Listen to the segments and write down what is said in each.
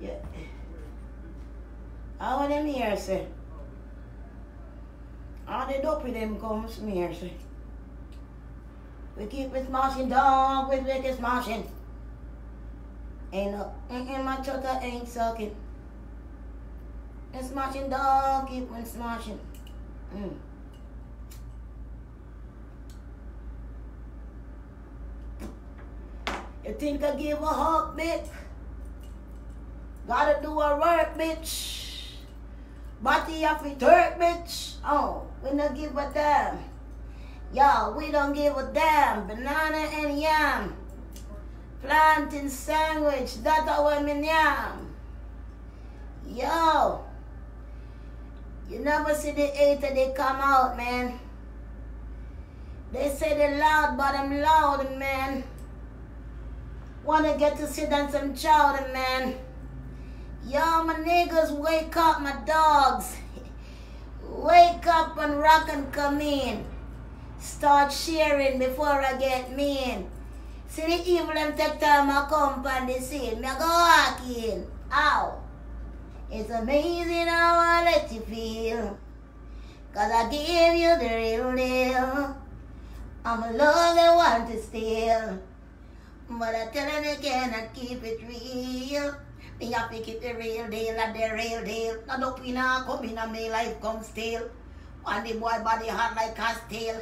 Yeah. How them here say? How the dopey them come smear say? We keep it smashing dog, we make it smashing. Ain't no, my chutter ain't sucking. It's smashing dog, keep on smashing. You think I give a hug, bitch? Gotta do a work, bitch. Body have to dirt, bitch. Oh, we don't give a damn. Yo, we don't give a damn. Banana and yam. Plantain sandwich, that's what me yam. Yo. You never see the hater, they come out, man. They say they're loud, but I'm loud, man. Wanna get to sit on some chowder, man. Yo, my niggas, wake up, my dogs. Wake up and rock and come in. Start sharing before I get mean. See the evil them take time I come on the scene. Me I go walk in. Ow. It's amazing how I let you feel. Cause I gave you the real deal. I'm a love they want to steal. But I tell them they cannot keep it real. Me have to keep the real deal and the real deal. Now don't we now come in and my life come still. And the boy body hot like a steel.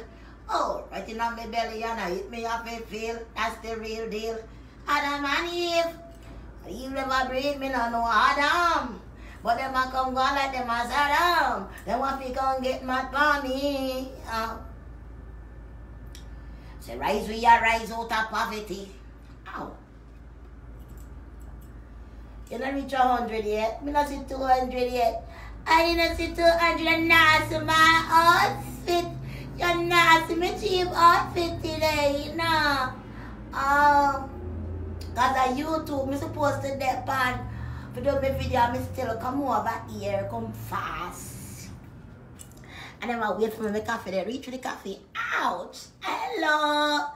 Oh, right in on my belly and I hit me up and feel. That's the real deal. Adam and Eve. Eve never breathe me no Adam. But them a come go like them as Adam. Them want to come get mad for me. Say rise we are rise out of poverty. Ow. You don't reach 100 yet. Me not see 200 yet. I didn't see 200 and not see my outfit. You're not see me cheap outfit today, you know. Cause on YouTube, me supposed to dip on. For do my video, me still come over here, come fast. And then I wait for my coffee, they reach for the coffee. Ouch. Hello.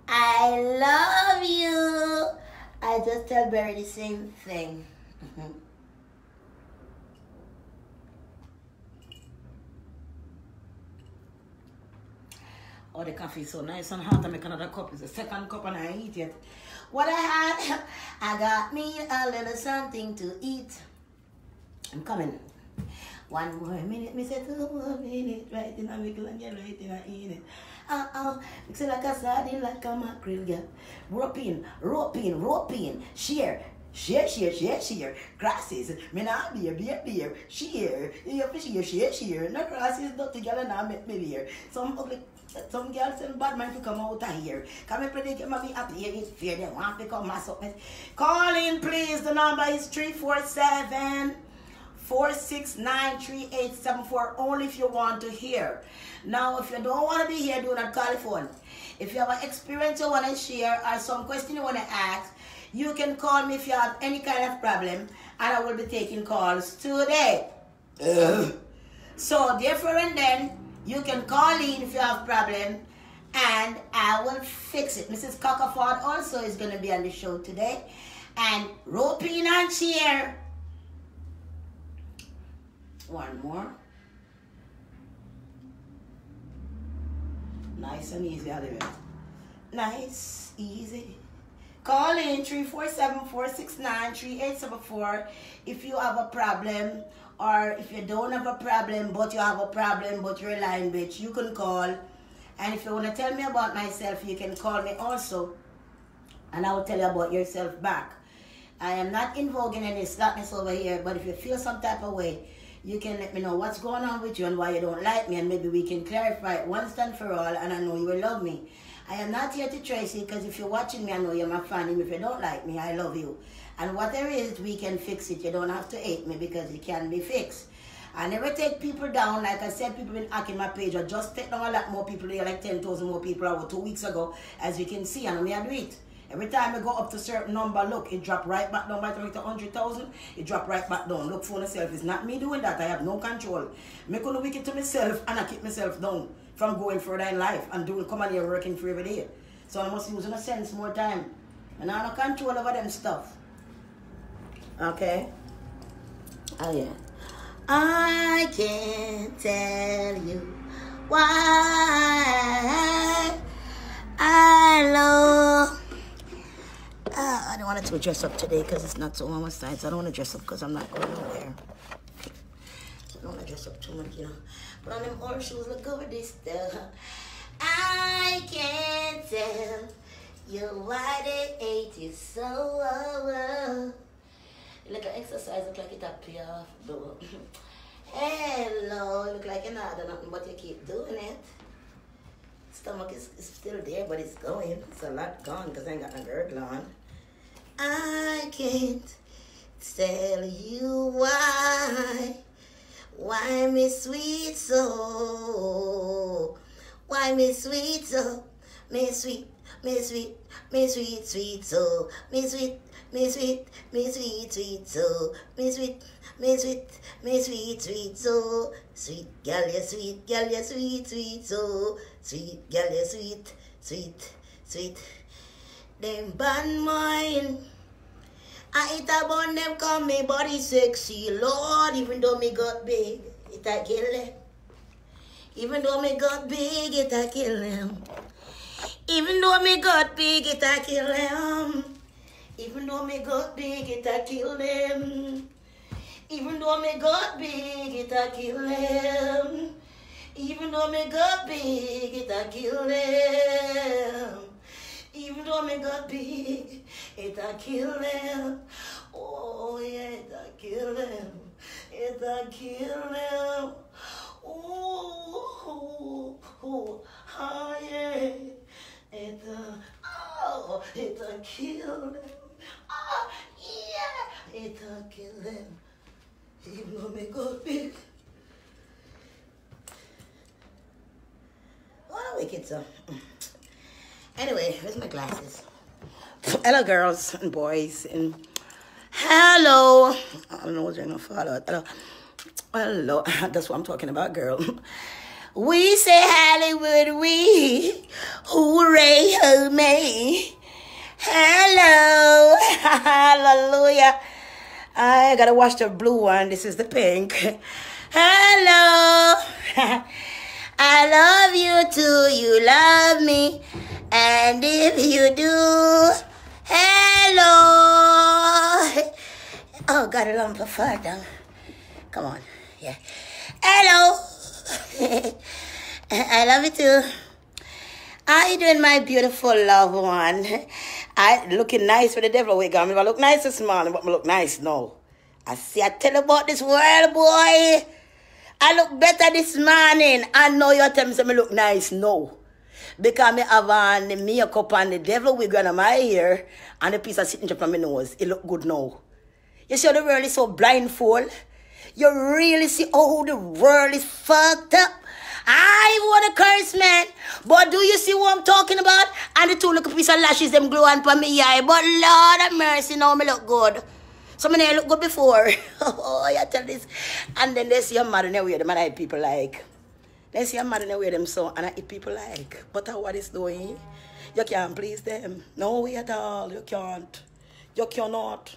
I love you. I just tell Barry the same thing. Oh, the coffee is so nice and hot. I make another cup. It's the second cup and I ain't eat yet. What I had, I got me a little something to eat. I'm coming. One more minute, me say 2 more minutes. Right in a middle and you're right in a in it. Mix it like a sardine, like a mackerel, girl. Rope in, share. Share. Grasses, me nah beer. Share. You have to share. No grasses, dirty girl, and I make me beer. Some girls and bad mind to come out of here. Come and predict them, be happy, you get fear, they want to come mess up. Call in, please. The number is 347-469-3874, only if you want to hear. Now, if you don't want to be here, do not call the phone. If you have an experience you want to share or some question you want to ask, you can call me if you have any kind of problem, and I will be taking calls today. So, therefore, and then, you can call in if you have problem, and I will fix it. Mrs. Cockaford also is going to be on the show today. And rope in and cheer. One more. Nice and easy, Olivia. Nice, easy. Call in 347-469-3874 if you have a problem, or if you don't have a problem but you have a problem but you're lying, bitch, you can call. And if you want to tell me about myself, you can call me also, and I will tell you about yourself back. I am not invoking any slackness over here, but if you feel some type of way, you can let me know what's going on with you and why you don't like me, and maybe we can clarify it once and for all, and I know you will love me. I am not here to trace you, because if you're watching me, I know you're my fan, and if you don't like me, I love you. And whatever it is, we can fix it. You don't have to hate me, because it can be fixed. I never take people down. Like I said, people been hacking my page. I just take down a lot more people. There are like 10,000 more people about 2 weeks ago, as you can see, and we do it. Every time I go up to a certain number, look, it drop right back down. By the time it's 100,000, it drop right back down. Look for yourself. It's not me doing that. I have no control. I couldn't wicked to myself, and I keep myself down from going further in life and doing come on here working for every day. So I must use in a sense more time. And I have no control over them stuff. Okay? Oh, yeah. I can't tell you why I love. I don't want to dress up today because it's not so on my side. So I don't want to dress up because I'm not going nowhere. So I don't want to dress up too much, you know. But on them orange shoes, look over this stuff. I can't tell you why they hate you so well. Look at exercise, look like it up here. Hello, you look like you're not doing nothing but you keep doing it. Stomach is still there, but it's going. It's a lot gone because I ain't got no girdle on. I can't tell you why me sweet soul, why me sweet soul, me sweet, me sweet, me sweet, sweet soul, me sweet, me sweet, me sweet, sweet soul, me sweet, me sweet, me sweet, sweet soul, sweet girl, you sweet girl, you sweet, sweet soul, sweet girl, you sweet, sweet, sweet. Them band mine. I eat about them call me body sexy, Lord. Even though me got big, it I kill them. Even though me got big, it I kill them. Even though me got big, it I kill them. Even though me got big, it I kill them. Even though me got big, it I kill them. Even though me got big, it I kill them. Even though me got big, it I kill them. Oh yeah, it I kill them. It I kill them. Oh, yeah. It I kill them. Oh yeah, it I kill them. Even though me got big. What a wicked song. Anyway, where's my glasses? Hello, girls and boys, and hello. I don't know what you're gonna follow. Hello. That's what I'm talking about, girl. We say Hollywood, we hooray, ho me. Hello, hallelujah. I gotta wash the blue one. This is the pink. Hello. I love you too. You love me. And if you do, hello. Oh, got a lump of fat down. Come on, yeah. Hello. I love you too. How you doing, my beautiful loved one? I looking nice for the devil wig on. I look nice this morning, but I look nice now. I tell you about this world, boy. I look better this morning. I know you're telling me I look nice now. Because I have on the makeup and the devil wig on my ear and the piece of sitting from my nose. It look good now. You see how the world is so blindfold? You really see how the world is fucked up? I want to curse, man. But do you see what I'm talking about? And the two little piece of lashes, them glow on for me eye. But Lord have mercy, now me look good. Some of them look good before. Oh, I tell this. And then they see a mad in the way them and I people like. They see a mad in the way them so and I eat people like. But what is doing? You can't please them. No way at all. You can't. You cannot.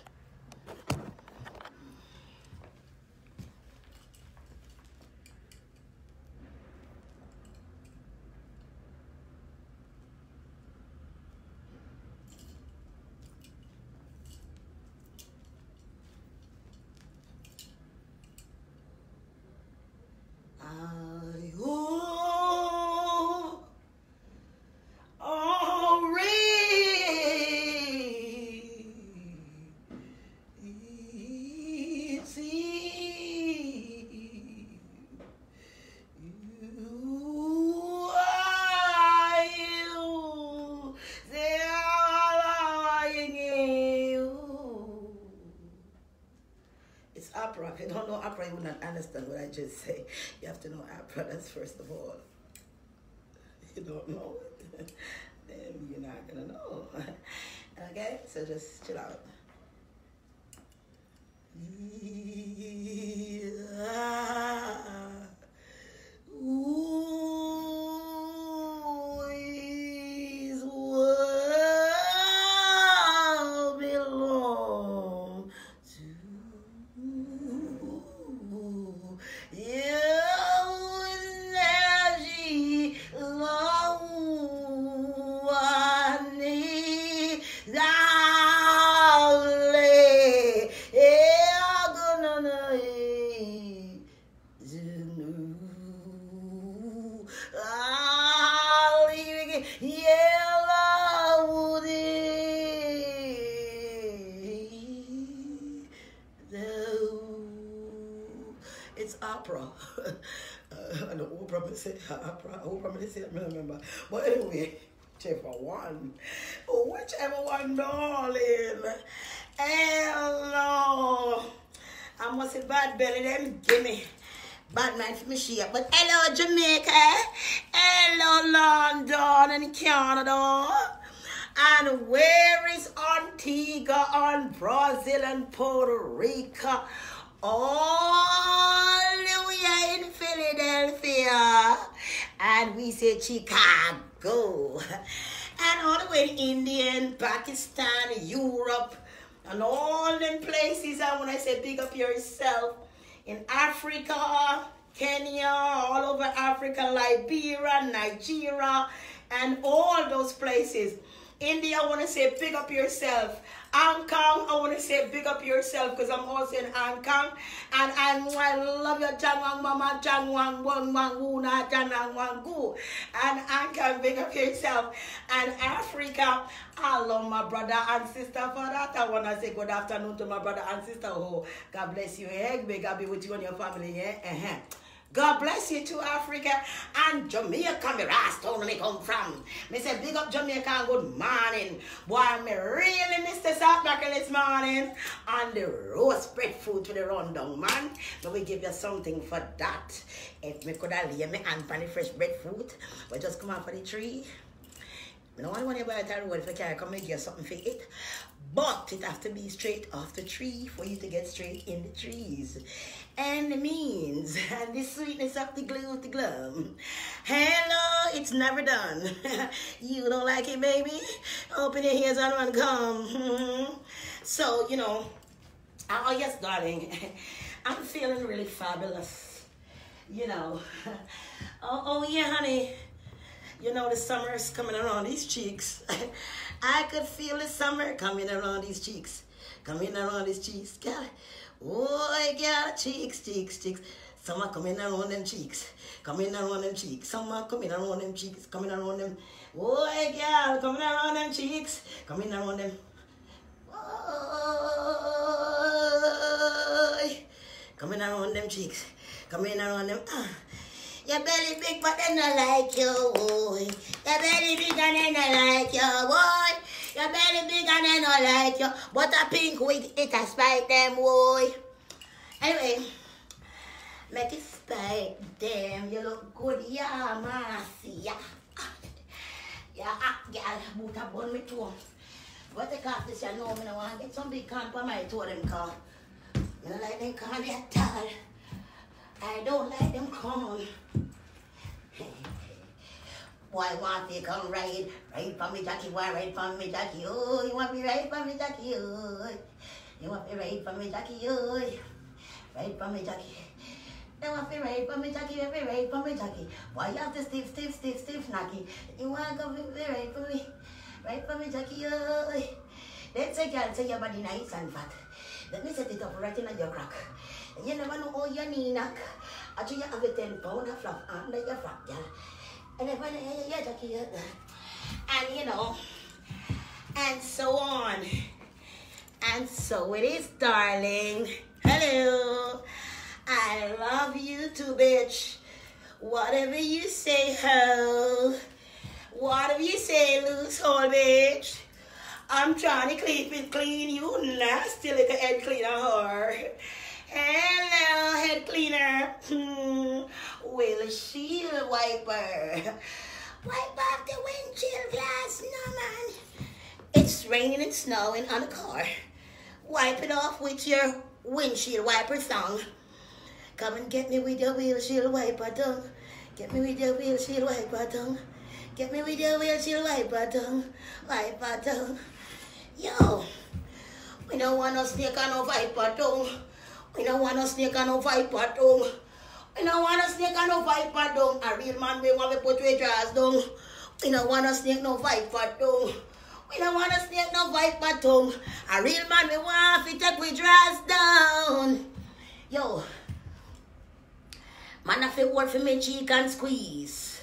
Opera. If you don't know opera, you will not understand what I just say. You have to know opera, that's first of all. If you don't know it, then you're not going to know. Okay? So just chill out. Belong to it's opera. I know Oprah may say opera. Oprah may say it, I don't remember. But anyway, whichever one, darling. Hello. I must have bad belly, them give me. Bad man for me shape. But hello, Jamaica. Hello, London and Canada. And where is Antigua and Brazil and Puerto Rico? All the way in Philadelphia. And we say Chicago. And all the way in India and Pakistan, Europe, and all them places. And when I say big up yourself, in Africa, Kenya, all over Africa, Liberia, Nigeria, and all those places. India, I want to say big up yourself. Hong Kong, I want to say big up yourself because I'm also in Hong Kong. And I love you, Chan Wang Mama, Chan Wang Wang Wang Wu Na Chan Wang Wang Gu. And Hong Kong, big up yourself. And Africa, I love my brother and sister for that. I want to say good afternoon to my brother and sister. Oh, God bless you. May God be with you and your family. Yeah? God bless you to Africa and Jamaica, me Rastown me come from. Me say big up Jamaica and good morning. Boy, me really miss the South Africa this morning. And the roast breadfruit to the rundown, man. But we give you something for that. If me could have lay me hand on the fresh breadfruit, but just come out for the tree. I don't want to buy a road if I can't come and get something for it. But it have to be straight off the tree for you to get straight in the trees. And the means and the sweetness of the glue of the glum. Hello, it's never done. You don't like it, baby? Open your ears and run come. So, you know, oh yes, darling. I'm feeling really fabulous. You know. Oh yeah, honey. You know the summer is coming around these cheeks. I could feel the summer coming around these cheeks. Coming around these cheeks, girl. Oh, girl, cheeks. Summer coming around them cheeks. Coming around them cheeks. Summer coming around them cheeks. Coming around them. Oh, girl, coming around them cheeks. Coming around them. Oh, coming around them cheeks. Coming around them. Your belly big, but they not like you, boy. Your belly big and they not like you, boy. Your belly big and they not like you. But a pink wig, it a spite them, boy. Anyway, make it spite them. You look good, yeah, massy, yeah. Yeah, boot up on me too. But the cat this, you know, me no want to get some big compromise to them car. You don't like them car at all. I don't like them corn. Boy, want to come ride for me, Jackie. Why ride for me, Jackie? Oh, you want me ride for me, Jackie? Oh, you want me ride for me, Jackie? Oh, ride for me, Jackie. They want me ride for me, Jackie. You want me ride for me, Jackie? Why you have to stiff, snacky? You want to come ride for me? Ride for me, Jackie? Oh, let's say, girl, say your body nice and fat. Let me set it up right in your crack. You never know how your knee knock. Actually, you have a 10 pound of fluff under your fat, girl. And if I Jackie, and you know, and so on. And so it is, darling. Hello. I love you too, bitch. Whatever you say, ho. Whatever you say, loose hole, bitch. I'm trying to keep it clean. You nasty little head cleaner whore. Hello, head cleaner. Windshield wiper. Wipe off the windshield glass. No, man. It's raining and snowing on the car. Wipe it off with your windshield wiper song. Come and get me with your windshield wiper tongue. Get me with your windshield wiper tongue. Get me with your windshield wiper tongue. Wiper tongue. Yo, we don't want no snake on no viper tongue. We don't want no snake on no viper tongue. We don't want no snake on no viper tongue. A real man, we want to put your drawers down. We don't want no snake no viper tongue. We don't want no snake no viper tongue. A real man, we want to take your drawers down. Yo, man, I feel what for me cheek and squeeze.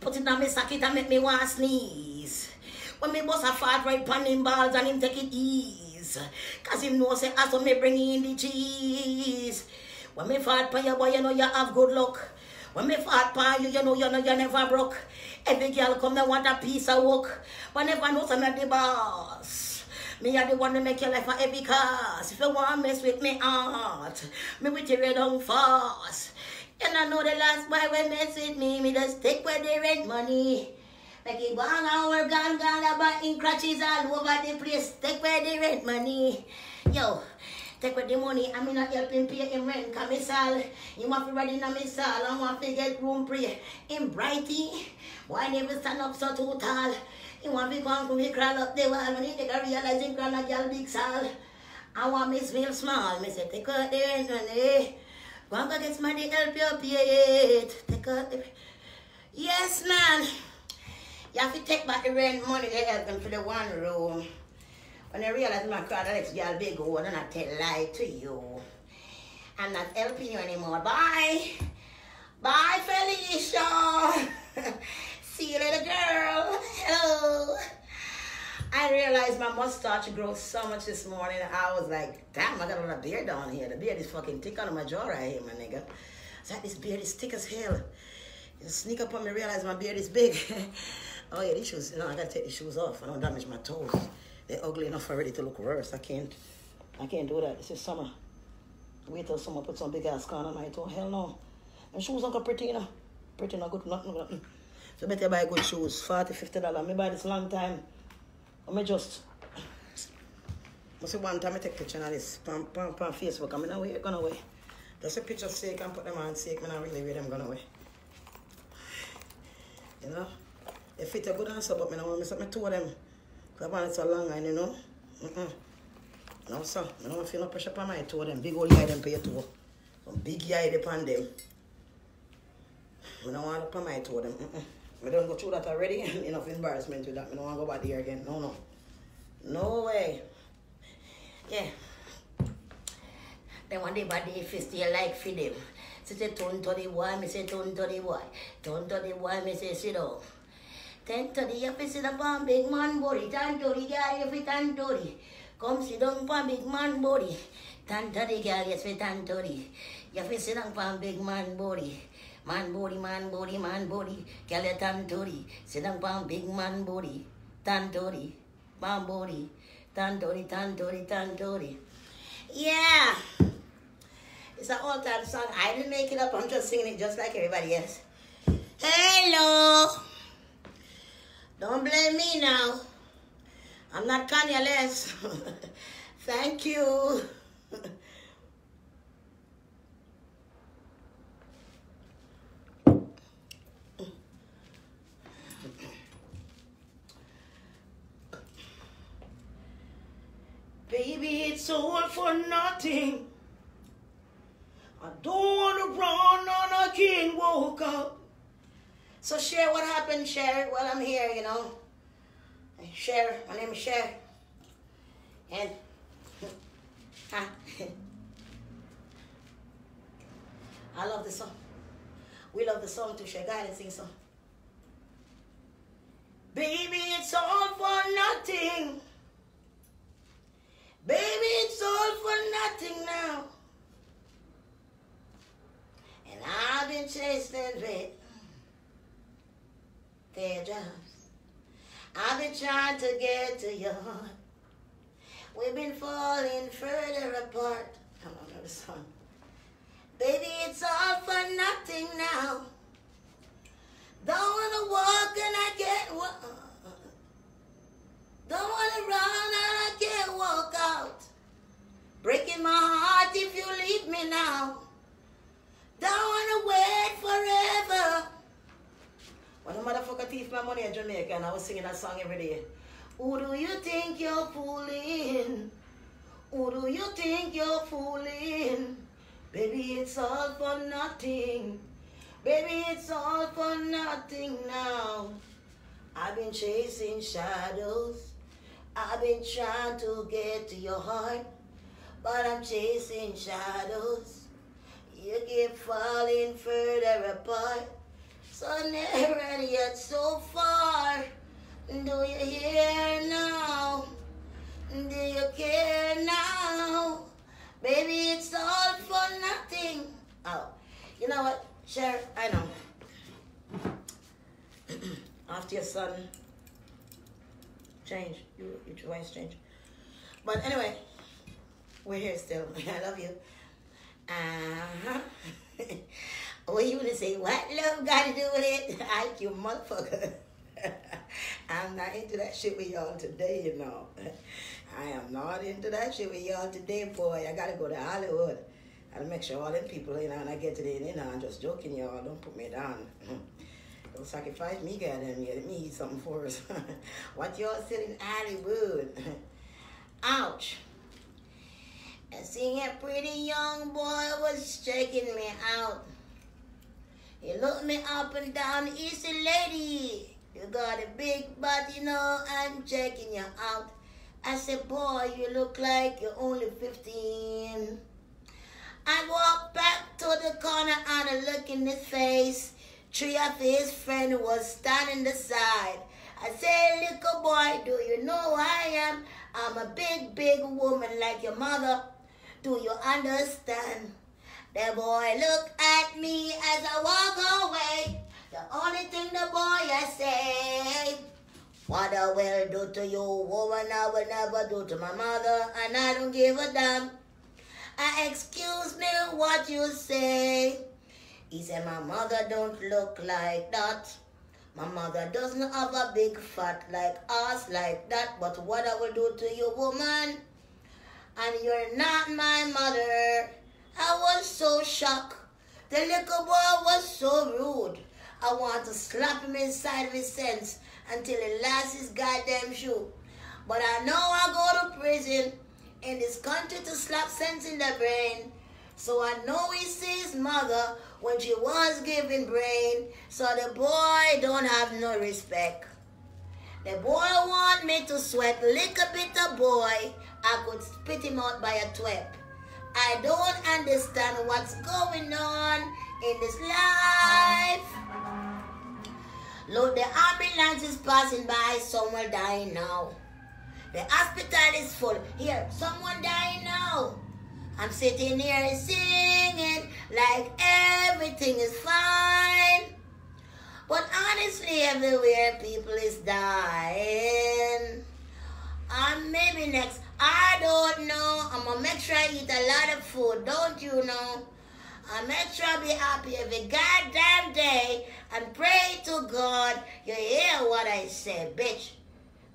Put it on me socket and make me want to sneeze. When me boss a fart right pan him balls and him take it ease. Cause him know say as me bring in the cheese. When me fought for you, boy, you know you have good luck. When me fought for you, you know you never broke. Every girl come, they want a piece of work. But never know I'm the boss. Me are the one to make your life a heavy cause. If you want to mess with me heart, me with you red on fast. And I know the last boy will mess with me just take where the rent money. Make it go on our gone, about in crutches all over the place. Take where the rent money. Yo, take where the money. I'm not helping pay him rent. Cause me sal, you want to ready in me sal. I want to get room pray. In Brighty, why never stand up so too tall? You want to come to me crawl up the wall. When you take a realizing crown a girl big sal. I want me smell small. Me say take out the rent money. Go and get somebody help you pay it. Take out the... Yes, man. You have to take back the rent money they help them for the one room. When I realize my crowd Alex girl big one and I tell lie to you. I'm not helping you anymore. Bye. Bye, Felicia. See you later, girl. Hello. I realized my mustache grew so much this morning. I was like, damn, I got a lot of beard down here. The beard is fucking thick on my jaw right here, my nigga. It's like this beard is thick as hell. You sneak up on me, realize my beard is big. Oh yeah, these shoes, I gotta take these shoes off. I don't damage my toes. They're ugly enough already to look worse. I can't do that. This is summer. Wait till summer put some big ass corn on my toe. Hell no. And shoes not pretty, you know. Pretty not good, nothing. So better buy good shoes. $40, $50. Me buy this long time. I may just see one time I take a picture of this on Facebook. I'm not gonna away. Just a picture sake and put them on sake. I'm not really wear them gonna away. You know? They fit a good answer, but I don't want to miss up my two of them. Because I want it so long and you know. No, sir. I don't want to feel no pressure on my two of them. Big old guy them pay two. Some big guy upon them. I don't want to put my two of them. I don't go through that already. Enough embarrassment with that. I don't want to go back there again. No. No way. Yeah. Then one day body fist you like for them. So say turn to the boy, me say turn to the boy. Turn to the boy, me say sit down. 10 to the you fi sit upon big man body. 10 to the girl, you fi 10 to the. Come sit down upon big man body. 10 to the girl, yes fi 10 to the. You fi sit down upon big man body. Man body. Girl, you 10 to the. Sit down upon big man body. 10 to the. Man body. 10 to the. Yeah. It's an all-time song. I didn't make it up. I'm just singing it just like everybody else. Hello. Don't blame me now. I'm not Kanye less. Thank you. Baby, it's all for nothing. I don't want to run and I can't walk out. So share what happened, share it while I'm here, you know. Share, my name is Cher. And I love the song. We love the song too, Cher. Go ahead and sing some. Baby, it's all for nothing. Baby, it's all for nothing now. And I've been chasing red teardrops. I've been trying to get to your heart. We've been falling further apart. I don't know the song. Baby, it's all for nothing now. Don't wanna walk and I can't walk. Don't wanna run and I can't walk out. Breaking my heart if you leave me now. Don't wanna wait forever. When a motherfucker thief my money in Jamaica and I was singing that song every day. Who do you think you're fooling? Who do you think you're fooling? Baby, it's all for nothing. Baby, it's all for nothing now. I've been chasing shadows. I've been trying to get to your heart, but I'm chasing shadows. You keep falling further apart. So never and yet so far. Do you hear now? Do you care now? Baby, it's all for nothing. Sure, I know. After your son change, your wife's change. But anyway, we're here still. I love you. What you gonna say? What love got to do with it? You motherfucker. I'm not into that shit with y'all today, you know. I am not into that shit with y'all today, boy. I gotta go to Hollywood. I'll make sure all them people, you know, and I get to the end, you know, I'm just joking, y'all. Don't put me down. Don't sacrifice me, goddamn. Let me eat something first. What y'all said in Hollywood? Ouch. And seeing a pretty young boy was checking me out. He looked me up and down. He said, lady, you got a big butt, you know, I'm checking you out. I said, boy, you look like you're only 15. I walked back to the corner and I looked in his face. Three of his friends was standing aside. I said, little boy, do you know who I am? I'm a big, big woman like your mother. Do you understand? The boy looked at me as I walk away. The only thing the boy I say, what I will do to you, woman, I will never do to my mother, and I don't give a damn. Excuse me, what you say? He said, my mother don't look like that. My mother doesn't have a big fat like us like that, but what I will do to you, woman, and you're not my mother. I was so shocked. The little boy was so rude. I want to slap him inside of his sense until he lost his goddamn shoe. But I know I go to prison in this country to slap sense in the brain. So I know he sees mother when she was giving brain. So the boy don't have no respect. The boy want me to sweat lick a bit of boy. I could spit him out by a twep. I don't understand what's going on in this life. Look, the ambulance is passing by. Someone dying now. The hospital is full. Here, someone dying now. I'm sitting here singing like everything is fine. But honestly, everywhere people is dying. Maybe next, I don't know. I'm going to make sure I eat a lot of food, don't you know? I make sure I be happy every goddamn day and pray to God. You hear what I say, bitch.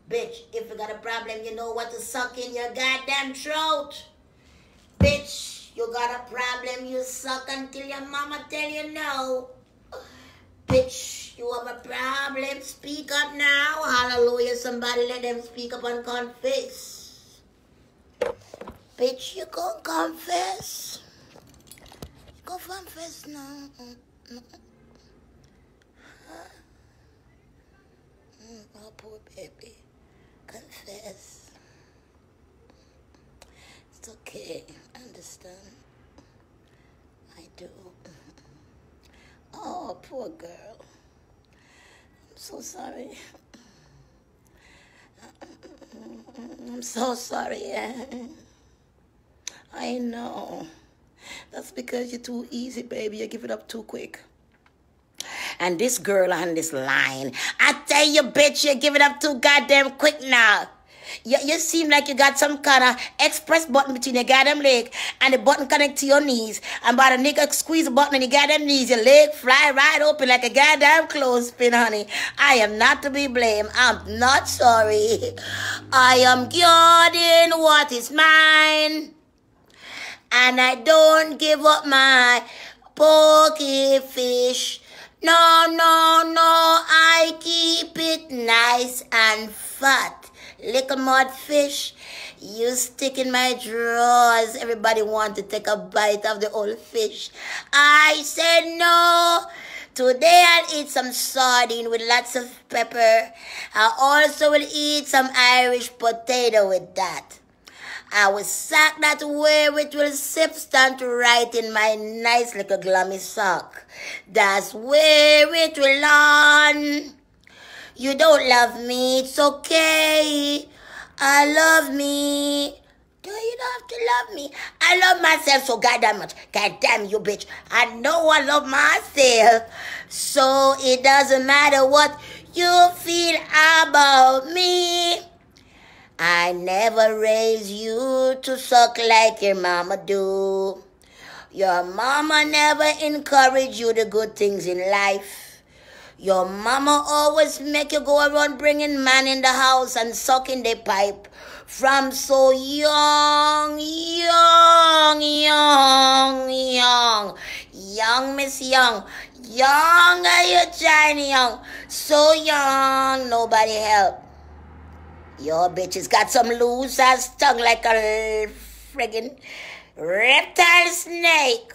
Bitch, if you got a problem, you know what to suck in your goddamn throat. Bitch, you got a problem, you suck until your mama tell you no. Bitch, you have a problem, speak up now. Hallelujah, somebody let them speak up and confess. Bitch, you gonna confess? Go confess now. Oh, poor baby. Confess. It's okay. I understand. I do. Oh, poor girl. I'm so sorry. I'm so sorry. I know. That's because you're too easy, baby. You give it up too quick. And this girl on this line, I tell you, bitch, you give it up too goddamn quick now. You seem like you got some kind of express button between your goddamn leg and the button connect to your knees. And by the nigga squeeze the button on your goddamn knees, your leg fly right open like a goddamn clothespin, honey. I am not to be blamed. I'm not sorry. I am guarding what is mine. And I don't give up my pokey fish. No, no, no, I keep it nice and fat. Little mud fish, you stick in my drawers. Everybody want to take a bite of the old fish. I said no. Today I'll eat some sardine with lots of pepper. I also will eat some Irish potato with that. I will sack that where it will substance right in my nice little glummy sock. That's where it will land. You don't love me, it's okay. I love me. Girl, you don't have to love me. I love myself so goddamn much. Goddamn you, bitch. I know I love myself. So it doesn't matter what you feel about me. I never raised you to suck like your mama do. Your mama never encouraged you the good things in life. Your mama always make you go around bringing man in the house and sucking the pipe. From so young, Miss Young. Young are you, Johnny Young. So young, nobody help. Your bitches got some loose ass tongue like a friggin' reptile snake.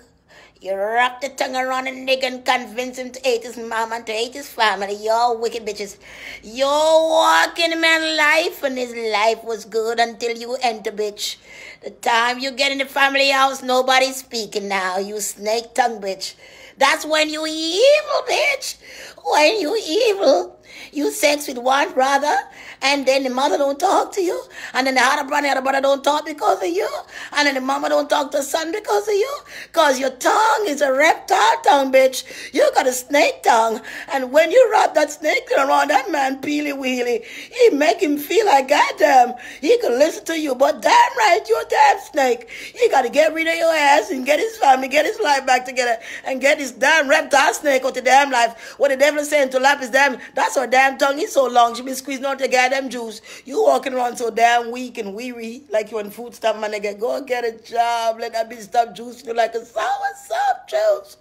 You wrap the tongue around a nigga and convince him to hate his mama and to hate his family. Y'all wicked bitches. You're walking man life and his life was good until you enter, bitch. The time you get in the family house, nobody's speaking now. You snake tongue bitch. That's when you evil, bitch. When you evil. You sex with one brother, and then the mother don't talk to you, and then the other brother don't talk because of you, and then the mama don't talk to the son because of you, because your tongue is a reptile tongue, bitch. You got a snake tongue, and when you wrap that snake around that man peely wheelie, he make him feel like goddamn, he can listen to you, but damn right, you're a damn snake. He got to get rid of your ass and get his family, get his life back together, and get his damn reptile snake out the damn life. What the devil is saying to lap his damn, that's her damn tongue is so long, she be squeezing out the goddamn juice. You walking around so damn weak and weary, like you on food stamp, my nigga. Go get a job. Let that bitch stop juicing you like a soursop juice.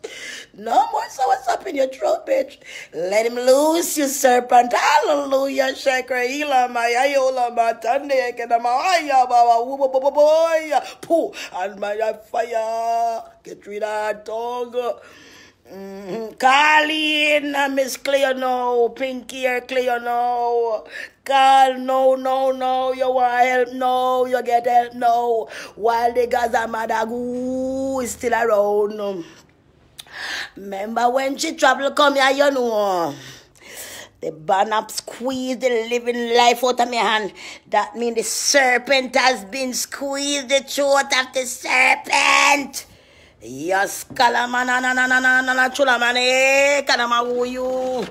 No more soursop in your throat, bitch. Let him loose, you serpent. Hallelujah. Shakra ila maya yola matande kena maya baba boy. Pooh and my fire. Get rid of that tongue. Colleen, Miss Cleo, no. Pinky or Cleo, no. Carl, no. You want help, no. You get help, no. While the Gaza Madagu is still around. Remember when she travel come here, you know. The ban up squeeze the living life out of my hand. That means the serpent has been squeezed the throat of the serpent. Yes, kalamana na chulamane kanama you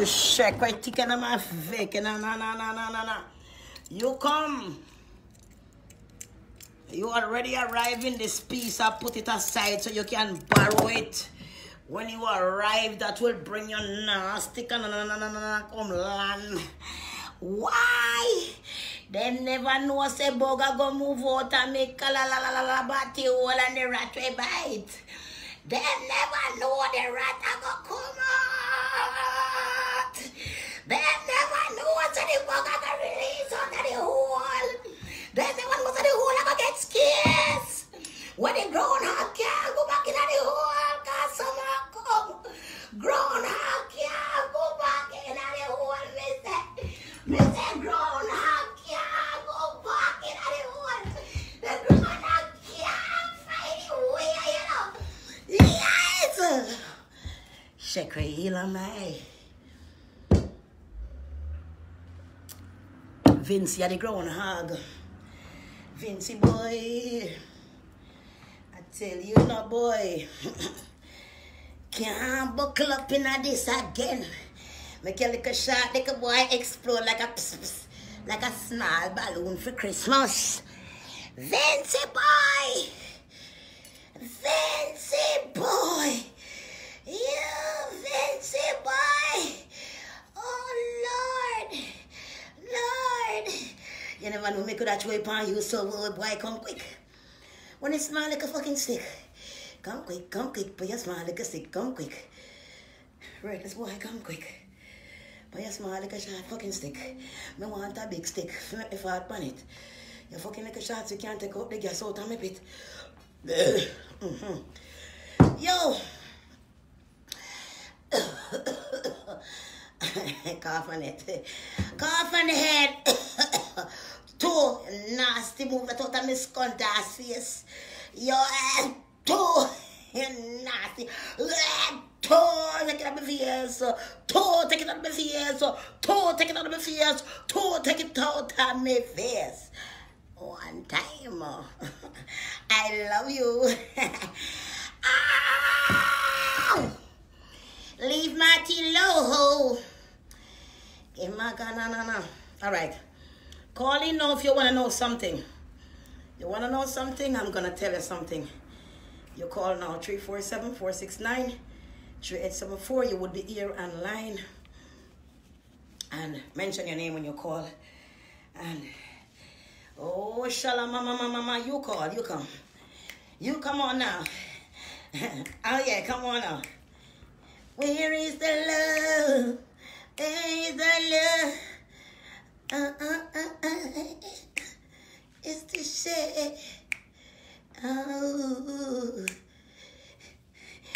shake right tikana ma fake na. You come. You already arrive in this piece. I put it aside so you can borrow it. When you arrive, that will bring you nasty come land. Why? They never know say boga go move out and make la batty hole and the rat will bite. They never know the rat a go come out. They never know what the boga go release out of the hole. They never know that the hole a go get scarce. When the groundhog can't go back in the hole, cause someone come. Groundhog can't go back in the hole, Mr. Groundhog can't go back in the hole. The groundhog can't find the way, you know. Yes! Shakra hila mai. Vince, you're the groundhog. Vincey boy. I tell you no, boy. Can't buckle up in this again. Make a little shot, like a boy explode like a small balloon for Christmas. Vincey boy! Vincey boy! You Vincey boy! Oh Lord! Lord! You never know me could have throw upon you, so boy, come quick. When it smell like a fucking stick. Come quick, but you smell like a stick, come quick. Right, this boy, come quick. But you smell like a short fucking stick. Me want a big stick, make me fart on it. You fucking like a short, so you can't take out the gas out of my pit. Yo! Cough on it. Cough on the head. Two nasty move that out of my scunt ass face. Your ass two nasty. Two take it out of my face. Two take it out of my face. Two take it out of my face. Two take it out of my face. one time. I love you. Ow! Leave Marty low. Give my gun, no. All right. Call in now if you want to know something. You want to know something? I'm going to tell you something. You call now 347-469-3874. You would be here online. And mention your name when you call. And, oh, shalom, mama, you call, you come. You come on now. Oh, yeah, come on now. Where is the love? Where is the love? It's the shit. Oh.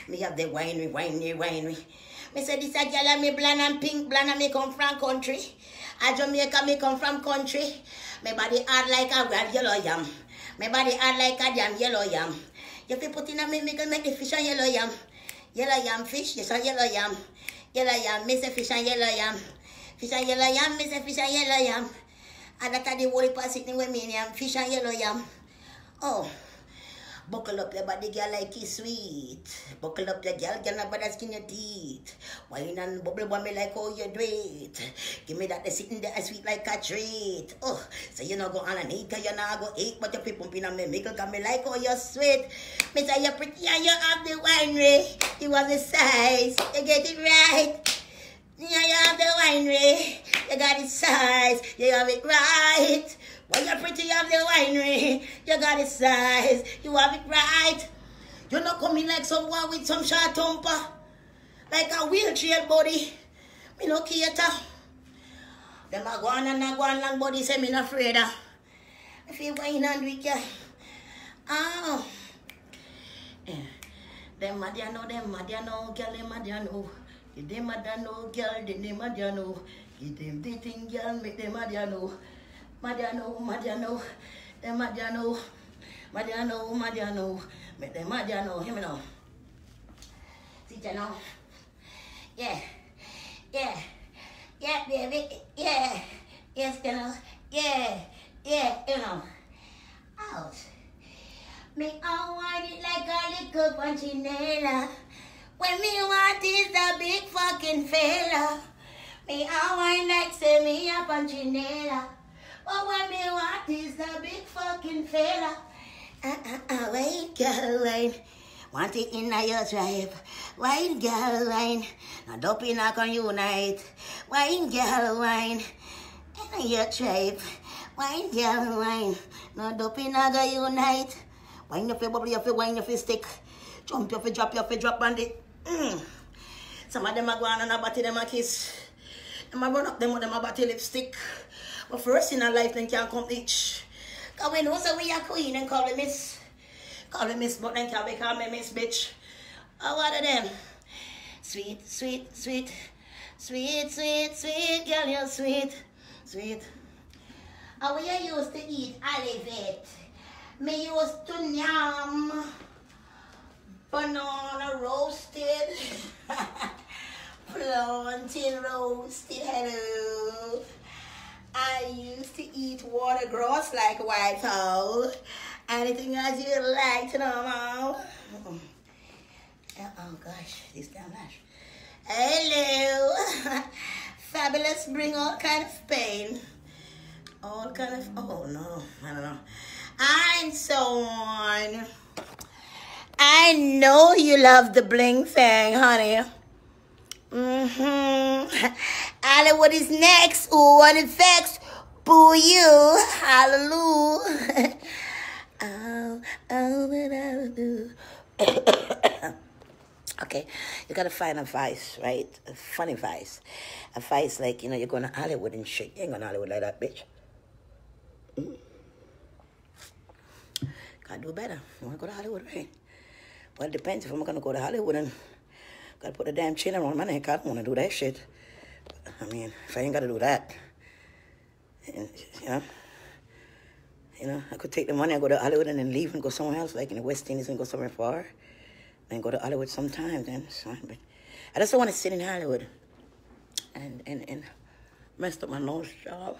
Me have the winery. Me say this a girl and me blonde and pink, blonde and me come from country. A Jamaica me come from country. My body hard like a red yellow yam. My body hard like a damn yellow yam. If you put in a me can make the fish and yellow yam. Yellow yam fish, yes a yellow yam. Yellow yam, me say fish and yellow yam. Fish and yellow yam, me say fish and yellow yam. And that's the whole person with me yam. Fish and yellow yam. Oh. Buckle up your body, girl, like it's sweet. Buckle up your girl, girl, nobody skin your teeth. Wine and bubble bomb me like how you do it. Give me that, they sitting there sweet like a treat. Oh, so you not go on and eat, cause you not go eat, but you people pumping on me, mickle, cause me like how you're sweet. Me say you're pretty and you have the winery. You have the size, you get it right. Yeah, you have the winery. You got it size, you have it right. When you're pretty, you have the winery. You got it size, you have it right. You're not coming like someone with some short temper. Like a wheelchair body. Me no cater. Them a go on and a go on long body say me not afraid of. If you wine and weak, yeah. Oh. Yeah. Them mad ya know, girl, them mad ya know. Give them mad ya know, girl, them mad ya know. Give them the thing, girl, make them mad ya know. Madiano, them Madiano, make them Madiano, hear me now. See you now. Yeah, baby, yeah, yes, you know, yeah, you know. Out. Me I want it like a little punchinella. When me want is a big fucking fella. Me I want like say me a punchinella. But what me want is a big fucking fella. Wine, girl, wine. Want it in your tribe. Wine, girl, wine. Now dopey not can unite. Wine, girl, wine. In your tribe. Wine, girl, wine. Now dopey not can unite. Wine your bubble, your wine your stick. Jump your drop on it. Some of them are going on a body, them a kiss. Them a run up them with them a body lipstick. But first in our life, then can't come each. Because we know so we are queen and call me miss. Call me miss, but then can't be call me miss, bitch. Oh, what are them? Sweet, girl, you're sweet. How we used to eat olivet. Me used to yum. Banana roasted. Plantain roasted, hello. I used to eat water grass like white fowl. Anything else you like to know? Oh gosh, this damn lash. Hello. Fabulous bring all kind of pain. All kind of, oh no, I don't know. I'm so on. I know you love the bling thing, honey. Hollywood is next. Ooh, what effects? Boo you. Hallelujah. Okay, you gotta find a vice, right? A funny vice. A vice like, you know, you're going to Hollywood and shit. You ain't going to Hollywood like that, bitch. Gotta do better. You wanna go to Hollywood, right? Well, it depends if I'm gonna go to Hollywood and gotta put a damn chin around my neck. I don't wanna do that shit. I mean, if I ain't gotta do that, and, you know, I could take the money and go to Hollywood and then leave and go somewhere else, like in the West Indies and go somewhere far, and go to Hollywood sometime. Then, but I just don't want to sit in Hollywood and messed up my nose job.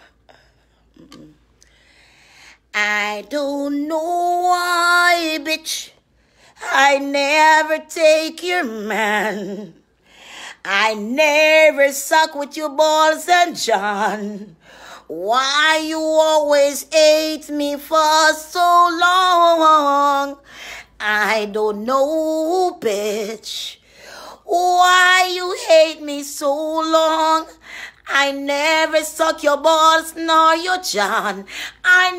I don't know why, bitch. I never take your man. I never suck with your balls and John. Why you always hate me for so long? I don't know, bitch. Why you hate me so long? I never suck your balls nor your John. I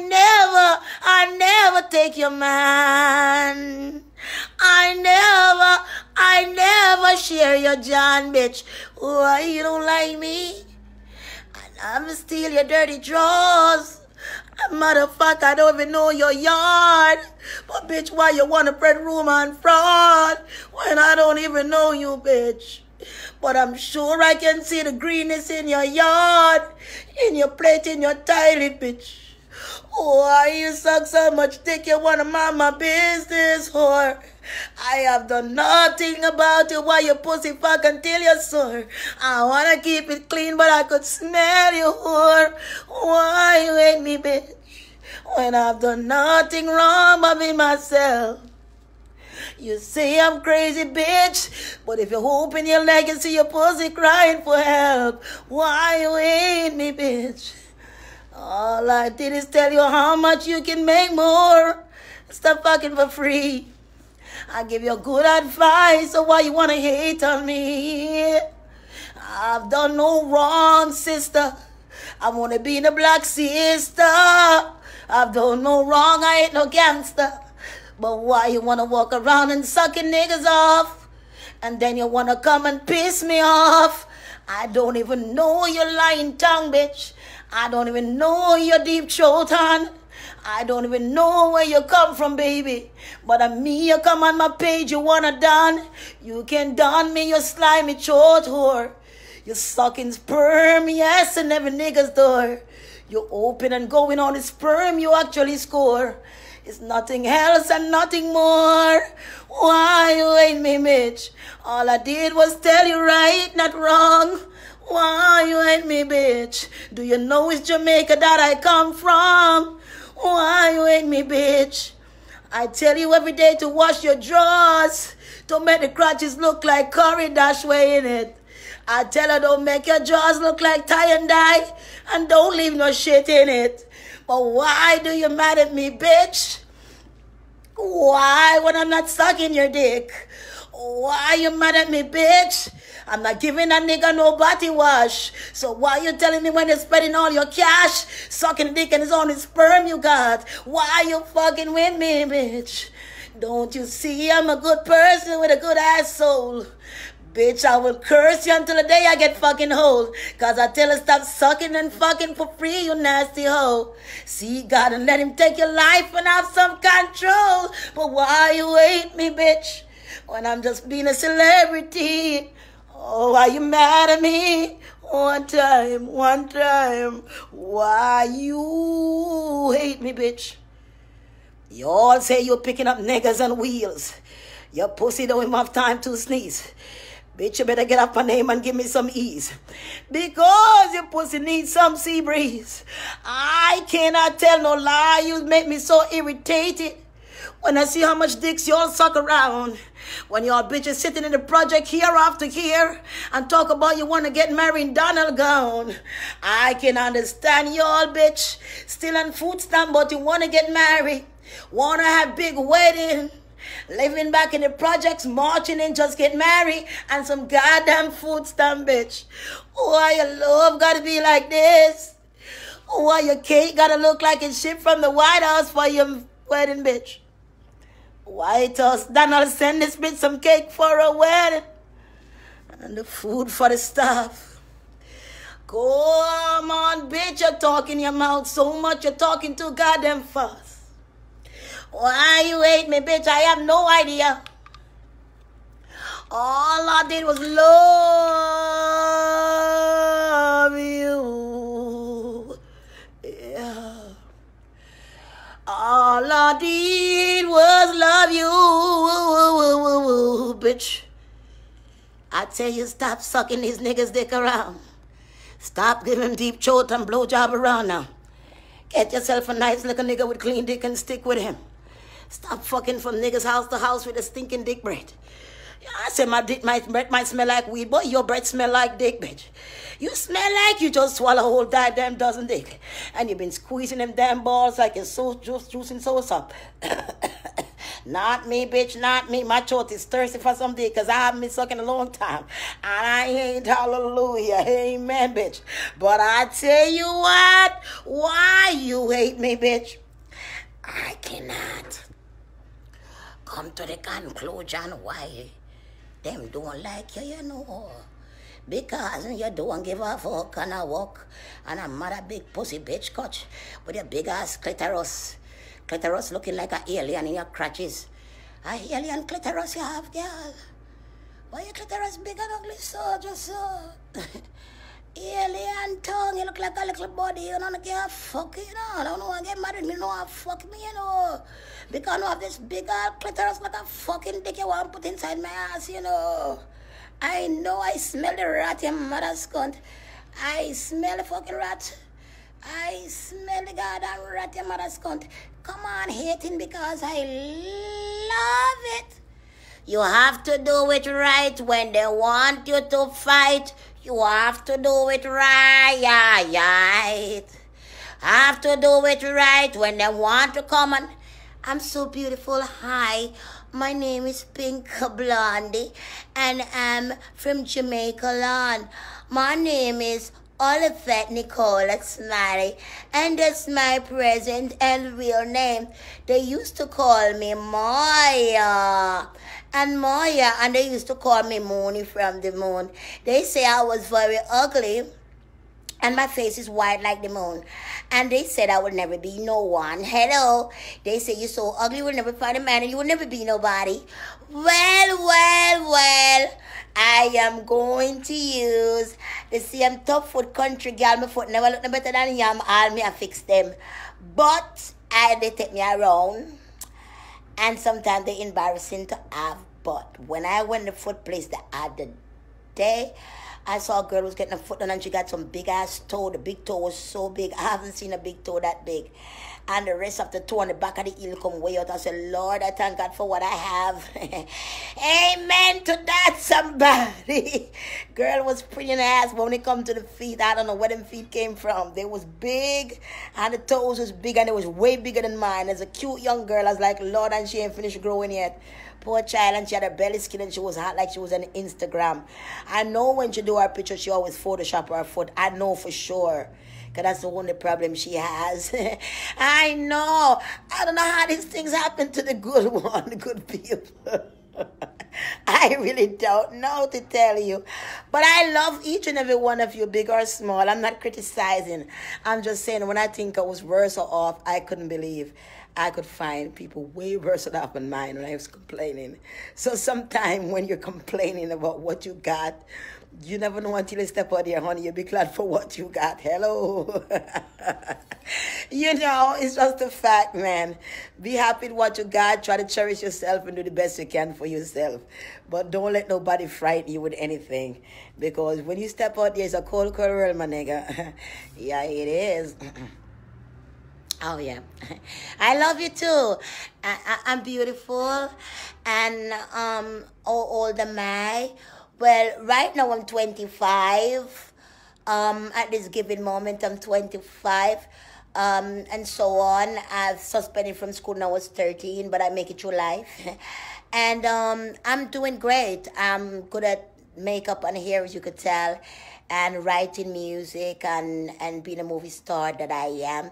never take your man. I never share your John, bitch. Why you don't like me? I never steal your dirty drawers. Motherfucker, I don't even know your yard. But bitch, why you wanna spread rumor and fraud when I don't even know you, bitch? But I'm sure I can see the greenness in your yard, in your plate, in your toilet, bitch. Why you suck so much dick you wanna mind my business, whore? I have done nothing about it. Why you pussy fuck until you're sore? I wanna keep it clean, but I could smell you, whore. Why you hate me, bitch? When I've done nothing wrong but be myself. You say I'm crazy, bitch, but if you open your leg and see your pussy crying for help, why you hate me, bitch? All I did is tell you how much you can make more. Stop fucking for free. I give you good advice, so why you wanna hate on me? I've done no wrong, sister. I wanna be the black sister. I've done no wrong, I ain't no gangster. But why you wanna walk around and sucking niggas off? And then you wanna come and piss me off? I don't even know your lying tongue, bitch. I don't even know your deep throat, hon. I don't even know where you come from, baby. But me, you come on my page, you wanna done. You can done me, you slimy throat whore. You sucking sperm, yes, and every nigga's door. You open and going on the sperm, you actually score. It's nothing else and nothing more. Why you hate me, bitch? All I did was tell you right, not wrong. Why you hate me, bitch? Do you know it's Jamaica that I come from? Why you hate me, bitch? I tell you every day to wash your drawers. Don't make the crotches look like curry dash way in it. I tell her don't make your drawers look like tie and dye. And don't leave no shit in it. But why do you mad at me, bitch? Why when I'm not sucking your dick? Why you mad at me, bitch? I'm not giving a nigga no body wash. So why you telling me when you're spending all your cash, sucking dick and it's only sperm you got? Why you fucking with me, bitch? Don't you see I'm a good person with a good ass soul? Bitch, I will curse you until the day I get fucking whole. Cause I tell her stop sucking and fucking for free, you nasty hoe. See God and let him take your life and have some control. But why you hate me, bitch? When I'm just being a celebrity. Oh, why you mad at me? One time. Why you hate me, bitch? You all say you're picking up niggas and wheels. Your pussy don't even have time to sneeze. Bitch, you better get off my name and give me some ease. Because your pussy needs some sea breeze. I cannot tell no lie. You make me so irritated. When I see how much dicks y'all suck around. When y'all bitches sitting in the project year after year and talk about you want to get married in Donald gown. I can understand y'all, bitch. Still on food stamp, but you want to get married. Want to have big wedding. Living back in the projects, marching in, just get married. And some goddamn food stamp, bitch. Why your love gotta be like this? Why your cake gotta look like it's shipped from the White House for your wedding, bitch? White House, Donald send this bitch some cake for a wedding. And the food for the staff. Come on, bitch, you're talking your mouth so much, you're talking too goddamn fast. Why you hate me, bitch? I have no idea. All I did was love you. Yeah. All I did was love you, bitch. I tell you, stop sucking these niggas' dick around. Stop giving deep throat and blowjob around now. Get yourself a nice little nigga with clean dick and stick with him. Stop fucking from niggas house to house with a stinking dick breath. Yeah, I said my breath might smell like weed, but your breath smell like dick, bitch. You smell like you just swallow a whole damn dozen dick. And you've been squeezing them damn balls like you're so juicing sauce up. Not me, bitch, not me. My throat is thirsty for some dick because I haven't been sucking a long time. And I ain't hallelujah. Amen, bitch. But I tell you what, why you hate me, bitch? I cannot come to the conclusion why them don't like you, you know. Because you don't give a fuck and I walk and a mother big pussy bitch coach with your big ass clitoris. Clitoris looking like an alien in your crotches. A alien clitoris you have, girl. Why your clitoris big and ugly so, just so? Alien tongue, you look like a little body, you don't give a fuck, you know. I don't know, I get married, you know, I fuck me, you know. Because I have this big clitoris like a fucking dick you want to put inside my ass, you know. I know I smell the rat, your mother's cunt. I smell the fucking rat. I smell the goddamn rat, your mother's cunt. Come on, hating because I love it. You have to do it right when they want you to fight. You have to do it right. Have to do it right when they want to come on. I'm so beautiful. Hi, my name is Pink Blondie, and I'm from Jamaica Land. My name is Olivet Nicola Smiley, and that's my present and real name. They used to call me Maya, and they used to call me Mooney from the moon. They say I was very ugly, and my face is white like the moon. And they said I would never be no one. Hello. They say you're so ugly, you will never find a man and you will never be nobody. Well. I am going to use the same Top Foot country girl. My foot never look no better than yam. All me I fix them. But they take me around. And sometimes they're embarrassing to have. But when I went to the foot place the other day, I saw a girl who was getting a foot done and she got some big ass toe. The big toe was so big. I haven't seen a big toe that big. And the rest of the toe on the back of the heel come way out. I said, Lord, I thank God for what I have. Amen to that, somebody. Girl was pretty in the ass, but when it come to the feet, I don't know where them feet came from. They was big, and the toes was big, and it was way bigger than mine. As a cute young girl, I was like, Lord, and she ain't finished growing yet. Poor child, and she had her belly skin, and she was hot like she was on Instagram. I know when she do her picture, she always Photoshop her foot. I know for sure. Because that's the only problem she has. I know. I don't know how these things happen to the good one, the good people. I really don't know to tell you. But I love each and every one of you, big or small. I'm not criticizing. I'm just saying when I think I was worse or off, I couldn't believe I could find people way worse off than mine when I was complaining. So sometime when you're complaining about what you got, you never know until you step out there, honey. You'll be glad for what you got. Hello. You know, it's just a fact, man. Be happy with what you got. Try to cherish yourself and do the best you can for yourself. But don't let nobody frighten you with anything. Because when you step out there, it's a cold world, my nigga. Yeah, it is. Oh, yeah. I love you, too. I'm beautiful. And how old am I? Well, right now I'm 25. At this given moment, I'm 25. And so on. I've suspended from school when I was 13, but I make it through life. And I'm doing great. I'm good at makeup and hair, as you could tell, and writing music and being a movie star that I am.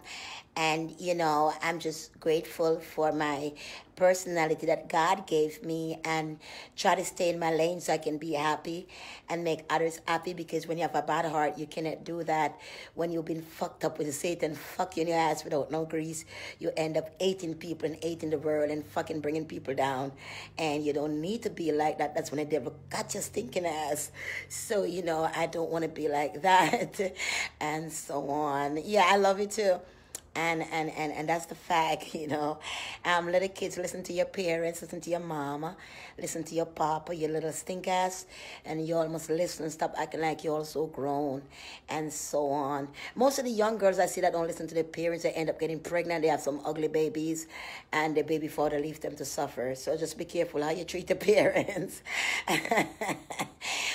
And, you know, I'm just grateful for my personality that God gave me and try to stay in my lane so I can be happy and make others happy, because when you have a bad heart, you cannot do that. When you've been fucked up with Satan, fuck you in your ass without no grease, you end up hating people and hating the world and fucking bringing people down. And you don't need to be like that. That's when the devil got your stinking ass. So, you know, I don't want to be like that and so on. Yeah, I love you too. And that's the fact, you know. Little kids, listen to your parents, listen to your mama, listen to your papa, your little stink ass, and you all must listen and stop acting like you're all so grown, and so on. Most of the young girls I see that don't listen to their parents, they end up getting pregnant, they have some ugly babies, and the baby father leaves them to suffer. So just be careful how you treat the parents.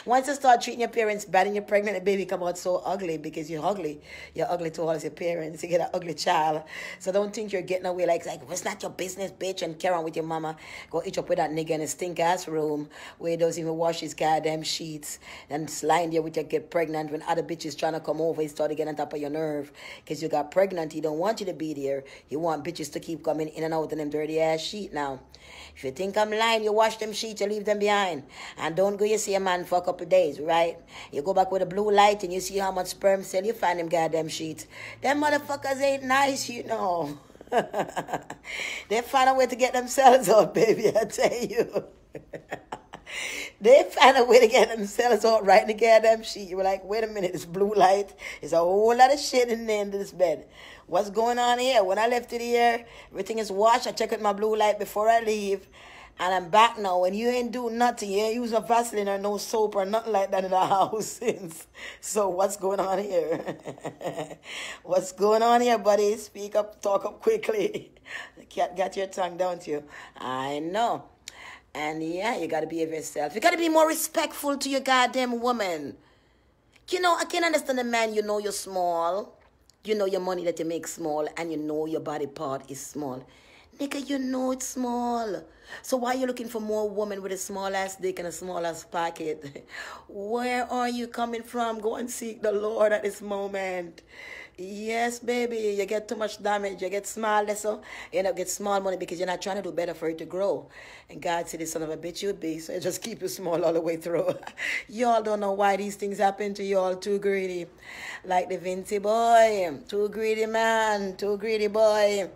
Once you start treating your parents bad and you're pregnant, the baby come out so ugly because you're ugly. You're ugly to all your parents. You get an ugly child. So don't think you're getting away like it's not your business, bitch, and carry on with your mama. Go eat up with that nigga in a stink ass room where he doesn't even wash his goddamn sheets and lying there with you get pregnant when other bitches trying to come over. He started getting on top of your nerve because you got pregnant. He don't want you to be there. He want bitches to keep coming in and out in them dirty ass sheet now. If you think I'm lying, you wash them sheets, you leave them behind. And don't go you see a man for a couple of days, right? You go back with a blue light and you see how much sperm cell you find them goddamn sheets. Them motherfuckers ain't nice, you know. They find a way to get themselves out, baby, I tell you. They find a way to get themselves out right in the goddamn sheet. You were like, wait a minute, this blue light is a whole lot of shit in there in this bed. What's going on here? When I left it here, everything is washed. I check with my blue light before I leave. And I'm back now. And you ain't do nothing. You ain't use no Vaseline or no soap or nothing like that in the house since. So what's going on here? What's going on here, buddy? Speak up, talk up quickly. The cat got your tongue, don't you? I know. And yeah, you got to behave yourself. You got to be more respectful to your goddamn woman. You know, I can understand a man, you know you're small. You know your money that you make small. And you know your body part is small. Nigga, you know it's small. So why are you looking for more women with a small-ass dick and a small-ass pocket? Where are you coming from? Go and seek the Lord at this moment. Yes, baby, you get too much damage. You get small, so you end up get small money because you're not trying to do better for it to grow. And God said, this son of a bitch you'd be, so you just keep you small all the way through. Y'all don't know why these things happen to y'all. Too greedy. Like the Vinci boy. Too greedy, man. Too greedy, boy.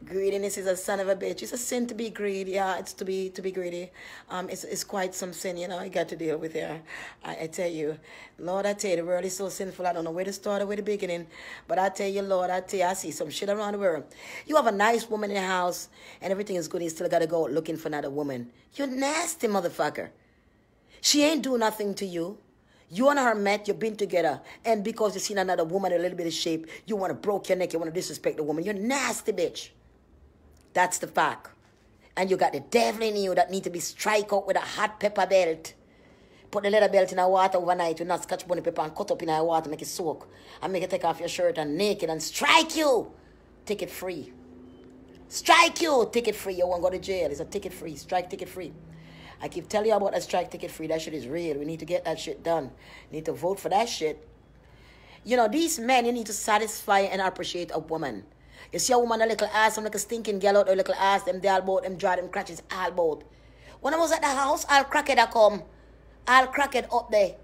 Greediness is a son of a bitch. It's a sin to be greedy. Yeah, it's to be greedy. It's quite some sin, you know. You got to deal with it. I tell you, Lord, I tell you, the world is so sinful. I don't know where to start or where to begin. But I tell you, Lord, I tell you, I see some shit around the world. You have a nice woman in the house and everything is good. You still got to go looking for another woman. You nasty motherfucker. She ain't do nothing to you. You and her met, you've been together, and because you seen another woman in a little bit of shape, you want to broke your neck, you want to disrespect the woman. You're nasty, bitch. That's the fact. And you got the devil in you that need to be strike out with a hot pepper belt. Put the leather belt in the water overnight with not scotch bonnet pepper and cut up in the water, make it soak. And make it take off your shirt and naked and strike you. Take it free. Strike you, ticket free. You won't go to jail. It's a ticket free. Strike ticket free. I keep telling you about that strike ticket free. That shit is real. We need to get that shit done. We need to vote for that shit. You know, these men, you need to satisfy and appreciate a woman. You see a woman, a little ass, some little stinking girl out, a little ass, them they all both, them dry, them crutches, all both. When I was at the house, I'll crack it, I come. I'll crack it up there.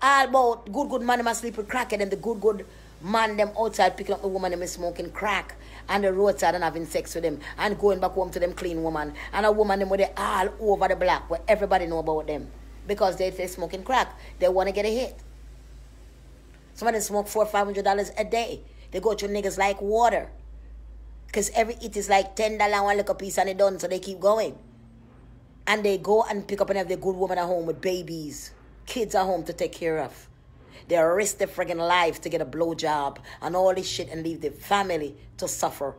All both, good man, them sleep with crack it, and the good man, them outside picking up the woman, them is smoking crack. And the roadside and having sex with them. And going back home to them clean woman. And a woman, them with they all over the block where everybody know about them. Because they smoking crack. They want to get a hit. Some of them smoke $400 or $500 a day. They go to niggas like water. Because every hit is like $10 one little piece and they done. So they keep going. And they go and pick up and have the good woman at home with babies. Kids at home to take care of. They risk their friggin' life to get a blowjob and all this shit and leave their family to suffer.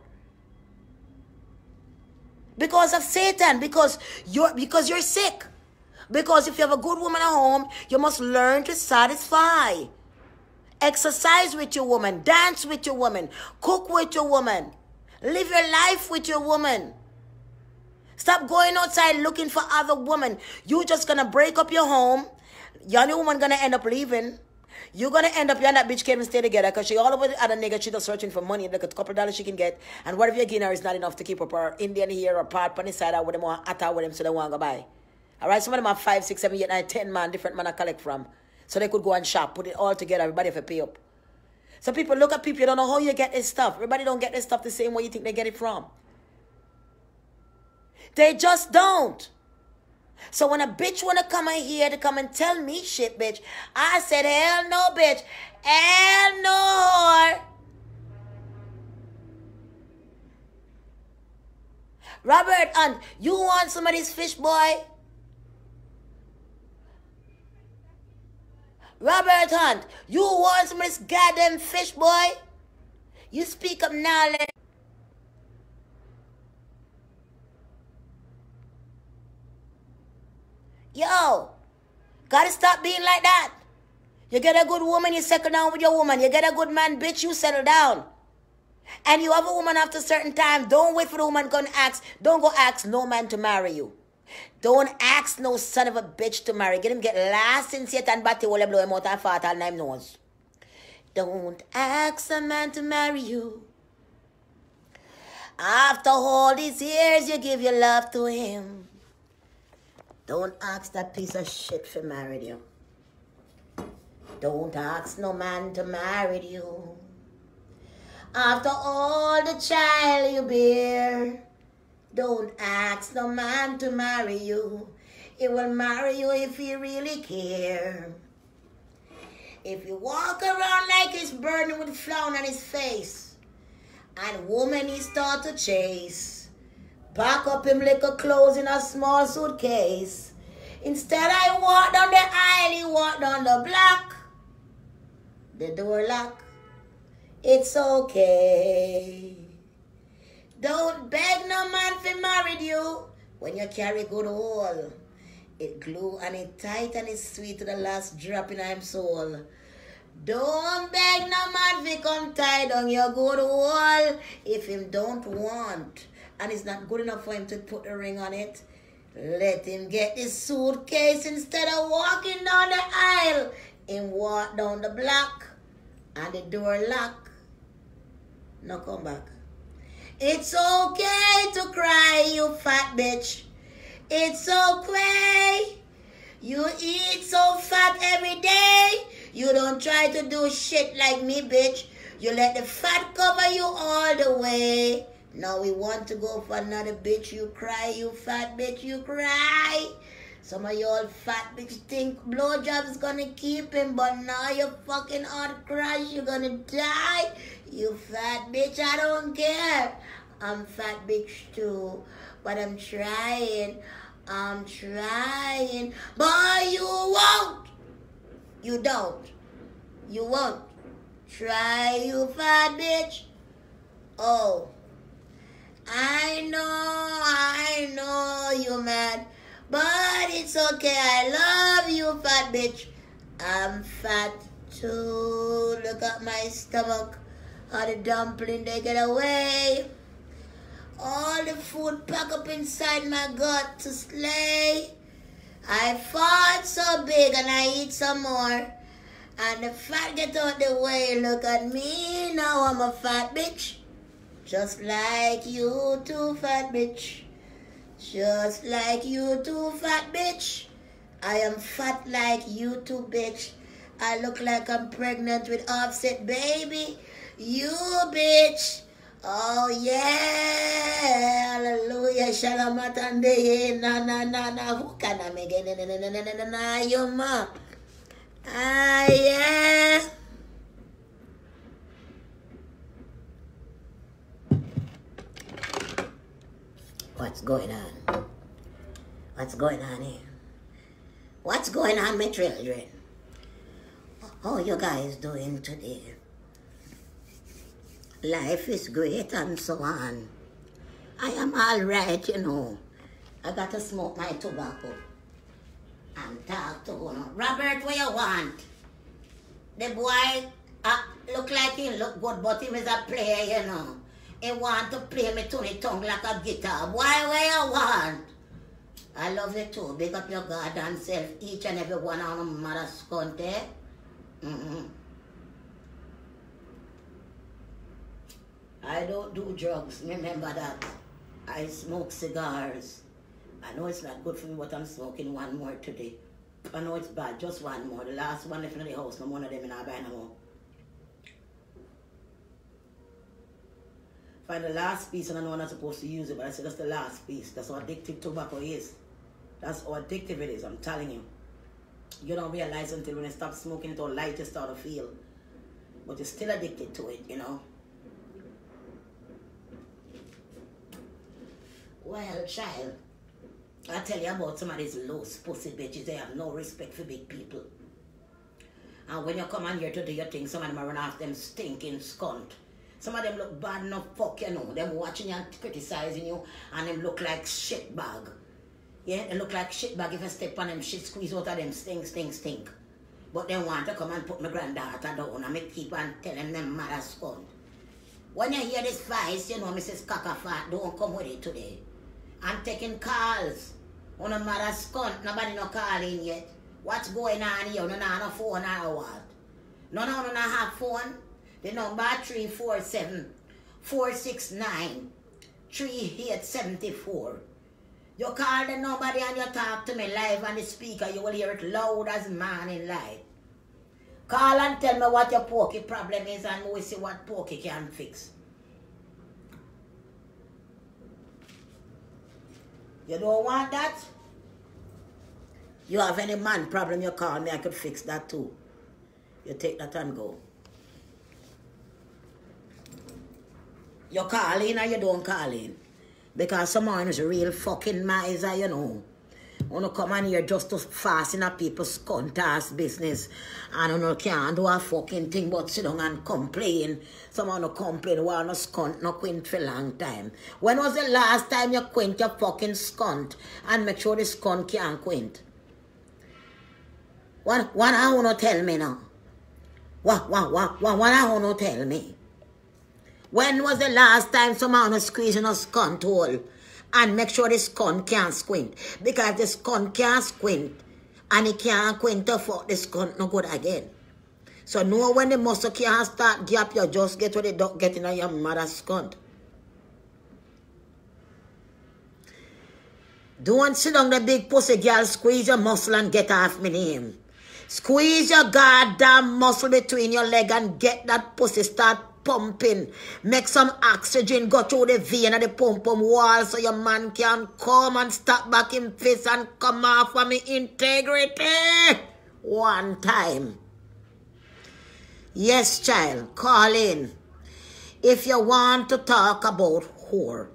Because of Satan. Because you're sick. Because if you have a good woman at home, you must learn to satisfy. Exercise with your woman. Dance with your woman. Cook with your woman. Live your life with your woman. Stop going outside looking for other women. You're just going to break up your home. Your new woman going to end up leaving. You're going to end up, you and that bitch can't even stay together because she all over the other nigga, she just searching for money, like a couple of dollars she can get. And whatever you're getting her is not enough to keep up her Indian hair or part on the side out with them or atta with them so they want to go buy. All right, some of them have 5, 6, 7, 8, 9, 10 man, different man I collect from. So they could go and shop, put it all together, everybody have to pay up. So people look at people, you don't know how you get this stuff. Everybody don't get this stuff the same way you think they get it from. They just don't. So when a bitch want to come in here to come and tell me shit, bitch, I said, hell no, bitch. Hell no. Robert Hunt, you want some of this fish, boy? Robert Hunt, you want some of this goddamn fish, boy? You speak up now, Yo, gotta stop being like that. You get a good woman, you settle down with your woman. You get a good man, bitch, you settle down. And you have a woman after a certain time, don't wait for the woman to go and ask. Don't go ask no man to marry you. Don't ask no son of a bitch to marry. Get him get last in Satan batty while blow him out and fart all nine nose. Don't ask a man to marry you. After all these years, you give your love to him. Don't ask that piece of shit for marry you. Don't ask no man to marry you. After all the child you bear, don't ask no man to marry you. He will marry you if he really care. If you walk around like he's burning with frown on his face, and woman he start to chase, pack up him little clothes in a small suitcase. Instead I walk down the aisle, he walk down the block. The door lock. It's okay. Don't beg no man for marry you when you carry good hole. It glue and it tight and it's sweet to the last drop in him soul. Don't beg no man for come tie down your good hole if him don't want. And it's not good enough for him to put a ring on it. Let him get his suitcase instead of walking down the aisle. Him walk down the block and the door lock. Now come back. It's okay to cry, you fat bitch. It's okay. You eat so fat every day. You don't try to do shit like me, bitch. You let the fat cover you all the way. Now we want to go for another bitch. You cry, you fat bitch, you cry. Some of y'all fat bitch think blowjob is gonna keep him, but now you fucking hot crash, you're gonna die. You fat bitch, I don't care. I'm fat bitch too, but I'm trying. I'm trying. But you won't. You don't. You won't. Try, you fat bitch. Oh. I know you mad. But it's okay. I love you, fat bitch. I'm fat too. Look at my stomach. All the dumpling, they get away. All the food pack up inside my gut to slay. I fought so big and I eat some more. And the fat get out the way. Look at me, now I'm a fat bitch. Just like you too, fat bitch. Just like you too, fat bitch. I am fat like you too, bitch. I look like I'm pregnant with Offset, baby. You, bitch. Oh, yeah. Hallelujah. Shalamatande. Na. Who can I make it? Na, your ma. Ah, yeah. What's going on? What's going on here? What's going on, my children? How you guys doing today? Life is great and so on. I am all right, you know. I got to smoke my tobacco and talk to you. Robert, what you want? The boy look like he look good, but he was a player, you know. He want to play me to the tongue like a guitar. Boy, what you want? I love you too. Big up your goddamn self, each and every one on the mother's country. I don't do drugs, remember that. I smoke cigars. I know it's not good for me, but I'm smoking one more today. I know it's bad, just one more. The last one left in the house, no one of them in our buy no more. Find the last piece and I know I'm not supposed to use it, but I said that's the last piece. That's how addictive tobacco is. That's how addictive it is, I'm telling you. You don't realize until when you stop smoking it, how light you start to feel. But you're still addicted to it, you know. Well, child, I tell you about some of these low pussy bitches. They have no respect for big people. And when you come on here to do your thing, some of them are run off them stinking scunt. Some of them look bad enough, fuck you know. Them watching you and criticizing you, and them look like shit bag. Yeah, they look like shit bag if I step on them shit, squeeze out of them stink. But they want to come and put my granddaughter down, and me keep on telling them mother scunt. When you hear this voice, you know Mrs. Cockafat, don't come with it today. I'm taking calls. On a mother scunt, nobody no calling yet. What's going on here? You don't have no phone or what? None of you don't have phone? The number 347-469-3874. You call the number and you talk to me live on the speaker. You will hear it loud as morning light. Call and tell me what your pokey problem is and we will see what pokey can fix. You don't want that? You have any man problem, you call me, I could fix that too. You take that and go. You call in or you don't call in. Because someone is a real fucking miser, you know. You come on here just to fasten up people's cunt ass business. And you can't do a fucking thing but sit down and complain. Someone will complain while no scunt no quint for a long time. When was the last time you quint your fucking scunt and make sure the scunt can't quint? What I want to tell me now? What I want to tell me? When was the last time someone was squeezing a scunt hole and make sure the scunt can't squint? Because the scunt can't squint and it can't quint to fuck the scunt no good again. So know when the muscle can't start gap, you just get to the duck getting on your mother's scunt. Don't sit on the big pussy girl, squeeze your muscle and get off my name. Squeeze your goddamn muscle between your leg and get that pussy start pumping. Make some oxygen go through the vein of the pum-pum wall so your man can come and stop back in fist and come off of me integrity. One time. Yes, child, call in. If you want to talk about whore.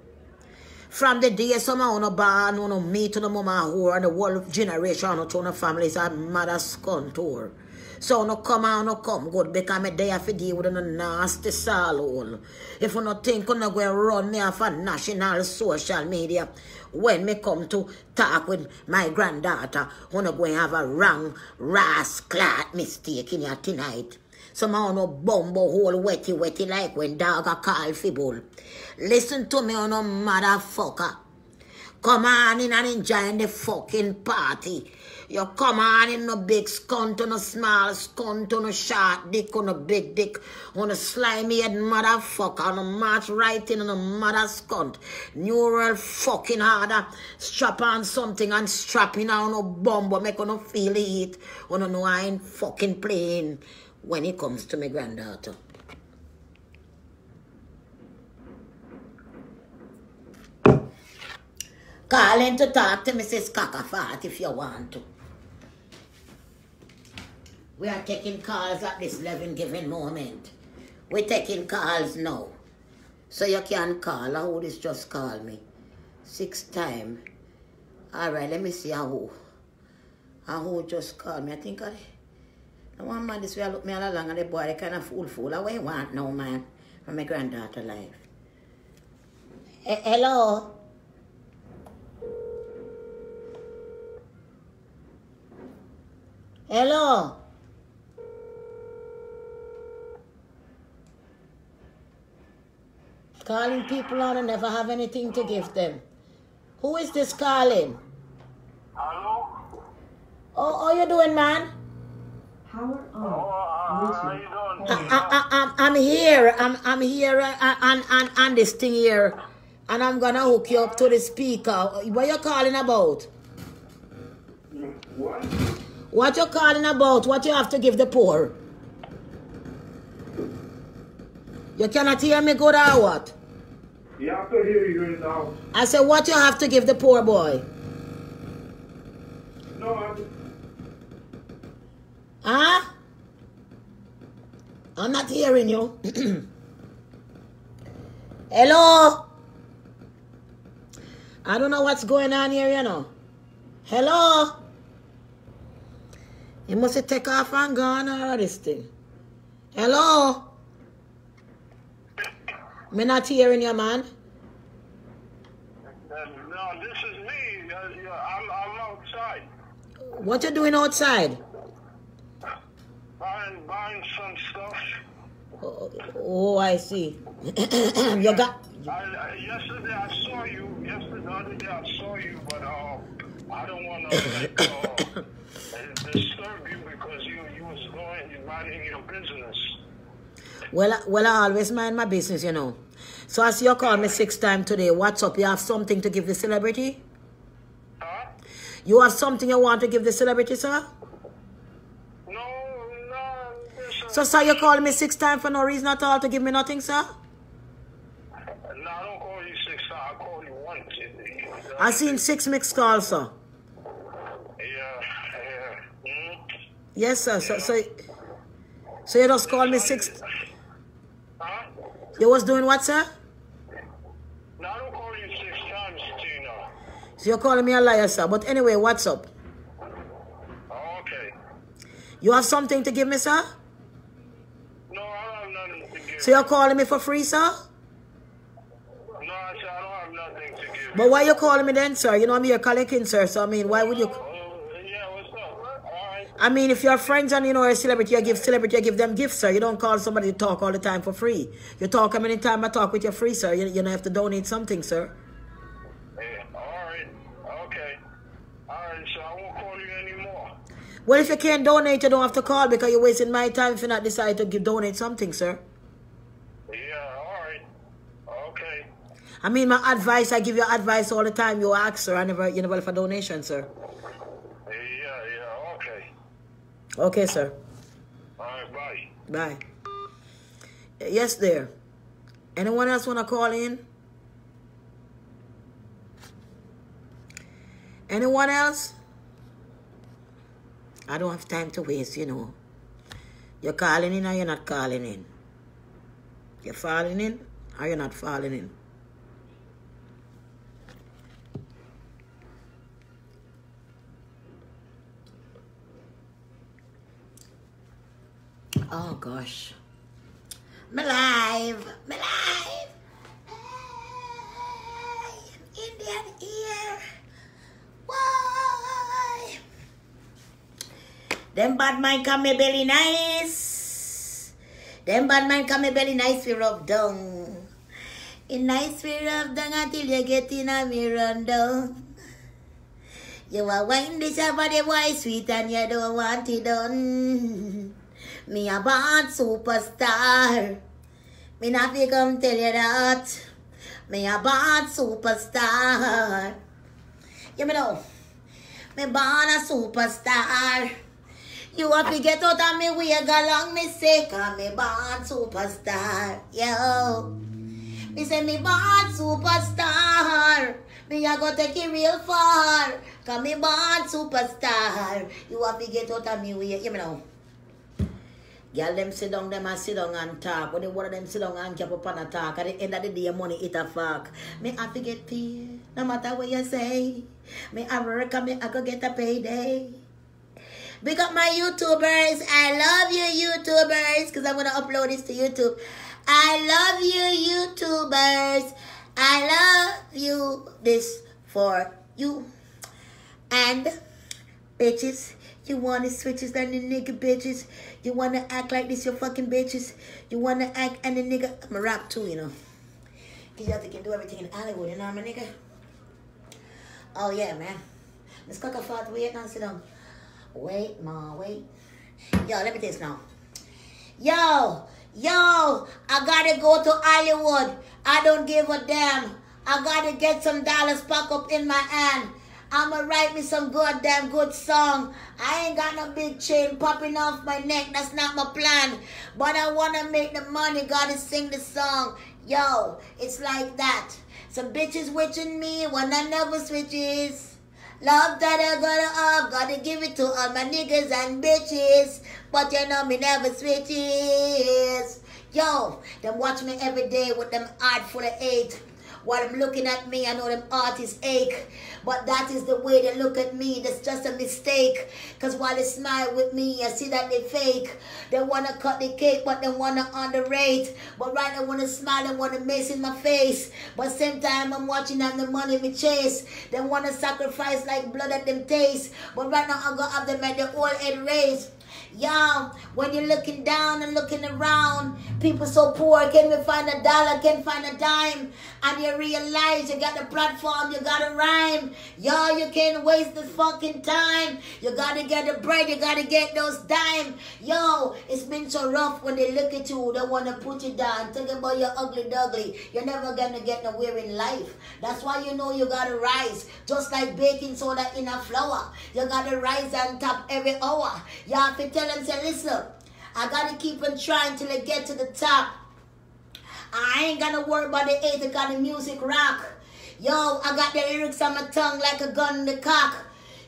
From the day someone on a barn, on a meet on a mama whore, and the whole generation on a families are mother scunt whore. So no come on, no come good because me there for deal with a nasty salon. If you no think you no go run me off on national social media, when me come to talk with my granddaughter, you no go have a wrong rascal mistake in here tonight. Someone no bumbo hole wetty like when dog a call fibble. Listen to me on a motherfucker. Come on in and enjoy the fucking party. You come on in a big scunt, on a small scunt, on a short dick, on a big dick, on a slimy head motherfucker, on a march right in on a mother scunt. Neural fucking harder. Strap on something and strap in on a bumbo, make on feel the heat. On a know I ain't fucking playing when it comes to my granddaughter. Call in to talk to Mrs. Cockafat if you want to. We are taking calls at this 11 given moment. We're taking calls now. So you can call. Who this just call me? 6 times. Alright, let me see who. Who just called me. I think the one man this way look me all along and the boy they kind of fool. What you want now, man? From my granddaughter life. Hello? Hello? Calling people on and never have anything to give them. Who is this calling? Hello? Oh, how you doing, man? Power on. How you doing? I'm here. I'm here on this thing here. And I'm gonna hook you up to the speaker. What you calling about? What? What you calling about? What you have to give the poor? You cannot hear me good or what? Yeah, I could hear you now. I said, what you have to give the poor boy? No, Huh? I'm not hearing you. Hello? I don't know what's going on here, you know. Hello? You must have take off and gone or this thing. Hello? Me not hearing you, man. No, this is me. I'm outside. What you doing outside? Buying some stuff. Oh, I see. You got... Yesterday I saw you. The other day I saw you, but I don't want to disturb you because you was minding your business. Well, I always mind my business, you know. So as you called me 6 times today, what's up? You have something to give the celebrity? Huh? You have something you want to give the celebrity, sir? No. So, sir, you called me 6 times for no reason at all to give me nothing, sir? No, I don't call you 6 times. I call you once. I seen 6 mixed calls, sir. Yeah. Yes, sir. So you just called me 6... Huh? You was doing what, sir? No, I don't call you 6 times, Tina. So you're calling me a liar, sir. But anyway, what's up? Okay. You have something to give me, sir? No, I don't have nothing to give. So you're calling me for free, sir? No, I said I don't have nothing to give. But why you calling me then, sir? You know I'm here collecting, sir. So, I mean, why would you... Yeah, what's up? All right. I mean, if you're friends and you know a celebrity, you give them gifts, sir. You don't call somebody to talk all the time for free. You talk how many times I talk with you free, sir. You don't have to donate something, sir. Yeah, all right. Okay. All right, so I won't call you anymore. Well, if you can't donate, you don't have to call because you're wasting my time if you not decide to donate something, sir. Yeah, all right. Okay. I mean, my advice, I give you advice all the time. You ask, sir. You never left a donation, sir. Yeah, okay. Okay, sir. All right, bye. Bye. Yes, there. Anyone else want to call in? Anyone else? I don't have time to waste, you know. You're calling in or you're not calling in? You're falling in or you're not falling in? Oh, gosh. Me live. Indian ear. Why? Them bad mind come me belly nice. Them bad mind come me belly nice we rub down. In nice we rub down until you get in a me run down. You are wine this body boy sweet and you don't want it done. Me a bad superstar. Me not be come tell you that. Me a bad superstar. You know, me born a superstar. You have to get out of me way go long me say, cause me born superstar. Yo, me say me born superstar. Me a go take it real far, cause me born superstar. You have to get out of me way, you know. Girl, them sit down and talk. When one of them sit down and cap up on a talk, at the end of the day, money eat a fuck. Me have to get paid, no matter what you say. Me have work and me I go get a payday. Big up my YouTubers. I love you, YouTubers, because I'm going to upload this to YouTube. I love you, YouTubers. I love you. This for you. And, bitches, you want to switches than the nigga bitches. You want to act like this, you fucking bitches. You want to act and the nigga. I'm a rap too, you know. Because you have to do everything in Hollywood, you know what I mean, nigga? Oh, yeah, man. Let's cook a fat wait now, sit down. Wait, ma, wait. Yo, let me tell you now. Yo, I gotta go to Hollywood. I don't give a damn. I gotta get some dollars pack up in my hand. I'ma write me some goddamn good song. I ain't got no big chain popping off my neck. That's not my plan. But I wanna make the money. Gotta sing the song. Yo, it's like that. Some bitches witching me when I never switches. Love that I gotta have, gotta give it to all my niggas and bitches. But you know me never switches. Yo, them watch me every day with them heart full of hate. while I'm looking at me, I know them artists ache. But that is the way they look at me. That's just a mistake. Because while they smile with me, I see that they fake. They want to cut the cake, but they want to underrate. But right now, when they smile, they want to mess in my face. But same time, I'm watching them the money me chase. They want to sacrifice like blood at them taste. But right now, I'm going to have them at the old head race. Y'all, when you're looking down and looking around, people so poor, can't even find a dollar, can't find a dime. And you realize you got a platform, you got a rhyme. Y'all, you can't waste this fucking time. You gotta get the bread, you gotta get those dime. Yo, it's been so rough when they look at you, they wanna put you down. Think about your ugly duggly. You're never gonna get nowhere in life. That's why you know you gotta rise. Just like baking soda in a flour. You gotta rise on top every hour. You have to tell them, say, listen, I gotta keep on trying till I get to the top. I ain't gonna worry about the 8 o'clock the music rock. Yo, I got the lyrics on my tongue like a gun in the cock.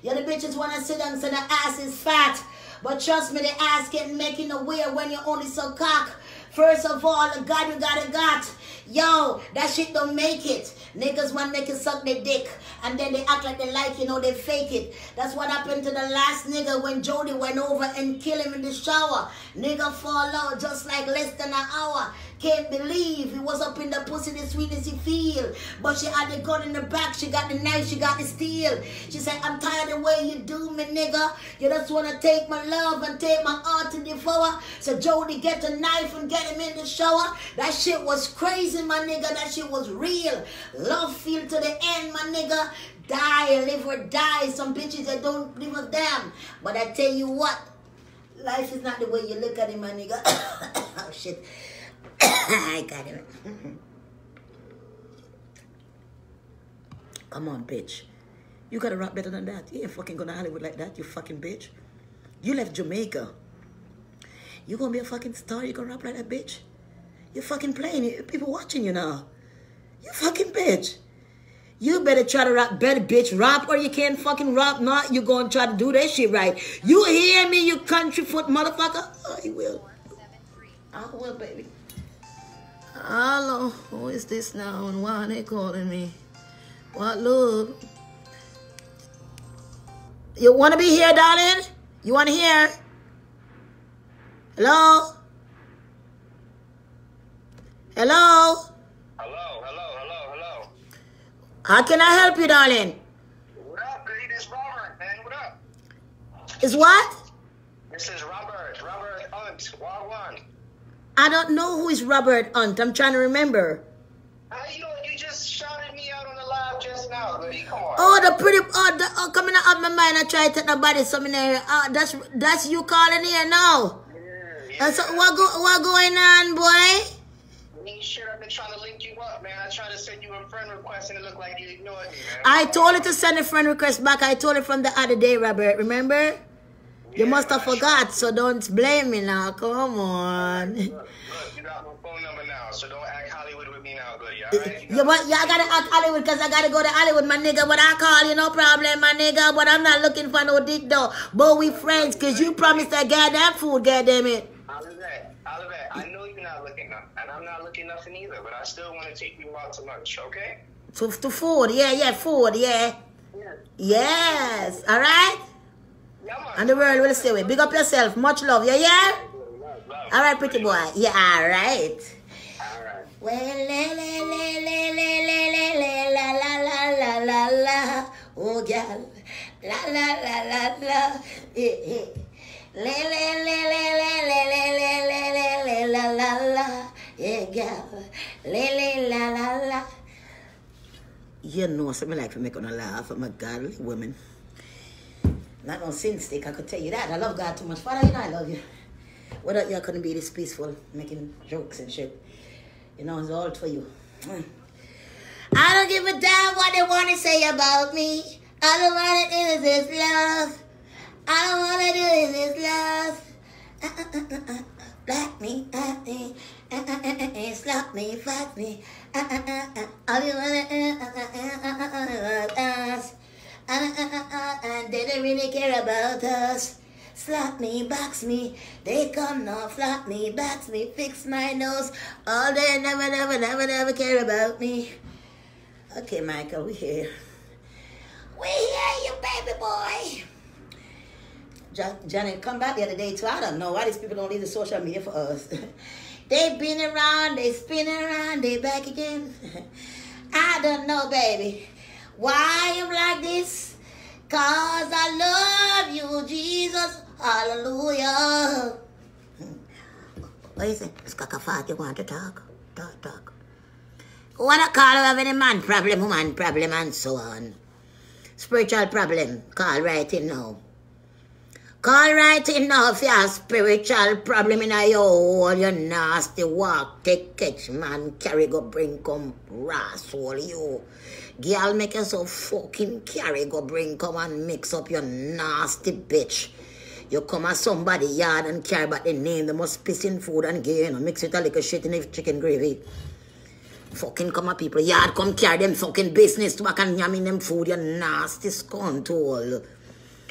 Yo, the bitches wanna sit down so the ass is fat. But trust me, the ass can't make it nowhere when you're only so cock. First of all, the God you gotta got. Yo, that shit don't make it. Niggas want to make it suck their dick. And then they act like they like, you know, they fake it. That's what happened to the last nigga when Jody went over and killed him in the shower. Nigga fall out just like less than an hour. Can't believe he was up in the pussy, the sweetness he feel. But she had the gun in the back, she got the knife, she got the steel. She said, I'm tired of the way you do me, nigga. You just want to take my love and take my heart to devour. So Jody get the knife and get him in the shower. That shit was crazy, my nigga. That shit was real. Love feel to the end, my nigga. Die, live or die. Some bitches that don't give a damn. But I tell you what, life is not the way you look at it, my nigga. Oh, shit. I got it. Come on, bitch. You gotta rap better than that. You ain't fucking going to Hollywood like that, you fucking bitch. You left Jamaica. You gonna be a fucking star? You gonna rap like that, bitch? You're fucking playing. People watching you now. You fucking bitch. You better try to rap better, bitch. Rap or you can't fucking rap. Not you gonna try to do that shit right. You hear me, you country foot motherfucker? Oh, he will. I will, baby. Hello, who is this now and why are they calling me? What, love? You want to be here, darling? You want to hear? Hello? Hello? Hello. How can I help you, darling? What up, baby? This Robert, man. What up? Is what? This is Robert Hunt, Wagwan. I don't know who is Robert Hunt. I'm trying to remember. You just shouted me out on the live just now, buddy. Come on. Oh, the pretty, coming out of my mind. I try to take the body something there. That's you calling here now. Yeah. So what going on, boy? Sure, I've been trying to link you up, man. I tried to send you a friend request and it looked like you ignored me, man. I told you to send a friend request back. I told you from the other day, Robert. Remember? You must have forgot, so don't blame me now. Come on. Look, you got my phone number now, so don't act Hollywood with me now, goodie, alright? I gotta act Hollywood because I gotta go to Hollywood, my nigga. But I call you, no problem, my nigga. But I'm not looking for no dick, though. But we friends because you promised that goddamn food, goddamn it. Olivet, I know you're not looking up, and I'm not looking nothing either, but I still want to take you out to lunch, okay? To food, yeah, food, yeah. Yes, all right? And the world will say, big up yourself, much love, yeah? All right, pretty boy, yeah, all right. Well, la, oh, gal, la, eh. Yeah, girl. La. You know something like to make on a laugh. I'm a godly woman. Not on sin stick, I could tell you that. I love God too much. Father, you know I love you. Without you, I couldn't be this peaceful, making jokes and shit. You know, it's all for you. I don't give a damn what they want to say about me. All I want to do is this love. All I want to do is this love. Black me, slap me, fuck me. All you want to do is us. And they don't really care about us. Slap me, box me. They come now, flap me, box me, fix my nose. All they never care about me. Okay, Michael, we here. We hear you, baby boy. Johnny, come back the other day too. I don't know why these people don't leave the social media for us. They been around, they spin around, they back again. I don't know, baby, why I'm like this. Cause I love you, Jesus. Hallelujah. What is it? It's Kakafat, you want to talk? Talk. Want to call have any man problem, woman problem, and so on. Spiritual problem, call right in now. Call right in now if you have spiritual problem in your hole, you nasty walk, take catch man, carry go bring come rascal you. Girl make you so fucking carry go bring come and mix up your nasty bitch. You come at somebody yard and carry back the name, they must piss in food and gain and mix it a little shit in the chicken gravy. Fucking come at people yard, come carry them fucking business to back and yam in them food, you nasty scunt hole.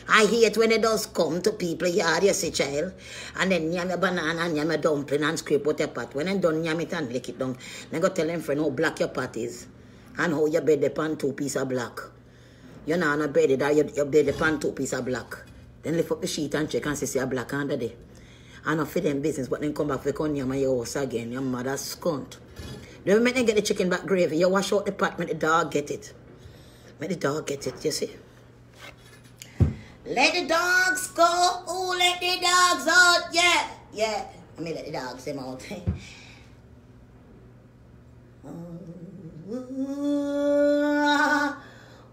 I hate when it does come to people yard, you see, child. And then yam a banana and yam a dumpling and scrape out your pot. When I'm done, yam it and lick it down. Then go tell them friend how black your pot is. And how your bed upon 2 pieces of black. You know, not bed that your bed upon 2 pieces of black. Then lift up the sheet and check and see a black under there. And not for them business, but then come back for come yam your house again. Your mother's scunt. Don't make them get the chicken back gravy. You wash out the pot, make the dog get it. Make the dog get it, you see. Let the dogs go. Ooh, let the dogs out. Yeah. Let me let the dogs them out.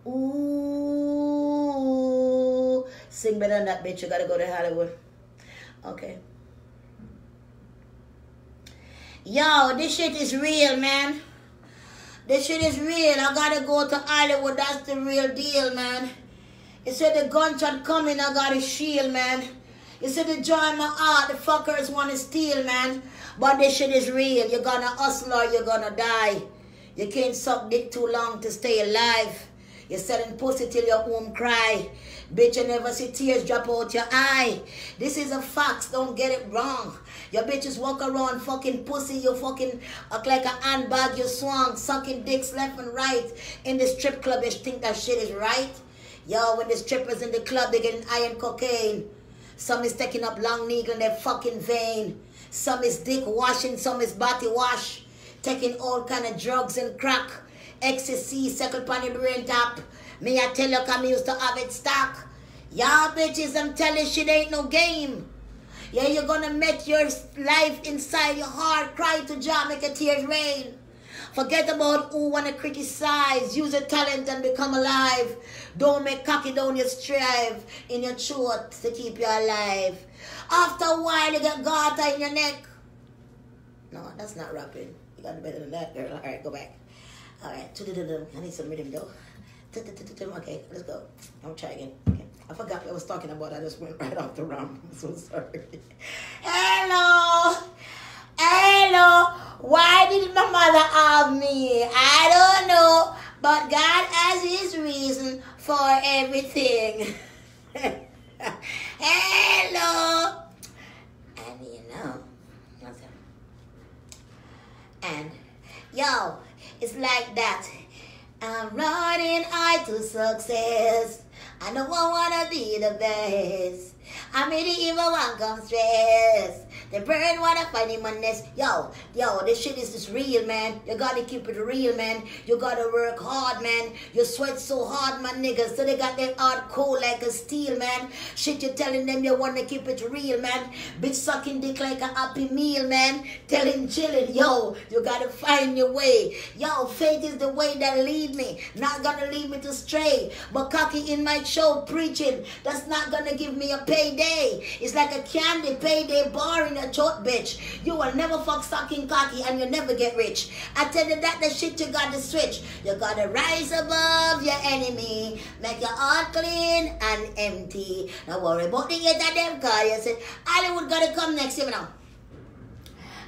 Ooh. Sing better than that, bitch. You gotta go to Hollywood. Okay. Yo, this shit is real, man. This shit is real. I gotta go to Hollywood. That's the real deal, man. You said the gunshot coming, I got a shield, man. You said the joy in my heart, the fuckers want to steal, man. But this shit is real. You're gonna hustle or you're gonna die. You can't suck dick too long to stay alive. You're selling pussy till your home cry. Bitch, you never see tears drop out your eye. This is a fact, don't get it wrong. Your bitches walk around fucking pussy, you fucking act like a handbag, you swung, sucking dicks left and right. In the strip club, you think that shit is right? Yo, when the strippers in the club, they getting iron cocaine. Some is taking up long needle in their fucking vein. Some is dick washing, some is body wash. Taking all kind of drugs and crack. Ecstasy, second pan the brain tap. Me, I tell you, come used to have it stock. Y'all bitches, I'm telling shit ain't no game. Yeah, you're gonna make your life inside your heart cry to Jah, make your tears rain. Forget about who wanna criticize. Use your talent and become alive. Don't make cocky down your strive in your throat to keep you alive. After a while, you get garter in your neck. No, that's not rapping. You got better than that, girl. All right, go back. All right, I need some rhythm though. Okay, let's go. I'll try again. Okay. I forgot what I was talking about. I just went right off the ram. I'm so sorry. Hello. Why did my mother have me? I don't know. But God has his reason for everything. Hello. And you know. And yo, it's like that. I'm running high to success. I know I wanna be the best. I made the evil one come stress. The bird wanna find him on nest. Yo, this shit is just real, man. You gotta keep it real, man. You gotta work hard, man. You sweat so hard, my niggas. So they got their heart cold like a steel, man. Shit, you telling them you wanna keep it real, man. Bitch sucking dick like a happy meal, man. Telling chillin', yo, you gotta find your way. Yo, faith is the way that lead me. Not gonna lead me to stray. But cocky in my show preaching. That's not gonna give me a payday. It's like a candy payday bar in a choke, bitch. You will never fuck sucking cocky and you never get rich. I tell you that the shit you gotta switch. You gotta rise above your enemy. Make your heart clean and empty. Don't worry about the hate of them cause you say Hollywood gotta come next year now.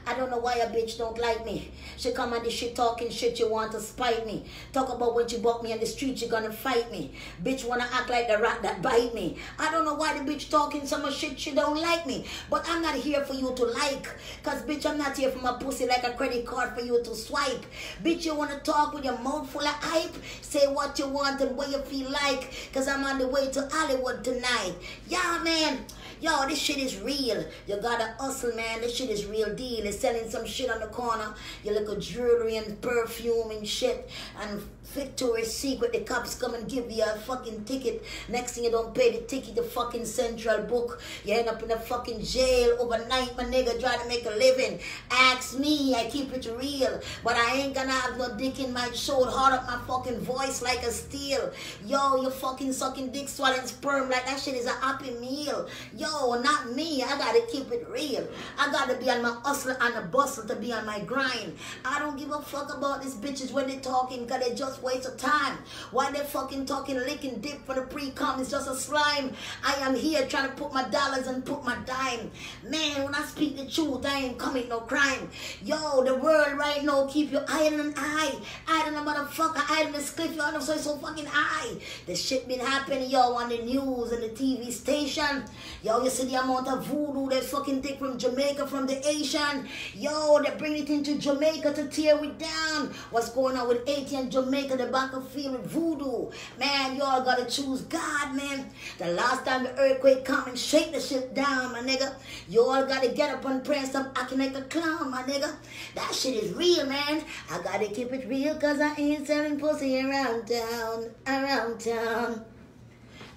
I don't know why a bitch don't like me. She come on this shit talking shit, you want to spite me. Talk about when she bought me in the street, you gonna fight me. Bitch wanna act like the rat that bite me. I don't know why the bitch talking so much shit, she don't like me. But I'm not here for you to like. Cause bitch, I'm not here for my pussy like a credit card for you to swipe. Bitch, you wanna talk with your mouth full of hype? Say what you want and what you feel like. Cause I'm on the way to Hollywood tonight. Yeah, man. Yo, this shit is real. You gotta hustle, man. This shit is real deal. They're selling some shit on the corner. You look at jewelry and perfume and shit. And Victoria's Secret, the cops come and give you a fucking ticket. Next thing you don't pay the ticket, the fucking central book. You end up in a fucking jail overnight, my nigga, trying to make a living. Ask me, I keep it real. But I ain't gonna have no dick in my shoulder. Hard up my fucking voice like a steel. Yo, you fucking sucking dick, swallowing sperm like that shit is a happy meal. Yo, not me. I gotta keep it real. I gotta be on my hustle and the bustle to be on my grind. I don't give a fuck about these bitches when they talking, cause they just waste of time. Why they fucking talking licking dip for the pre-com? It's just a slime. I am here trying to put my dollars and put my dime. Man, when I speak the truth, I ain't commit no crime. Yo, the world right now keep you hiding an eye. Hiding a motherfucker, hiding the cliff. Y'all know so fucking high. The shit been happening, yo, on the news and the TV station. Yo, you see the amount of voodoo they fucking take from Jamaica, from the Asian. Yo, they bring it into Jamaica to tear it down. What's going on with Haiti and Jamaica, the battlefield with voodoo? Man, y'all gotta choose God, man. The last time the earthquake come and shake the shit down, my nigga. Y'all gotta get up and pray and stop acting like a clown, my nigga. That shit is real, man. I gotta keep it real, cause I ain't selling pussy around town, around town.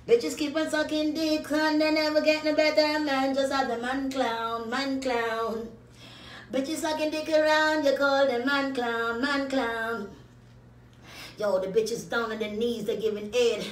Bitches keep on sucking dicks and they never getting a better man. Just have the man clown, man clown. Bitches sucking dick around, you call them man clown, man clown. Yo, the bitches down on their knees, they're giving aid.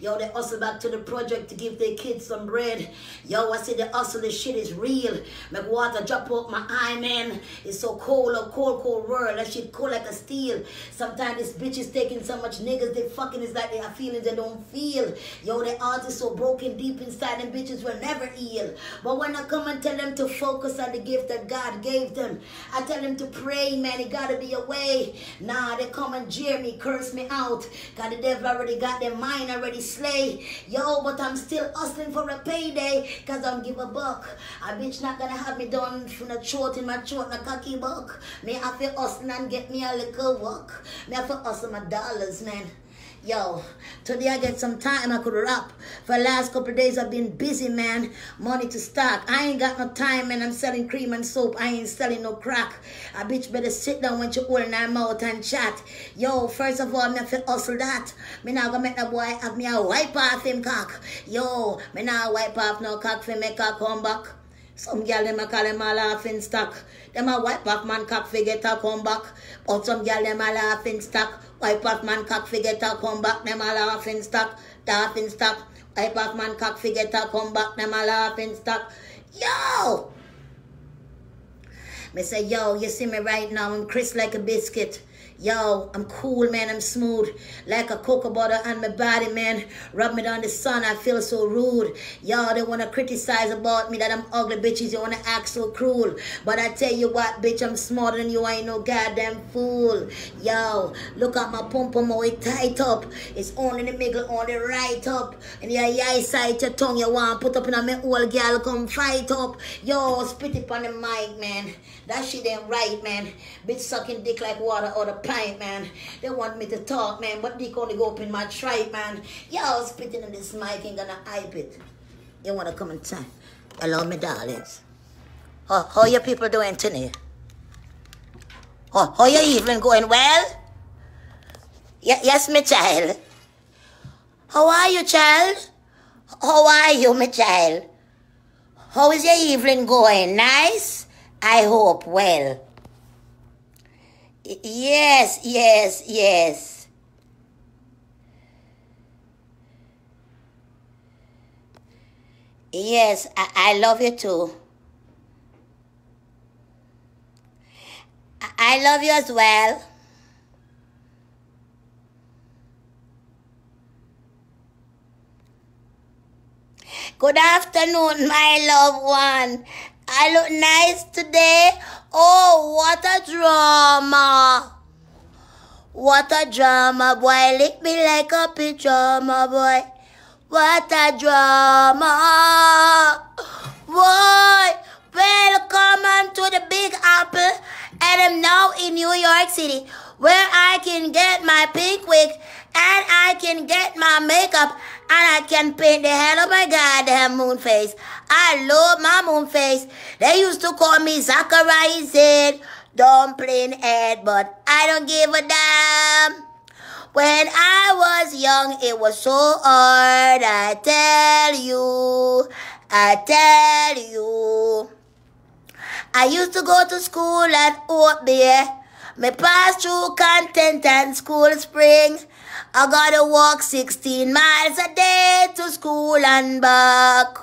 Yo, they hustle back to the project to give their kids some bread. Yo, I say the hustle, the shit is real. Make water drop out my eye, man. It's so cold, a cold, cold world. That shit cold like a steel. Sometimes this bitch is taking so much niggas, they fucking is like they have feelings they don't feel. Yo, their heart is so broken deep inside, them bitches will never heal. But when I come and tell them to focus on the gift that God gave them, I tell them to pray, man, it gotta be a way. Nah, they come and jeer me, curse me out. Cause the devil already got their mind already slay. Yo, but I'm still hustling for a payday. Cause I don't give a buck. A bitch not gonna have me done from the throat in my throat, a cocky buck. Me have to hustle and get me a little work. Me have to hustle my dollars, man. Yo, today I get some time I could rap. For the last couple of days I've been busy, man. Money to stack. I ain't got no time, man. I'm selling cream and soap. I ain't selling no crack. A bitch better sit down when you hold in her mouth and chat. Yo, first of all, me have to hustle that. Me now gonna make that boy have me a wipe off him cock. Yo, me now wipe off no cock for make cock come back. Some girl them a call him a laughing stock. Them a wipe off man cock for get a come back. But some girl them a laughing stock. Wipe off man cock for get a come back. Them a laughing stock. Laughing stock. Wipe off man cock for get a come back. Them a laughing stock. Yo! Me say, yo, you see me right now. I'm crisp like a biscuit. Yo, I'm cool, man. I'm smooth like a cocoa butter on my body, man. Rub me down the sun, I feel so rude. Yo, they want to criticize about me that I'm ugly, bitches. You want to act so cruel. But I tell you what, bitch, I'm smarter than you. I ain't no goddamn fool. Yo, look at my pum-pum, how it tight up. It's on in the middle, on the right up. And your eye side, your tongue, you want to put up in a me old girl, come fight up. Yo, spit it on the mic, man. That shit ain't right, man. Bitch sucking dick like water or the pint, man. They want me to talk, man, but dick only go up in my tripe, man. Yo, spitting in this mic ain't gonna hype it. You wanna come and time? Hello, me darlings. How your people doing tonight? How your evening going? Well? Yes, me child. How are you, child? How are you, me child? How is your evening going? Nice? I hope well. Yes. Yes, I love you too. I love you as well. Good afternoon, my loved one. I look nice today. Oh, what a drama. What a drama, boy. Lick me like a pajama, boy. What a drama. Boy, welcome to the Big Apple. And I'm now in New York City, where I can get my pink wig, and I can get my makeup, and I can paint the hell of my goddamn moon face. I love my moon face. They used to call me Zacharias head, dumpling head, but I don't give a damn. When I was young, it was so hard, I tell you. I used to go to school at Oak Bay. Me pass through Content and School Spring. I gotta walk 16 miles a day to school and back.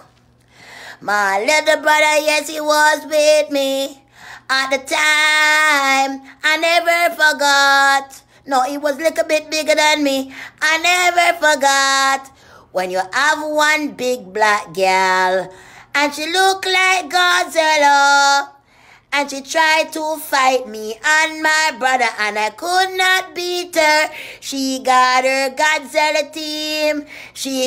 My little brother, yes, he was with me at the time. I never forgot. No, he was a little bit bigger than me. I never forgot. When you have one big black girl, and she look like Godzilla, and she tried to fight me and my brother, and I could not beat her. She got her Godzilla team. She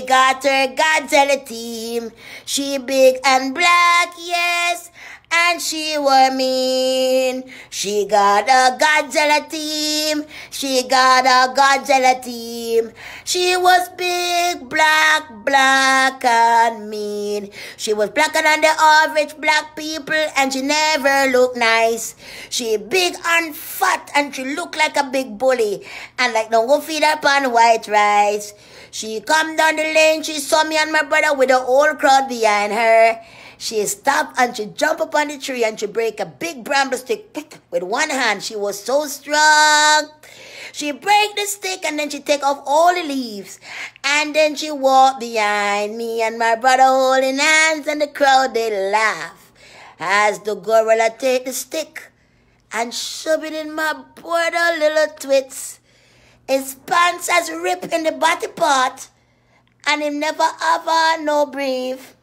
big and black, yes, and she were mean. She got a Godzilla team. She was big, black and mean. She was blacker than the average black people, and she never looked nice. She big and fat, and she looked like a big bully, and like don't go feed her pan white rice. She come down the lane, she saw me and my brother with the whole crowd behind her. She stopped and she jumped up on the tree and she break a big bramble stick with one hand. She was so strong. She break the stick and then she take off all the leaves. And then she walked behind me and my brother holding hands, and the crowd, they laugh as the gorilla take the stick and shove it in my brother little twits. His pants has ripped in the body part, and him never have no brief.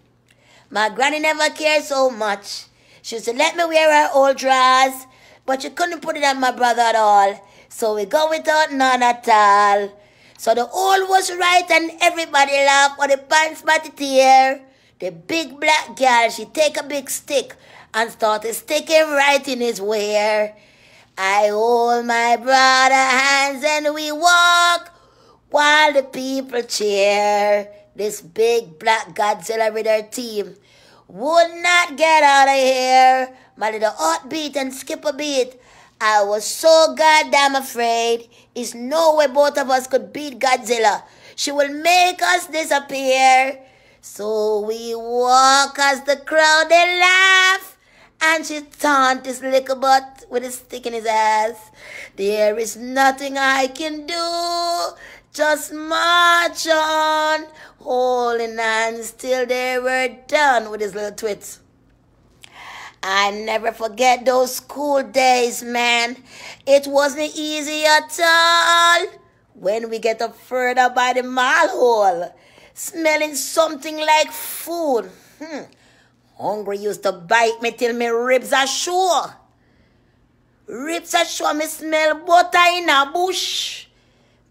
My granny never cared so much. She used to let me wear her old dress, but she couldn't put it on my brother at all. So we go without none at all. So the old was right and everybody laughed when the pants batty tear. The big black girl, she take a big stick and started sticking right in his wear. I hold my brother hands and we walk while the people cheer. This big black Godzilla with her team would not get out of here. My little heartbeat and skip a beat. I was so goddamn afraid. There's no way both of us could beat Godzilla. She will make us disappear. So we walk as the crowd, they laugh. And she taunt his little butt with a stick in his ass. There is nothing I can do. Just march on, holding hands till they were done with his little twits. I never forget those school days, man. It wasn't easy at all. When we get up further by the mall hall, smelling something like food. Hungry used to bite me till my ribs are sure. Me smell butter in a bush.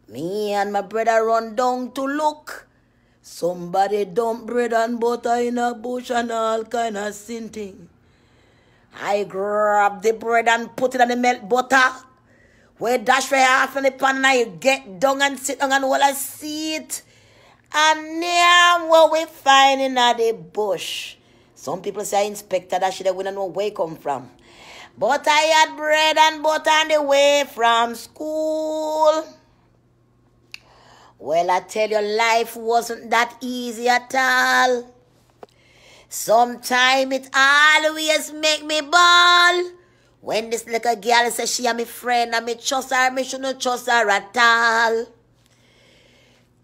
Me and my brother run down to look. Somebody dump bread and butter in a bush and all kind of sinting. I grab the bread and put it on the melt butter. We dash right off in the pan and I get down and sit down and while I see it. And now what we find in the bush. Some people say, Inspector, that shit we don't know where it come from. But I had bread and butter on the way from school. Well, I tell you, life wasn't that easy at all. Sometimes it always make me ball. When this little girl says she is my friend and me trust her, me shouldn't trust her at all.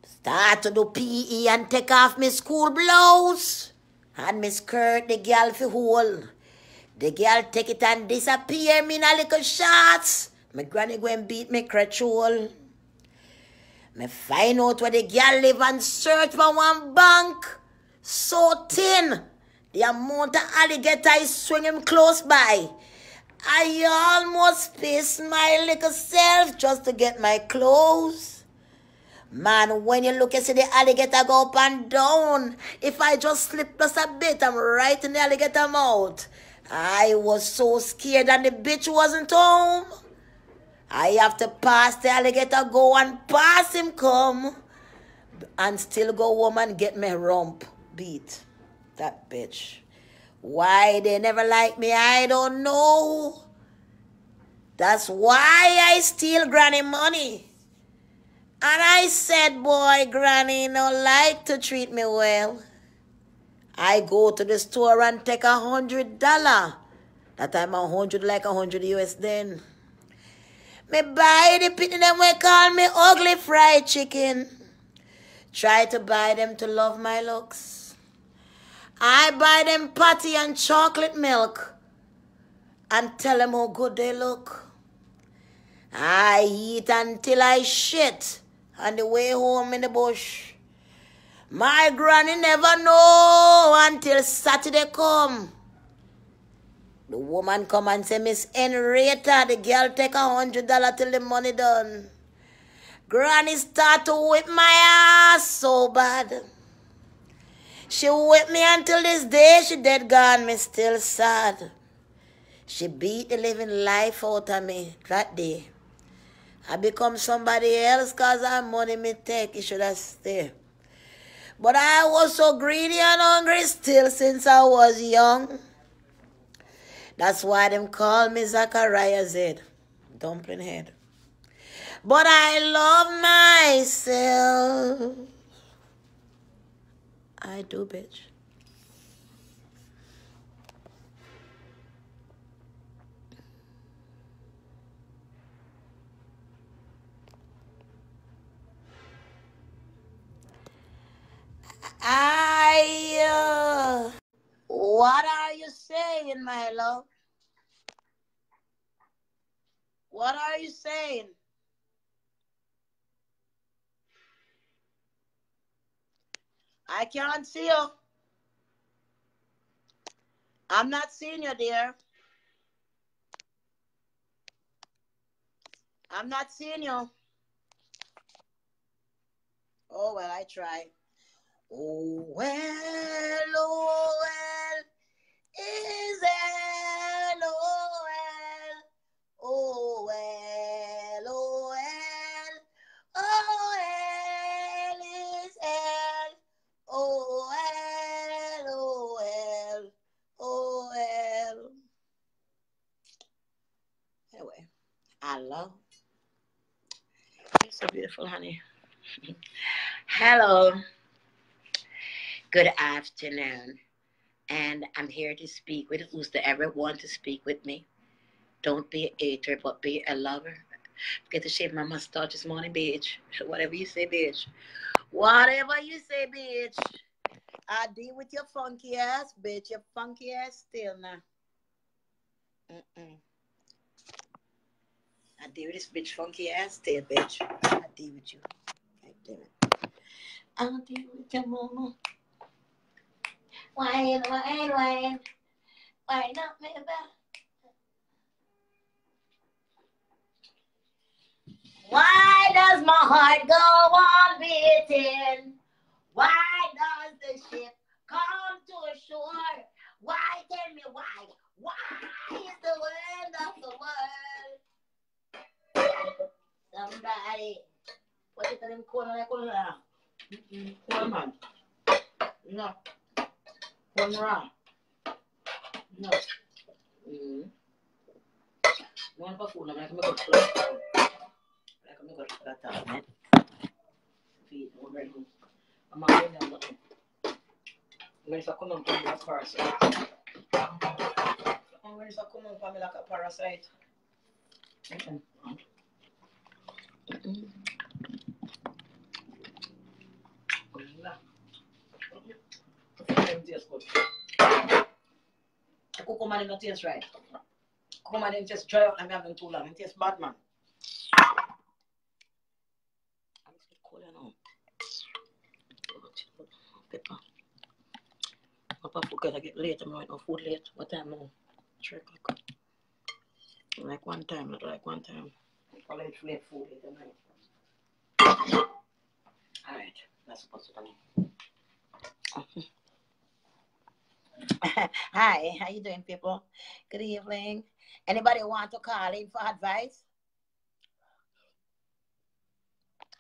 Start to do PE and take off my school blouse. And me skirt the girl for hole. The girl take it and disappear me in a little shots. My granny go and beat me crutch hole. Me find out where the girl live and search for one bank. So thin. The amount of alligator is swinging close by. I almost pissed my little self just to get my clothes. Man, when you look, you see the alligator go up and down. If I just slip just a bit, I'm right in the alligator mouth. I was so scared and the bitch wasn't home. I have to pass the alligator, go and pass him come. And still go home and get my rump beat. That bitch. Why they never like me, I don't know. That's why I steal granny money. And I said, boy, granny no like to treat me well. I go to the store and take $100. That time 100 like 100 US then. Me buy the pitney them we call me ugly fried chicken. Try to buy them to love my looks. I buy them patty and chocolate milk and tell them how good they look. I eat until I shit on the way home in the bush. My granny never know until Saturday come. The woman come and say, Miss Henrietta, the girl take $100 till the money done. Granny start to whip my ass so bad. She whipped me until this day she dead gone, me still sad. She beat the living life out of me that day. I become somebody else cause of money me take, it should have stayed. But I was so greedy and hungry still since I was young. That's why them call me Zachariah's head, dumpling head. But I love myself. I do, bitch. What are you saying, my love? What are you saying? I can't see you. I'm not seeing you, dear. I'm not seeing you. Oh, well, I try. Oh, well, is LOL. Oh, well, is L. Anyway, hello. You're so beautiful, honey. Hello. Good afternoon. And I'm here to speak with who's the ever want to speak with me. Don't be a hater, but be a lover. Get to shave my mustache this morning, bitch. Whatever you say, bitch. Whatever you say, bitch. I deal with your funky ass, bitch. Your funky ass still now. I deal with this bitch funky ass still, bitch. I deal with you. God damn it. I'll deal with your mama. Wine up, me back. Why does my heart go on beating? Why does the ship come to a shore? Why, tell me why? Why is the end of the world? Somebody, what is the corner? Corner man. No. Corner. No. One for food, I'm like, I'm going to go to that, man. Feed, I'm going to I'm going to come on like a parasite. I'm going to come on like a parasite. Cucumber didn't taste right. Cucumber didn't just dry out and have them too long. It tastes bad, man. I'm just cool now. Pepper. Papa food because I get late. I'm right now food late. What time now? 3 o'clock. Like one time, not like one time. I'll let late food late tonight. Alright, that's supposed to be. Hi, how you doing, people? Good evening. Anybody want to call in for advice?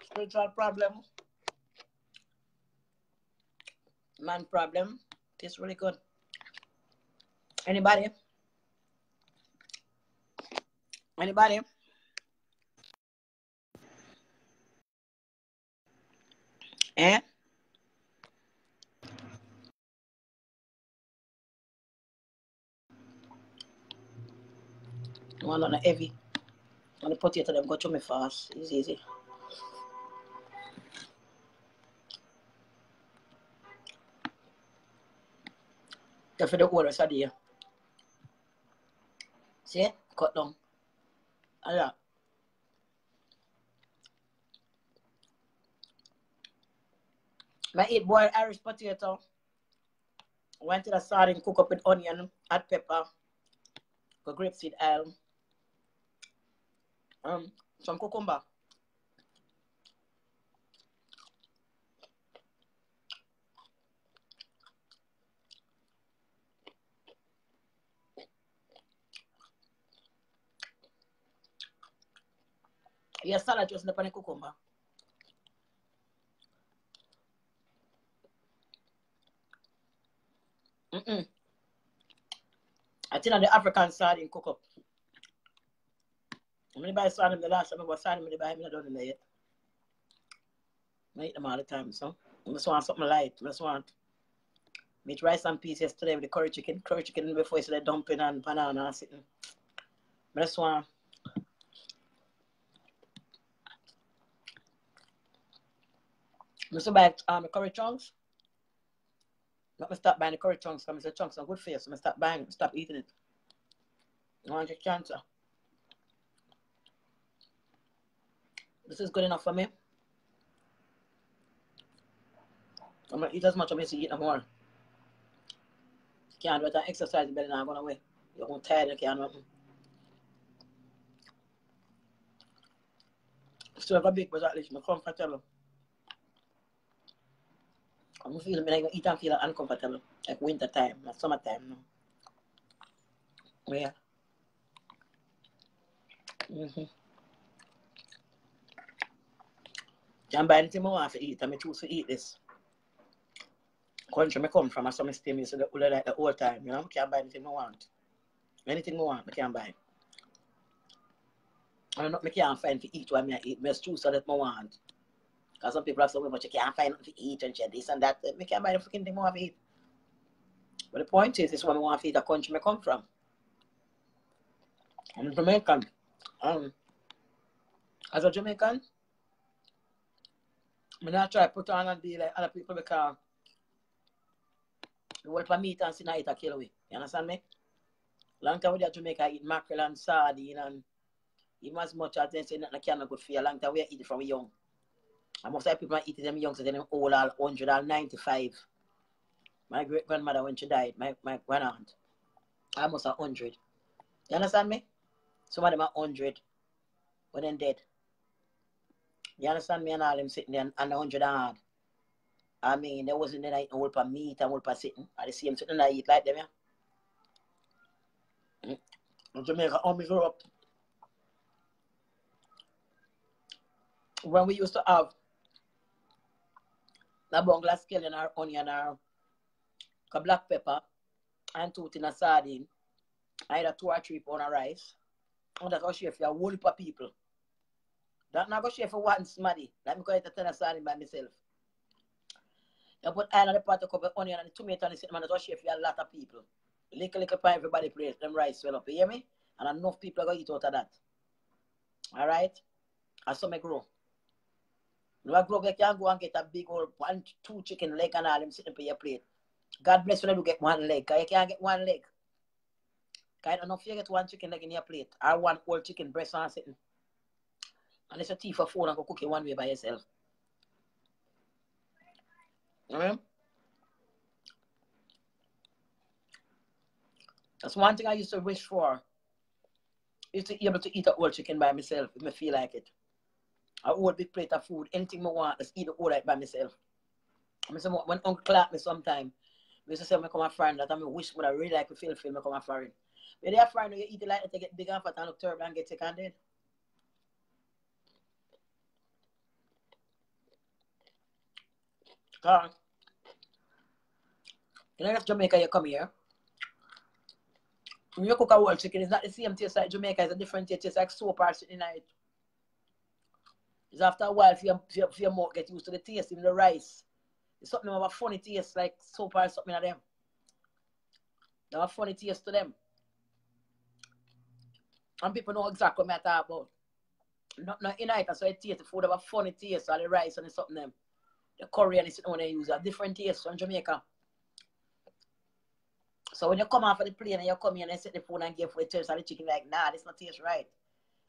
Spiritual problem? Man problem? Tastes really good. Anybody? Anybody? Eh? One on the heavy. On the potato, them go to me fast. It's easy. Go for the whole rest of the year. See? Cut down. A lot. I eat boiled Irish potato. Went to the sardine, cook up with onion, add pepper, go grapeseed oil, some cucumber. Yes, salad just upon the cucumber. I think the African sardine cook up. When I buy sardine the last time I bought sardine, I buy them, I don't know yet. I eat them all the time, so I just want something light. I just want meat rice and peas yesterday with the curry chicken. Curry chicken before it's the dumpling and banana and sitting. I just want I used to buy curry chunks. But I stop buying the curry chunks because the chunks are good for you. So I stop buying it, stop eating it. I want your cancer. This is good enough for me. I'm going to eat as much as I used to eat no more. You can't do it and exercise, better not going away. You're going tired, you can't do it. Still have a big, but at least I'm comfortable. I'm feeling like I eat and feel uncomfortable. Like winter time, not summertime. No. Yeah. Can't buy anything I want to eat, and I choose to eat this. Country I come from, I saw me stay me so like the whole time, you know. I can't buy anything I want. Anything I want, I can't buy. I don't, I can't find to eat what I eat. I just choose so that I want. Because some people have so much you can't find nothing to eat and this and that. I can't buy the freaking thing I want to eat. But the point is, this is what I want to eat the country I come from. I'm Jamaican. As a Jamaican, I'm not try to put on and be like other people because the whole meat and sin I eat a kill away. You understand me? Long time we at Jamaica, I eat mackerel and sardine and even as much as they say nothing cannot good for you. Long time we eat it from young. And most of the people eat them young, so they're old, all 195. My great grandmother, when she died, my grandaunt, almost 100. You understand me? Some of them are 100 when they're dead. You understand me? And all them sitting there and 100 hard. I mean, there wasn't any old for meat and old for sitting. At the same sitting I eat like them, yeah? In Jamaica, how me grow up? When we used to have the bungla scale and our onion or black pepper and 2 tin of sardine, either 2 or 3 pounds of rice, and that's how share for a whole heap of people. That not go share for one smaddy. Let me go eat a tin of sardine by myself. You put oil on the pot, a couple of onion and the tomato and the cinnamon, that's how share for a lot of people. Little pie everybody plate, them rice well up, you hear me? And enough people are going to eat out of that. Alright? That's how I grow. When I grow up, you can go and get a big old 1, 2 chicken leg and all them sitting on your plate. God bless when you do get 1 leg, because you can't get 1 leg. Because enough you get 1 chicken leg in your plate, or 1 whole chicken breast and sitting. And it's a tea for 4 and go cook it one way by yourself. That's one thing I used to wish for. Is to be able to eat a whole chicken by myself if I feel like it. A whole big plate of food, anything I want, just eat it all right by myself. I say, when Uncle clap me sometime, we used to say, I come a friend that I wish when I really like to feel, I come a friend. But they are friend you eat it like that, they get big and fat and look terrible and get sick and dead. You know, if Jamaica, you come here. When you cook a whole chicken, it's not the same taste like Jamaica. It's a different taste. It's like soap or something like it. It's after a while, if your mouth get used to the taste in the rice. It's something of a funny taste, like soap or something like them. They have a funny taste to them. And people know exactly what I'm talking about. Not in it, so it taste the food have a funny taste, or the rice and something them. The curry and something when they use a different taste from Jamaica. So when you come off of the plane and you come here and set the food and give for the taste of the chicken, like, nah, this not taste right.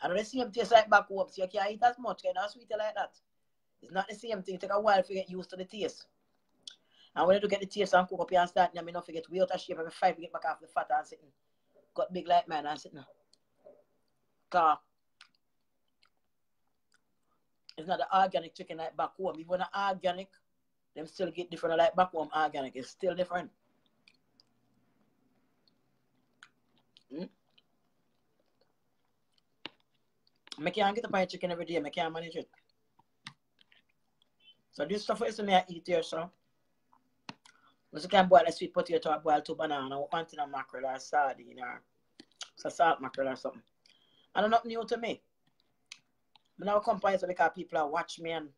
I know the same taste like back home, so you can't eat as much, kind of sweeter like that. It's not the same thing. It take a while to get used to the taste. And when you do get the taste and cook up here and start, you not forget to wait a shape and fight to get back off the fat and sitting. Got big like man and sitting. Because it's not the organic chicken like back home. Even the organic, them still get different like back home organic. It's still different. I can't get up my chicken every day. I can't manage it. So this stuff is me I eat here, so. You can boil a sweet potato or boil 2 bananas or one thing of mackerel or sardine or salt mackerel or something. And it's not new to me. I now come by so because people are watch me and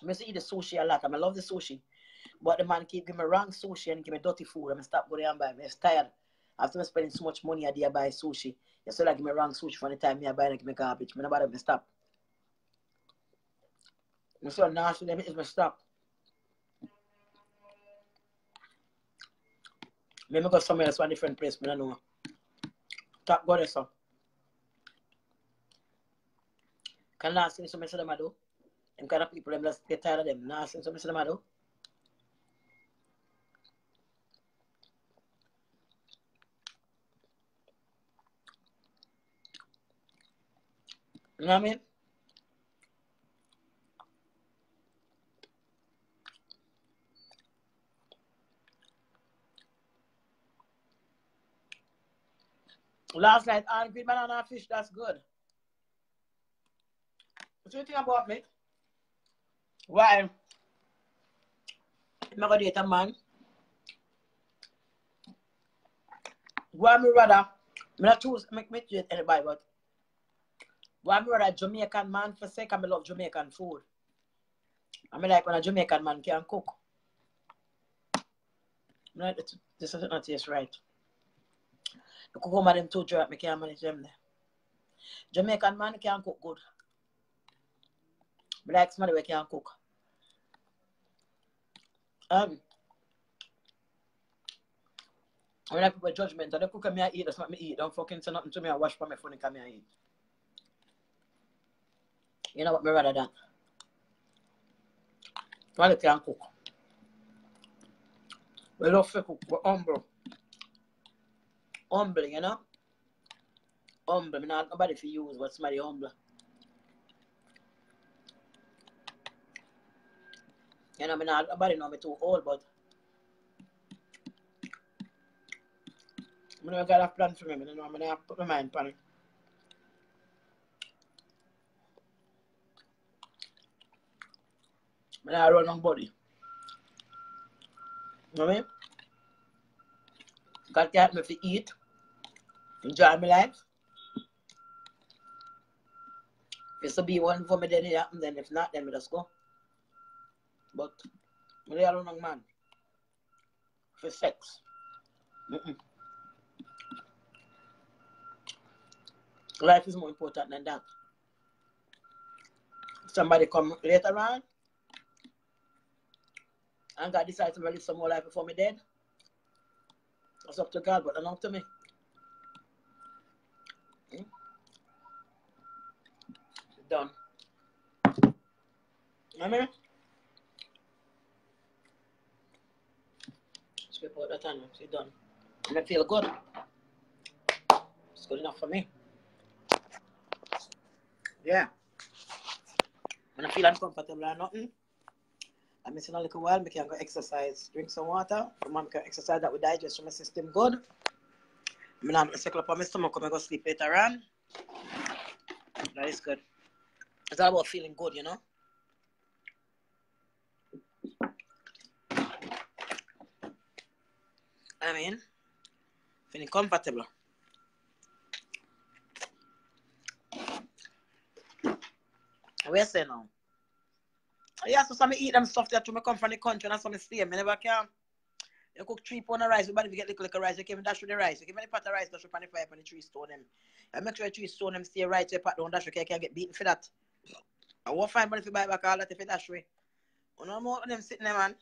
I used to eat the sushi a lot. I love the sushi. But the man keep giving me wrong sushi and give me dirty food. I'm stop going and buy. I'm tired. After spending so much money a day buy sushi. You still like give me wrong sushi from the time I buy and give me garbage. I never stop. I'm so nasty, let me stop. Let me go somewhere else, one different place, I don't know. Top go there, so. Can I see some of them do? Them kind of people, them just get tired of them. Now see some of them do? You know what I mean? Last night, I green banana and fish, that's good. What do you think about me? Why? I'm going to date a man. Why me rather, I'm not choose, make me date anybody, but why me rather Jamaican man for sake, I love Jamaican food. I mean like when a Jamaican man can cook. Like, this doesn't not taste right. The cook home of them too dry, I can't manage them there. Jamaican man can cook good. I like somebody who can cook. When I people judgment, and they cook me I eat, that's what me eat. Don't fucking say nothing to me, I wash for my phone and come here and eat. You know what me rather than? Somebody can cook. We love to cook, we're humble. Humble, you know? Humble, not nobody to use, but somebody humble. You know, nobody know me too old, but I never got a plan for me. I know I'm going to put my mind on it. I don't run on body. You know what I mean? God can help me to eat, enjoy my life. If it's to be one for me, then it happens. Then if not, then we just go. But I don't run on man for sex. Life is more important than that. Somebody come later on and God decides to live some more life before me dead. That's up to God, but not up to me. Done. You know what I mean? Scrape out that hand, it's done. And I feel good. good enough for me. Yeah. When I feel uncomfortable or nothing, I'm missing a little while, I can go exercise, drink some water. Come on, I can exercise that will digest my system good. I'm going to circle up on my stomach, come and go sleep later on. That is good. It's all about feeling good, you know? I mean, feeling comfortable. Where say now? Yeah, so some eat them stuff that to me come from the country and some stay. I never can. You cook 3 pounds of rice, but if you get little rice, you can dash with the rice. You give me the pot of rice, dash up on the fire on the 3 stone them. I make sure the 3 stone them stay right, so you pat down dash, you can't get beaten for that. I won't find money if you buy back all that if you dash way. You know more of them sitting there, man.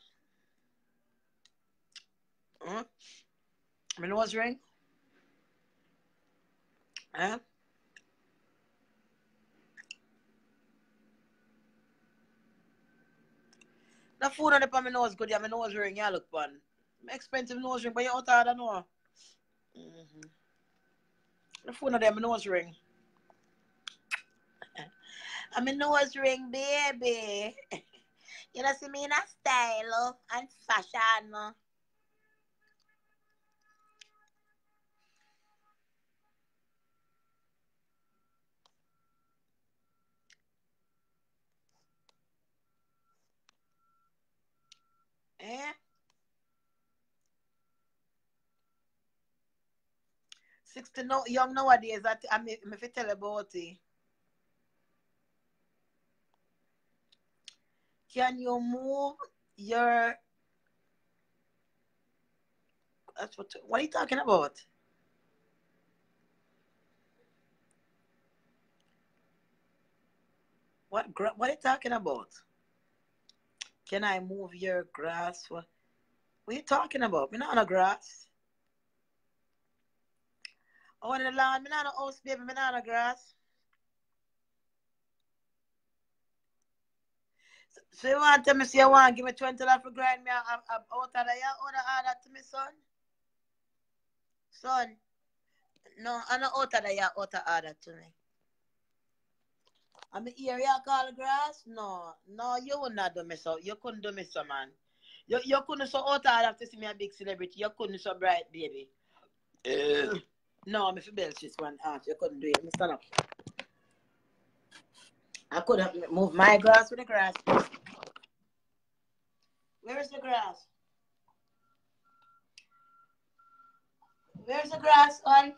My nose ring. Huh? The food on the pan my nose good, yeah, my nose ring, yeah, look, pan. Expensive nose ring, but you out of know. The food on there, my nose ring. I'm a nose ring, baby. You know, see me in a style and fashion. Eh? 60 no, young nowadays, I'm if you tell about it. Can you move your... That's what are you talking about? What are you talking about? Can I move your grass? What are you talking about? Me not on a grass. Oh, in the land, me not on a house, baby, me not on a grass. So you want to tell me, say you want to give me $20 for grind me out of the year? Order to me, son? Son, no, I'm not out of the year, order to me. I'm here, you call grass? No, you would not do me so. You couldn't do me so, man. You couldn't so out of to see me a big celebrity. You couldn't so bright, baby. No, I'm a female, she's one aunt. You couldn't do it. Me stand up. I couldn't move my grass with the grass. Where is the grass? Where's the grass, son?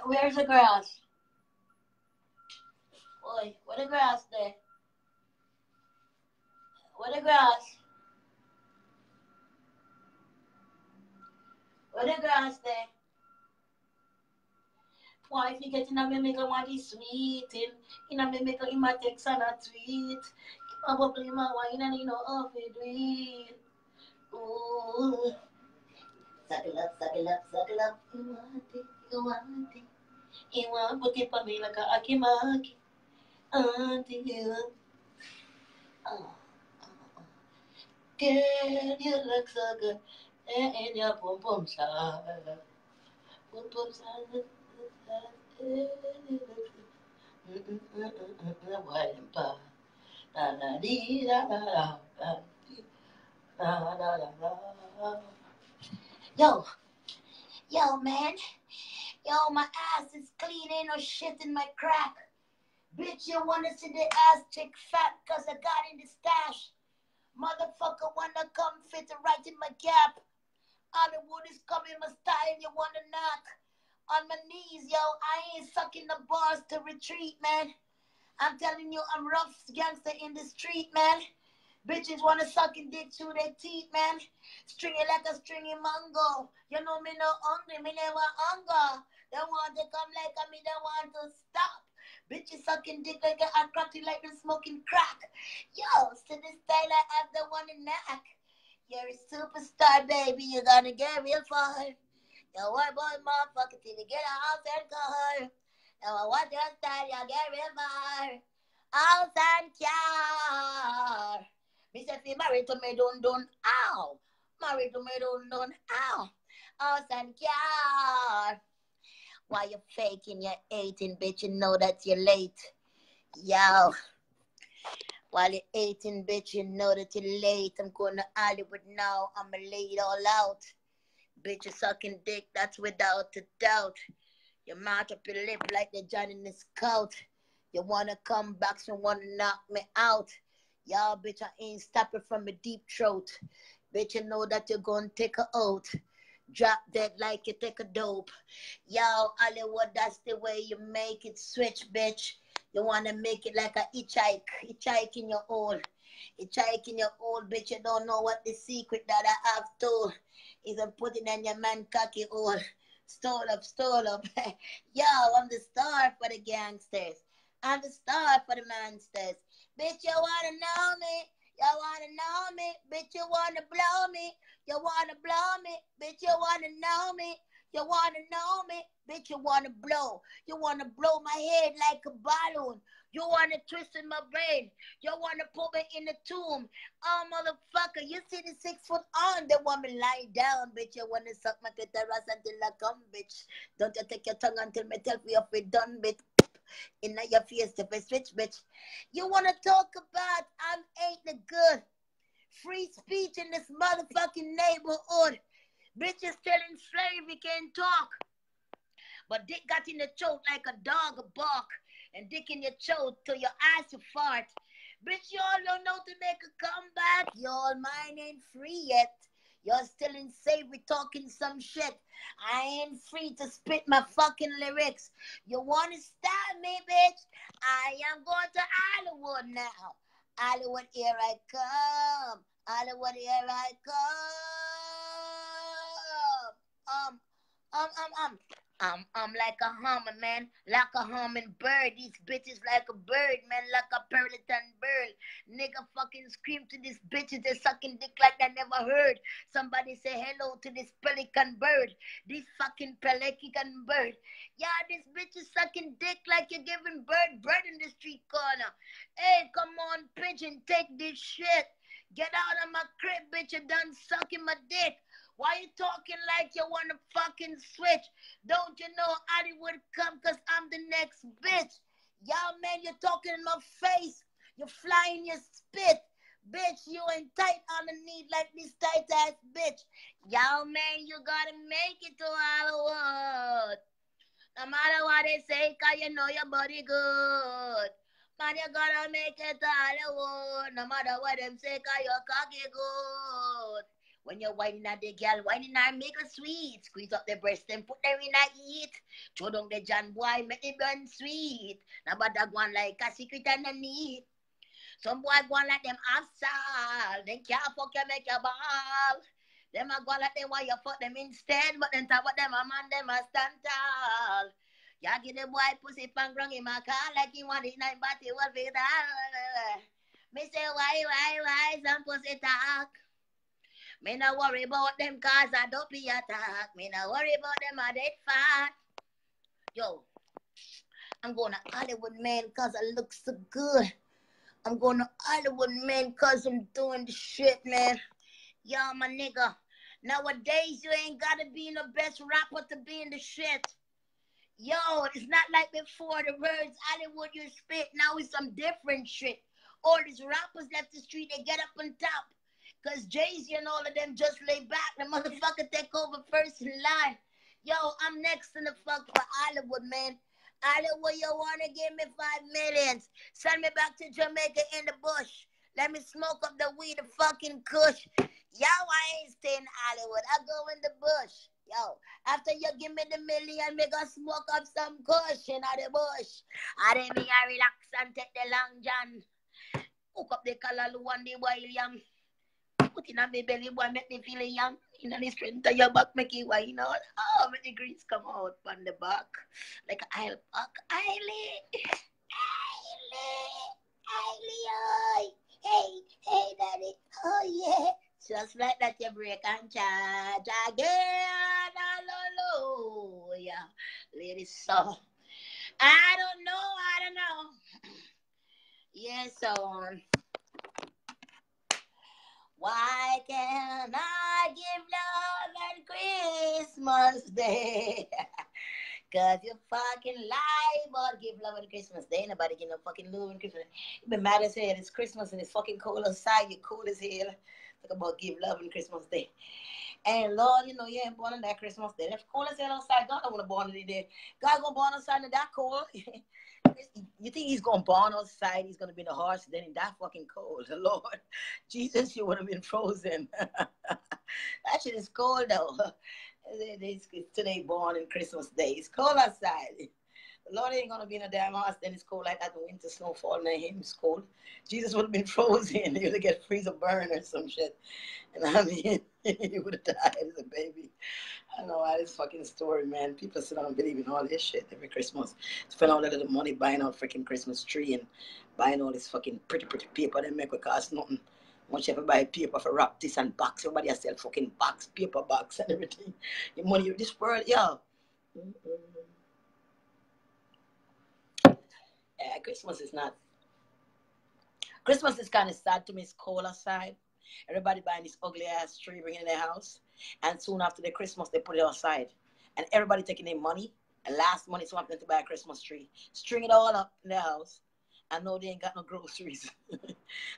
Where's the grass? Boy, where the grass there? Where the grass? Where the grass there? Why if you get in a make a want is sweet in a make a my text and a tweet. I'm bubbling my wine and you know off it with. Ooh. Suckle up, suckle up, suckle up. You want it, you want it. You want to put it me like a akimaki. Auntie, you. Girl, you look so good. And your pom pom shine. Pom pom shine. Yo, man. Yo, my ass is clean, ain't no shit in my crack. Bitch, you wanna see the ass chick fat cause I got in the stash. Motherfucker wanna come fit right in my gap. Hollywood is coming my style, you wanna knock. On my knees, yo, I ain't sucking the bars to retreat, man. I'm telling you, I'm rough gangster in the street, man. Bitches wanna suck and dick through their teeth, man. Stringy like a stringy mango. You know me no hungry, me never hunger. They want to come like me, they want to stop. Bitches sucking dick like a hot crotty like they're smoking crack. Yo, to this style I have the one in knack. You're a superstar, baby, you're gonna get real far. Yo, what boy, motherfucker, till you get a house and car. Yo, I want your style, you get real far. House and car. Me say, if you married to me, don't, ow. Married to me, don't, ow. house and car. Why you faking your 18, bitch? You know that you're late. Yo. While you're 18, bitch, you know that you're late. I'm going to Hollywood now. I'ma lay it all out. Bitch, you sucking dick, that's without a doubt. You mount up your lip like the John in the Scout. You wanna come back, so wanna knock me out. Y'all, bitch, I ain't stopping from a deep throat. Bitch, you know that you're gonna take a oath. Drop dead like you take a dope. Yo, Hollywood, that's the way you make it switch, bitch. You wanna make it like a hitchhike in your hole. Hitchhike in your hole, bitch. You don't know what the secret that I have told. Is I'm putting in your man cocky hole. Stole up. Yo, I'm the star for the gangsters. I'm the star for the monsters. Bitch, you wanna know me? You wanna know me? Bitch, you wanna blow me? You wanna blow me? Bitch, you wanna know me? You wanna know me? Bitch, you wanna blow. You wanna blow my head like a balloon. You wanna twist in my brain. You wanna put me in the tomb. Oh, motherfucker, you see the 6 foot on. They want me lie down, bitch. You wanna suck my clitoris until I come, bitch. Don't you take your tongue until me tell you if we done, bitch. In your face to face switch, bitch. You wanna talk about I'm ain't the good. Free speech in this motherfucking neighborhood. Bitches still enslaved, we can't talk. But dick got in the choke like a dog bark. And dick in your choke till your eyes you fart. Bitch, y'all don't know to make a comeback. Y'all mind ain't free yet. You're still in safe, we talking some shit. I ain't free to spit my fucking lyrics. You wanna stop me, bitch? I am going to Hollywood now. Hollywood, here I come. Hollywood, here I come. I'm like a hummer, man. Like a humming bird. These bitches like a bird, man. Like a pelican bird. Nigga fucking scream to these bitches. They sucking dick like they never heard. Somebody say hello to this pelican bird. This fucking pelican bird. Yeah, this bitch is sucking dick like you're giving bird bread in the street corner. Hey, come on, pigeon, take this shit. Get out of my crib, bitch. You done sucking my dick. Why you talking like you want to fucking switch? Don't you know Hollywood come because I'm the next bitch? Y'all, man, you're talking in my face. You're flying your spit. Bitch, you ain't tight underneath like this tight-ass bitch. Y'all, man, you gotta make it to Hollywood. No matter what they say, cause you know your body good. Man, you gotta make it to Hollywood. No matter what them say, cause your cocky good. When you're whining at the girl, whining her, make her sweet. Squeeze up the breast and put them in a eat. Throw down the John boy, make it burn sweet. Now but that one like a secret underneath. Some boy go like them outside. They can't fuck you, make your ball. Them a go like them why you fuck them instead. But then top of them a man, them a stand tall. Ya give the boy pussy pan grung in my car like he want it night, but he will be there. Me say why, some pussy talk. Me no worry about them cause I don't be attack. Me no worry about them I dead fat. Yo, I'm going to Hollywood, man, cause I look so good. I'm going to Hollywood, man, cause I'm doing the shit, man. Yo, my nigga. Nowadays, you ain't gotta be the best rapper to be in the shit. Yo, it's not like before the words Hollywood you spit. Now it's some different shit. All these rappers left the street, they get up on top. Because Jay-Z and all of them just lay back. The motherfucker take over first in line. Yo, I'm next in the fuck for Hollywood, man. Hollywood, you want to give me 5 million. Send me back to Jamaica in the bush. Let me smoke up the weed, the fucking kush. Yo, I ain't stay in Hollywood. I go in the bush. Yo, after you give me the million, we gonna smoke up some kush in the bush. I didn't mean I relax and take the long john. Hook up the Kalalu and the William. Put in on my belly, boy, make me feel young. In the strength of your back, make it wine out. Oh, make the grease come out on the back. Like I'll fuck Eiley. Hey, daddy. Oh, yeah. Just like that, you break and charge again. Hallelujah. Ladies, so. I don't know. Yes, why can't I give love and grace Christmas Day. Cause you fucking lie, but give love on Christmas Day. Nobody give no fucking love on Christmas Day. You been mad as hell. It's Christmas and it's fucking cold outside. You cool as hell. Talk about give love on Christmas Day. And Lord, you know you ain't born on that Christmas Day. If cold as hell outside, God don't want to born on the day. God gonna born outside in that cold. You think he's gonna born outside? He's gonna be in the horse then in that fucking cold. Lord, Jesus, you would have been frozen. That shit is cold though. It's today born in Christmas Day. It's cold outside. The Lord ain't gonna be in a damn house, then it's cold like that. The winter snow falling on him, it's cold. Jesus would have been frozen. He would have get freeze or burn or some shit. And I mean, he would have died as a baby. I don't know why this fucking story, man. People still don't believe in all this shit every Christmas. Spend all that little money buying out freaking Christmas tree and buying all this fucking pretty paper that make it cost nothing. Once you ever buy paper for wrap this and box, everybody has sell fucking box, paper box and everything. Your money, this world, yo. Yeah, Christmas is not. Christmas is kind of sad to me. It's cold outside. Everybody buying this ugly ass tree, bringing it in their house. And soon after the Christmas, they put it outside. And everybody taking their money and last money so I'm going to buy a Christmas tree. String it all up in their house. I know they ain't got no groceries.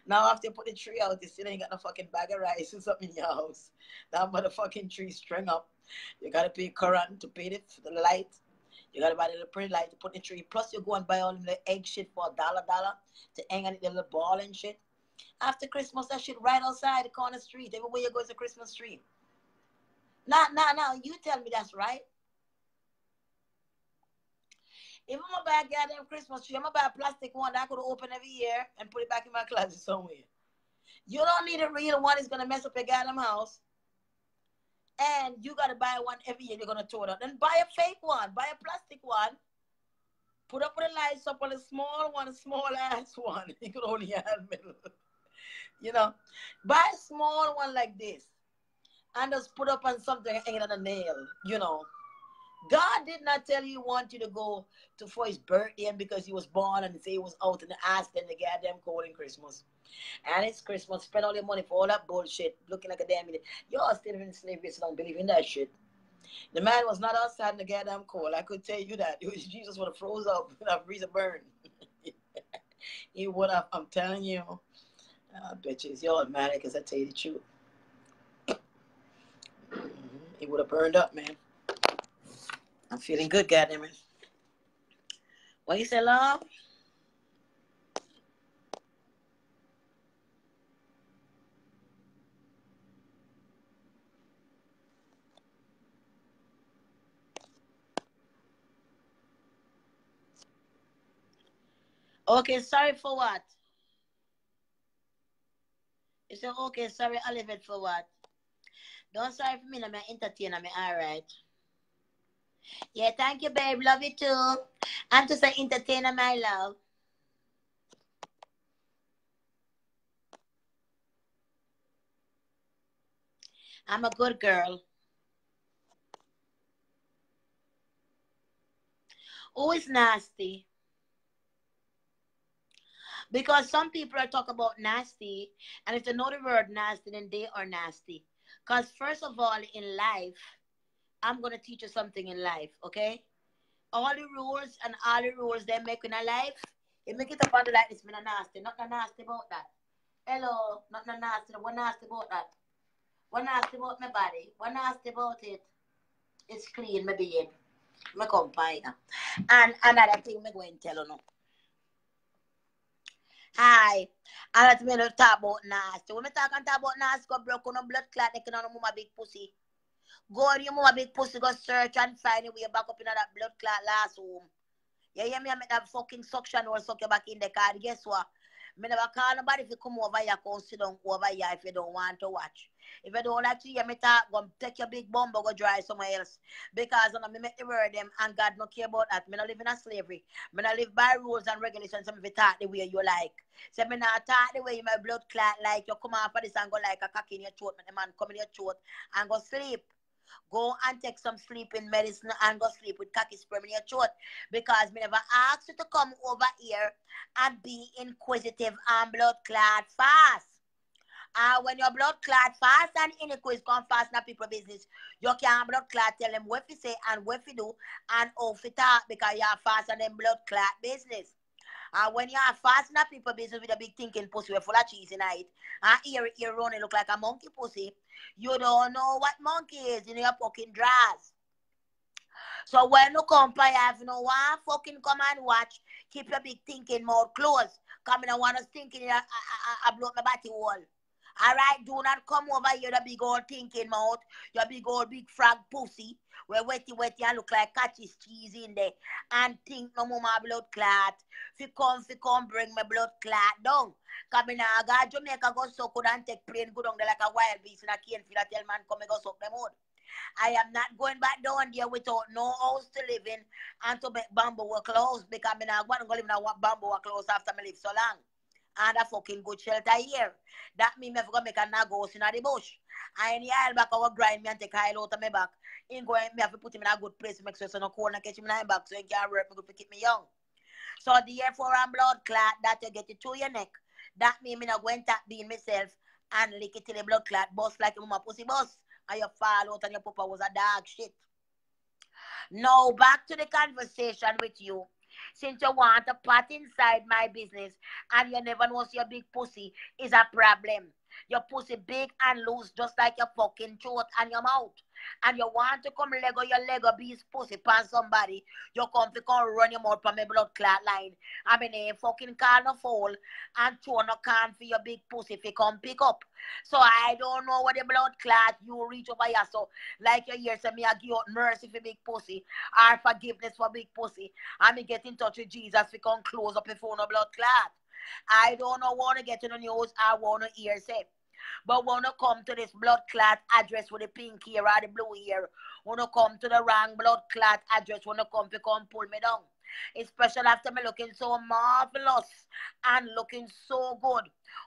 Now after you put the tree out, you still ain't got no fucking bag of rice or something in your house. That motherfucking tree string up. You got to pay current to pay it for the light. You got to buy the pretty light to put in the tree. Plus you go and buy all the egg shit for $1 to hang on the little ball and shit. After Christmas, that shit right outside the corner street. Everywhere you go is a Christmas tree. Now, you tell me that's right. If I'm going to buy a goddamn Christmas tree, I'm going to buy a plastic one that I could open every year and put it back in my closet somewhere. You don't need a real one. It's going to mess up your goddamn house. And you got to buy one every year. You're going to throw it out. Then buy a fake one. Buy a plastic one. Put up with the lights up on a small one, a small-ass one. You could only have middle. You know. Buy a small one like this. And just put up on something hanging on a nail. You know. God did not tell you he wanted you to go for his birthday and because he was born and say he was out in the ass then the goddamn cold in Christmas. And it's Christmas. Spend all your money for all that bullshit. Looking like a damn idiot. Y'all still in slavery, so don't believe in that shit. The man was not outside in the goddamn cold. I could tell you that. Jesus would have froze up. Would have freeze a burn. He would have. I'm telling you. Bitches, y'all mad because I tell you the truth. He would have burned up, man. I'm feeling good, goddamn it. What you say, love? Okay, sorry for what? You say, okay, sorry, I leave it for what? Don't sorry for me, I'm an entertainer, I'm alright. Yeah, thank you, babe. Love you too. I'm just an entertainer, my love. I'm a good girl. Who is nasty? Because some people are talking about nasty, and if they know the word nasty, then they are nasty. Because first of all, in life, I'm going to teach you something in life, okay? All the rules and all the rules they make in a life, you make it up on the like this, me not nasty. Not nasty about that. Hello, not nasty. What nasty about that? What nasty about my body? What nasty about it? It's clean, my being. My company. And another thing I'm going to tell you now. Hi. And let me talk about nasty. When I talk about nasty, go broke on a blood clot, they can on a big pussy. Go on your mama big pussy, go search and find a way back up in that blood clot last room. You hear me? I make that fucking suction or suck you back in the car. Guess what? I never call nobody if you come over here, come sit down over here if you don't want to watch. If you don't like to hear me talk, go take your big bum, go drive somewhere else. Because I make the word them and God don't care about that. I don't live in a slavery. I don't live by rules and regulations. So if you talk the way you like. So I not talk the way you my blood clot like you come off of this and go like a cock in your throat. The man come in your throat and go sleep. Go and take some sleeping medicine and go sleep with cocky sperm in your throat. Because me never asked you to come over here and be inquisitive and blood clot fast. When your blood clot fast and iniquity come fast in people business, you can't blood clot tell them what you say and what you do and how you talk because you are fast and them blood clot business. And when you are fast in people business with a big thinking pussy with full of cheese in it, and ear running look like a monkey pussy, you don't know what monkey is in your fucking dress. So when you come by, have no one fucking come and watch, keep your big thinking mouth closed. Come in and want to thinking I blow my body wall. Alright, do not come over here, the big old thinking mouth, your big old big frog pussy, where wetty and look like catches cheese in there, and think no more my blood clot. If you come, bring my blood clot down. Come in, I got Jamaica go so good and take plane go down there like a wild beast in a cane feel tell man come and go suck them out. I am not going back down there without no house to live in and to make bamboo work close because I'm not going to live in a bamboo work close after I live so long. And a fucking good shelter here. That means I'm going to make a nagos in the bush. And the oil back will grind me and take oil out of my back. In going, me have to put him in a good place to make sure so no cold and catch him in my back so he can work me good to keep me young. So therefore I'm blood clot that you get it to your neck. That means I'm not going to tap being myself and lick it till the blood clot bust like a mama pussy bust. And you fall out and your papa was a dog shit. Now back to the conversation with you. Since you want a pot inside my business and you never know your big pussy is a problem. Your pussy big and loose just like your fucking throat and your mouth. And you want to come Lego your Lego beast pussy pan somebody, you come to come run your mouth from my blood clot line. I mean, a fucking car no fall and throw no can for your big pussy if you come pick up. So I don't know what the blood clot you reach over here. So like you hear say me I give out mercy for big pussy or forgiveness for big pussy. And me get in touch with Jesus to come close up before no blood clot. I don't know want to get in the news I want to hear say. But wanna come to this blood clot address with the pink here or the blue here. Wanna come to the wrong blood clot address. Wanna come to come pull me down. Especially after me looking so marvelous and looking so good.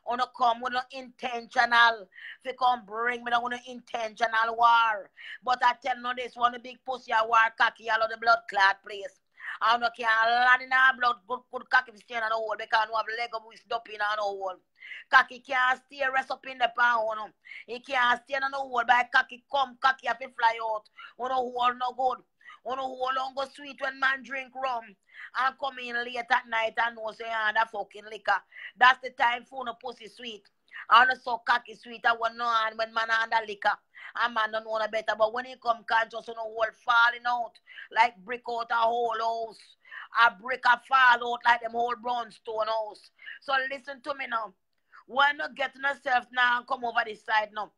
Wanna come with no intentional. If you come bring me down with no intentional war. But I tell you this one big pussy a war cocky all of the blood clot place. I don't care land in our blood good cocky stay in the hole because I have leg of which dump in the hole. Cocky can't stay rest up in the pound. He can't stay in the hole by cocky come cocky have to fly out. On the hole no good. On the hole don't go sweet when man drink rum. And come in late at night and know say that fucking liquor. That's the time for no pussy sweet. I don't so cocky sweet. I want no hand when man under liquor. And man don't know no better. But when he come conscious on the hole falling out. Like brick out a whole house. A brick a fall out like them whole brownstone house. So listen to me now. Why not get yourself now and come over this side now?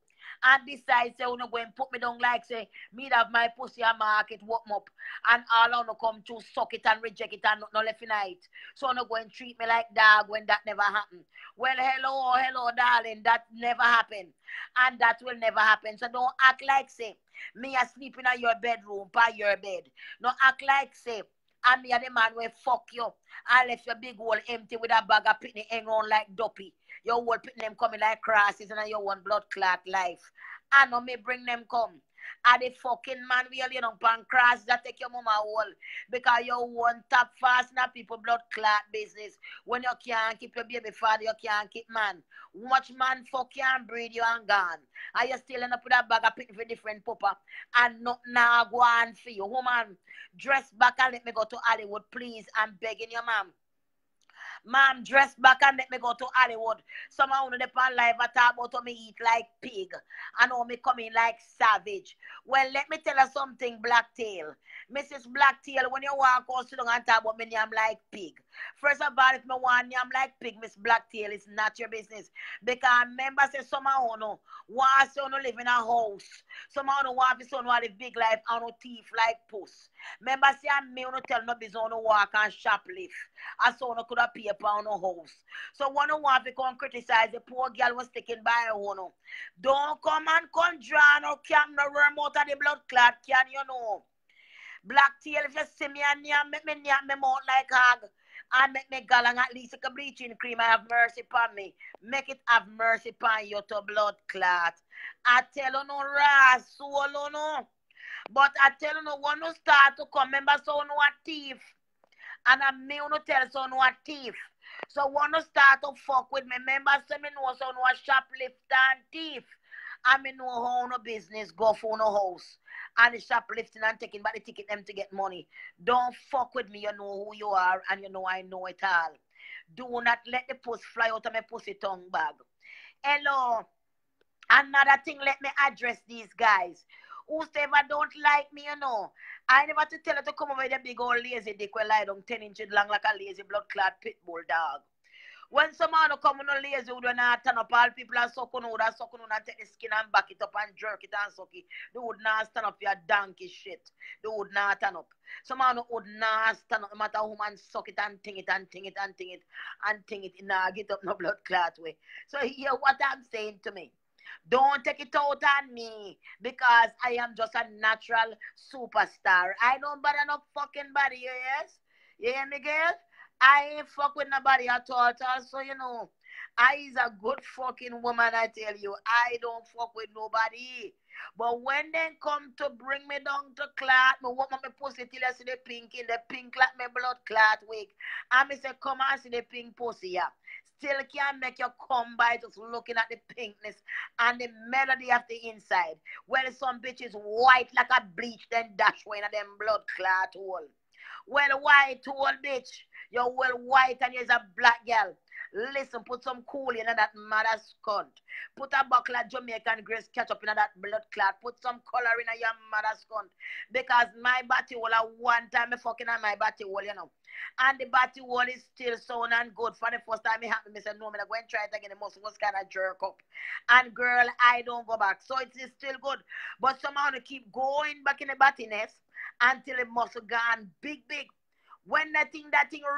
And this side say, wanna go and put me down like say, me have my pussy and market walk up. And all on come to suck it and reject it and no left in it. So wanna go and treat me like dog when that never happened. Well, hello, darling, that never happened. And that will never happen. So don't act like say, me a sleeping in your bedroom by your bed. No act like say, and me and the man will fuck you. I left your big hole empty with a bag of pitney hang on like duppy. Your whole pitney them coming like crosses and your one blood clot life. I know me bring them come. And the fucking man will you know pan cross that take your mama hole. Because you want top fast in people blood clot business. When you can't keep your baby father, you can't keep man. Much man fuck you and breed you and gone. And you still end up with a bag of pitney for different papa. And not now go on for you. Woman, dress back and let me go to Hollywood, please. I'm begging you, ma'am. Ma'am, dress back and let me go to Hollywood. Someone on the pan live I talk about how me eat like pig. And how me come in like savage. Well, let me tell you something, Blacktail. Mrs. Blacktail, when you walk out, sit down and talk about me name like pig. First of all, if me want name like pig, Miss Blacktail, it's not your business. Because remember, say someone who want to live in a house. Someone who want to live big life and no thief like puss. Remember, say I'm me who tell no business on walk and shoplift. I saw no could appear upon no house. So one who want to come criticize the poor girl was taken by a one. Don't come and come draw no camera worm out of the blood clot, can you know? Blacktail, if you see me and make me mouth like hog. And make me galang at least like a bleaching cream. I have mercy upon me. Make it have mercy upon you to blood clot. I tell you no ras, soul no. But I tell you no one who start to come. Remember so no a thief. And I me who tell so no a thief. So wanna start to fuck with me. Remember, say me know so no shoplifter and thief. I me know how no business go for no house. And the shoplifting and taking back the ticket them to get money. Don't fuck with me, you know who you are and you know I know it all. Do not let the puss fly out of my pussy tongue bag. Hello. Another thing, let me address these guys. Whosoever don't like me, you know. I never to tell her to come over with a big old lazy dick will lie down 10 inches long like a lazy blood clot pit bull dog. When some man come on a lazy would not turn up, all people are sucking out and take the skin and back it up and jerk it and suck it. They would not stand up for your donkey shit. They would not turn up. Some man would not stand up, no matter who man suck it and ting it and ting it and ting it and ting it. Nah, get up no blood clot way. So hear what I'm saying to me. Don't take it out on me because I am just a natural superstar. I don't bother no fucking body, yes? You hear me, girl? I ain't fuck with nobody at all, so you know. I is a good fucking woman, I tell you. I don't fuck with nobody. But when they come to bring me down to clot, me want my pussy till I see the pink in the pink clot, my blood clot wig. And me say, come and see the pink pussy, yeah. Still can't make you come by just looking at the pinkness and the melody of the inside. Well, some bitches white like a bleach, then dash away in them blood clot hole. Well, white hole, bitch. You're well white and you're a black girl. Listen, put some cool in that mother's cunt. Put a buckle of Jamaican grace ketchup in that blood clot. Put some color in your mother's cunt. Because my body hole, one time I fucking on my body hole, you know. And the body hole is still sound and good. For the first time it happened, I said, no, I'm going to try it again. The muscle was kind of jerk up. And girl, I don't go back. So it is still good. But somehow to keep going back in the battiness until the muscle gone big. When that thing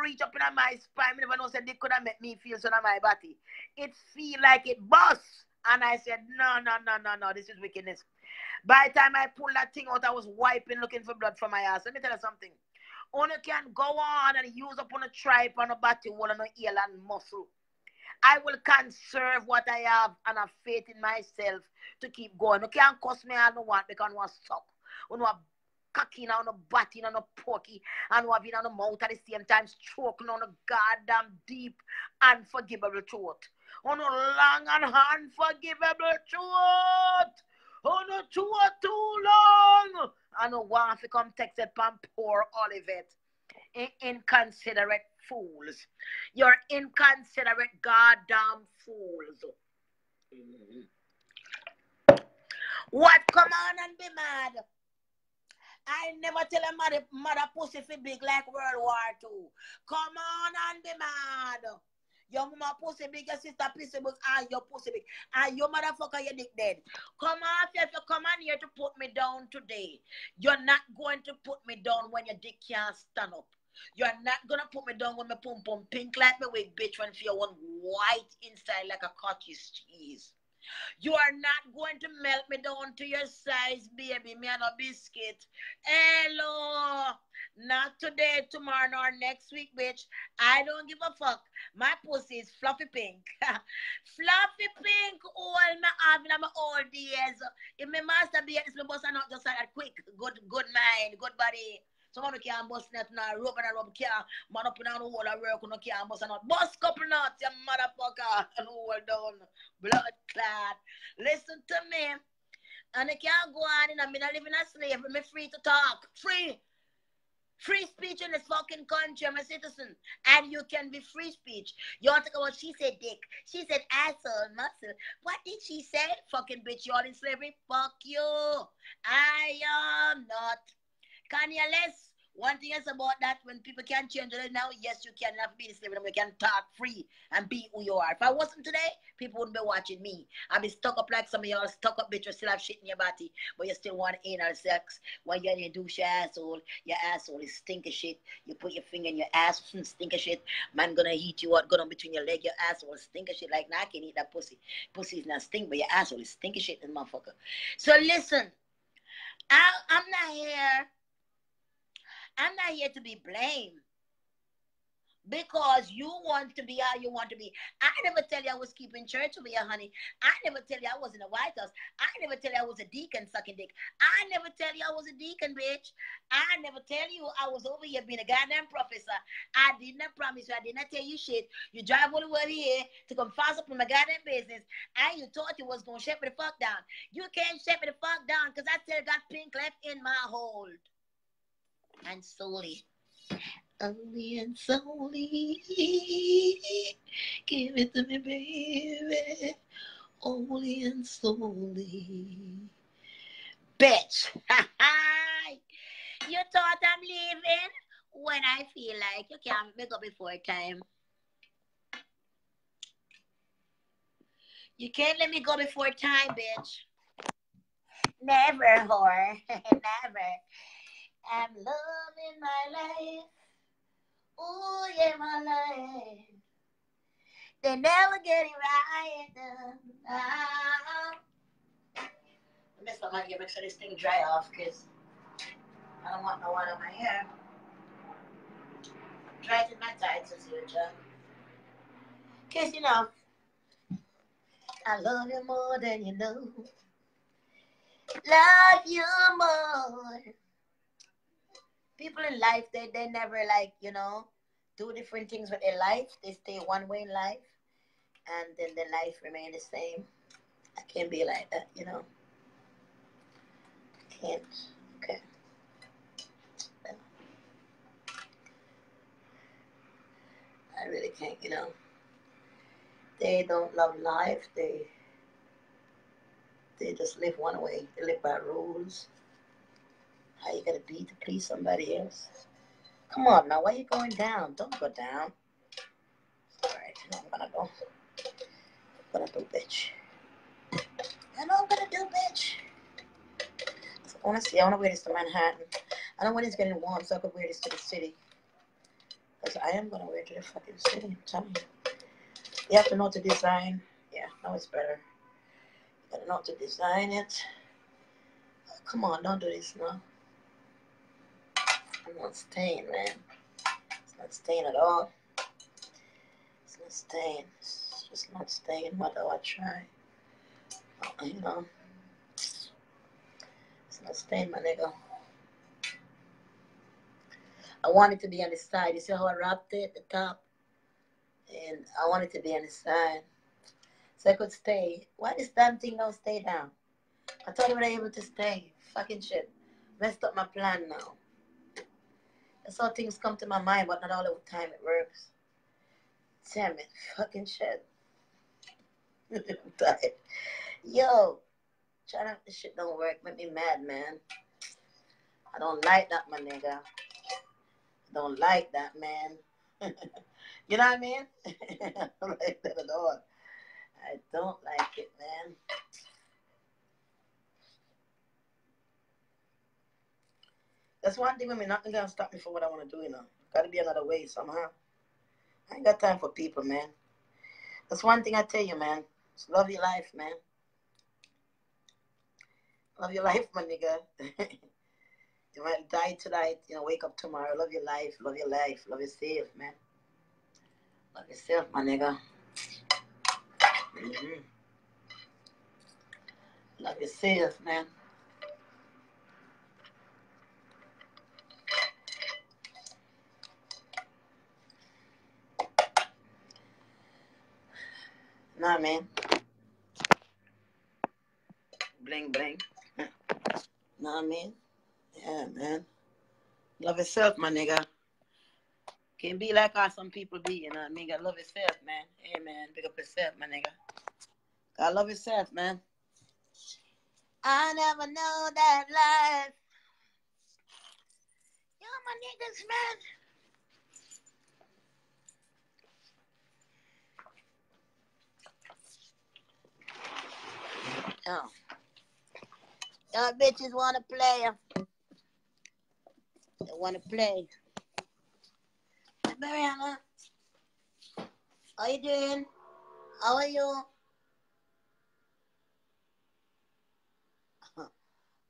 reach up in my spine, I never know said they could have made me feel so on my body. It feel like it busts. And I said, no, this is wickedness. By the time I pulled that thing out, I was wiping, looking for blood from my ass. Let me tell you something. Only can go on and use up on a tripe, on a body wall, on a heel and muscle. I will conserve what I have and have faith in myself to keep going. You can't cost me all I want because I want to suck. I want cocky on a batty on a porky and having on the mouth at the same time stroking on a goddamn deep unforgivable throat. On a long and unforgivable throat. On a throat too long. And I want to come text it and pour Olivet. Inconsiderate fools. You're inconsiderate goddamn fools. What? Come on and be mad. I never tell a mother pussy fi big like World War II. Come on and be mad. Your mama pussy big, your sister pussy big, and your pussy big. And your motherfucker, your dick dead. Come on, if you come on here to put me down today, you're not going to put me down when your dick can't stand up. You're not going to put me down when my pum pum pink like me wig, bitch, when you're one white inside like a cottage cheese. You are not going to melt me down to your size, baby. Me and a biscuit. Hello. Not today, tomorrow, nor next week, bitch. I don't give a fuck. My pussy is fluffy pink. Fluffy pink. All my having my old days. If my master be at this, my boss are not just like that quick. Good mind, good body. Someone can't bust net now, rub can't man up in the whole of work, no can't bust not. Bust couple nuts, you motherfucker, and hold down. Blood clot. Listen to me. And I can't go on and I'm not living as slave. I'm free to talk. Free. Free speech in this fucking country. I'm a citizen. And you can be free speech. You want to talk about she said dick. She said asshole, muscle. What did she say? Fucking bitch, you all in slavery? Fuck you. I am not. Kanye less. One thing is about that, when people can change it now, yes, you can have to be the slave, and we can talk free and be who you are. If I wasn't today, people wouldn't be watching me. I'd be stuck up like some of y'all stuck up bitch, you still have shit in your body, but you still want anal sex. When you're in your douche your asshole is stinky shit. You put your finger in your ass, stinky shit. Man gonna heat you out, gonna between your leg, your asshole, stinky shit. Like, nah, I can eat that pussy. Pussy is not stink, but your asshole is stinky shit, this motherfucker. So listen, I'm not here to be blamed. because you want to be how you want to be. I never tell you I was keeping church over here, honey. I never tell you I was in the White House. I never tell you I was a deacon sucking dick. I never tell you I was a deacon, bitch. I never tell you I was over here being a goddamn professor. I did not promise you. I did not tell you shit. You drive all the way over here to come fast up in my goddamn business. And you thought you was going to shut me the fuck down. You can't shut me the fuck down because I still got pink left in my hold. And solely. Only and solely, give it to me, baby. Only and solely, bitch. You thought I'm leaving when I feel like you can't make up before time. You can't let me go before time, bitch. Never, whore. Never. I'm loving my life. Oh, yeah, my life. They never get it right. I miss my mind. Make sure this thing dry off, because I don't want no one on my hair. Dry it in my tights, as usual. Because, you know, I love you more than you know. Love you more. People in life, they never, like, you know, do different things with their life. They stay one way in life, and then their life remain the same. I can't be like that, you know. Can't. Okay. I really can't, you know. They don't love life. They just live one way. They live by rules. How you gotta be to please somebody else? Come on now, why are you going down? Don't go down. Alright, you know what I'm gonna go. What I'm gonna do, bitch. I know what I'm gonna do, bitch. I wanna wear this to Manhattan. I don't want it's getting warm, so I could wear this to the city. Because I am gonna wear it to the fucking city, I'm telling you. You have to know to design. Yeah, now it's better. You gotta know to design it. Oh, come on, don't do this now. I'm not staying, man. It's not staying at all. It's not staying. It's just not staying. What do I try? Oh, you know. It's not staying, my nigga. I want it to be on the side. You see how I wrapped it at the top? And I want it to be on the side. So I could stay. Why this damn thing don't stay down? I thought it would be able to stay. Fucking shit. Messed up my plan now. That's how things come to my mind, but not all the time it works. Damn it. Fucking shit. I'm tired. Yo. Trying out this shit don't work. Make me mad, man. I don't like that, my nigga. I don't like that, man. You know what I mean? I don't like that at all. I don't like it, man. That's one thing with me. Nothing gonna stop me for what I want to do, you know. Gotta be another way somehow. I ain't got time for people, man. That's one thing I tell you, man. Just love your life, man. Love your life, my nigga. You might die tonight, you know, wake up tomorrow. Love your life, love your life, love yourself, man. Love yourself, my nigga. Mm-hmm. Love yourself, man. Nah, man. Bling, bling. Nah, man. Yeah, man. Love yourself, my nigga. Can't be like how some people be, you know what I mean? Gotta love yourself, man. Hey, man. Pick up yourself, my nigga. Gotta love yourself, man. I never know that life. Yo, my niggas, man. Oh. Y'all bitches wanna play. They wanna play. Hey, Mariana. How you doing? How are you?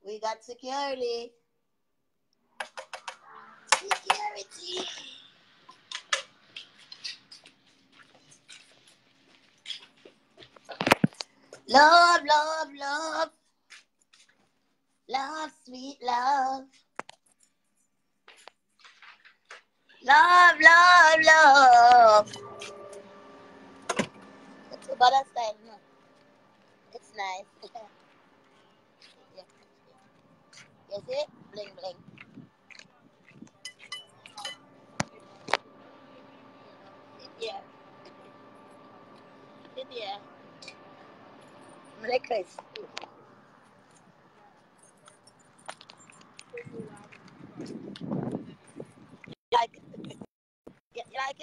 We got security. Security. Love, love, love. Love, sweet love. Love, love, love. It's a better style, no? It's nice. Yeah. You see? Bling, bling. Yeah. Yeah. Chris. Like, you like it?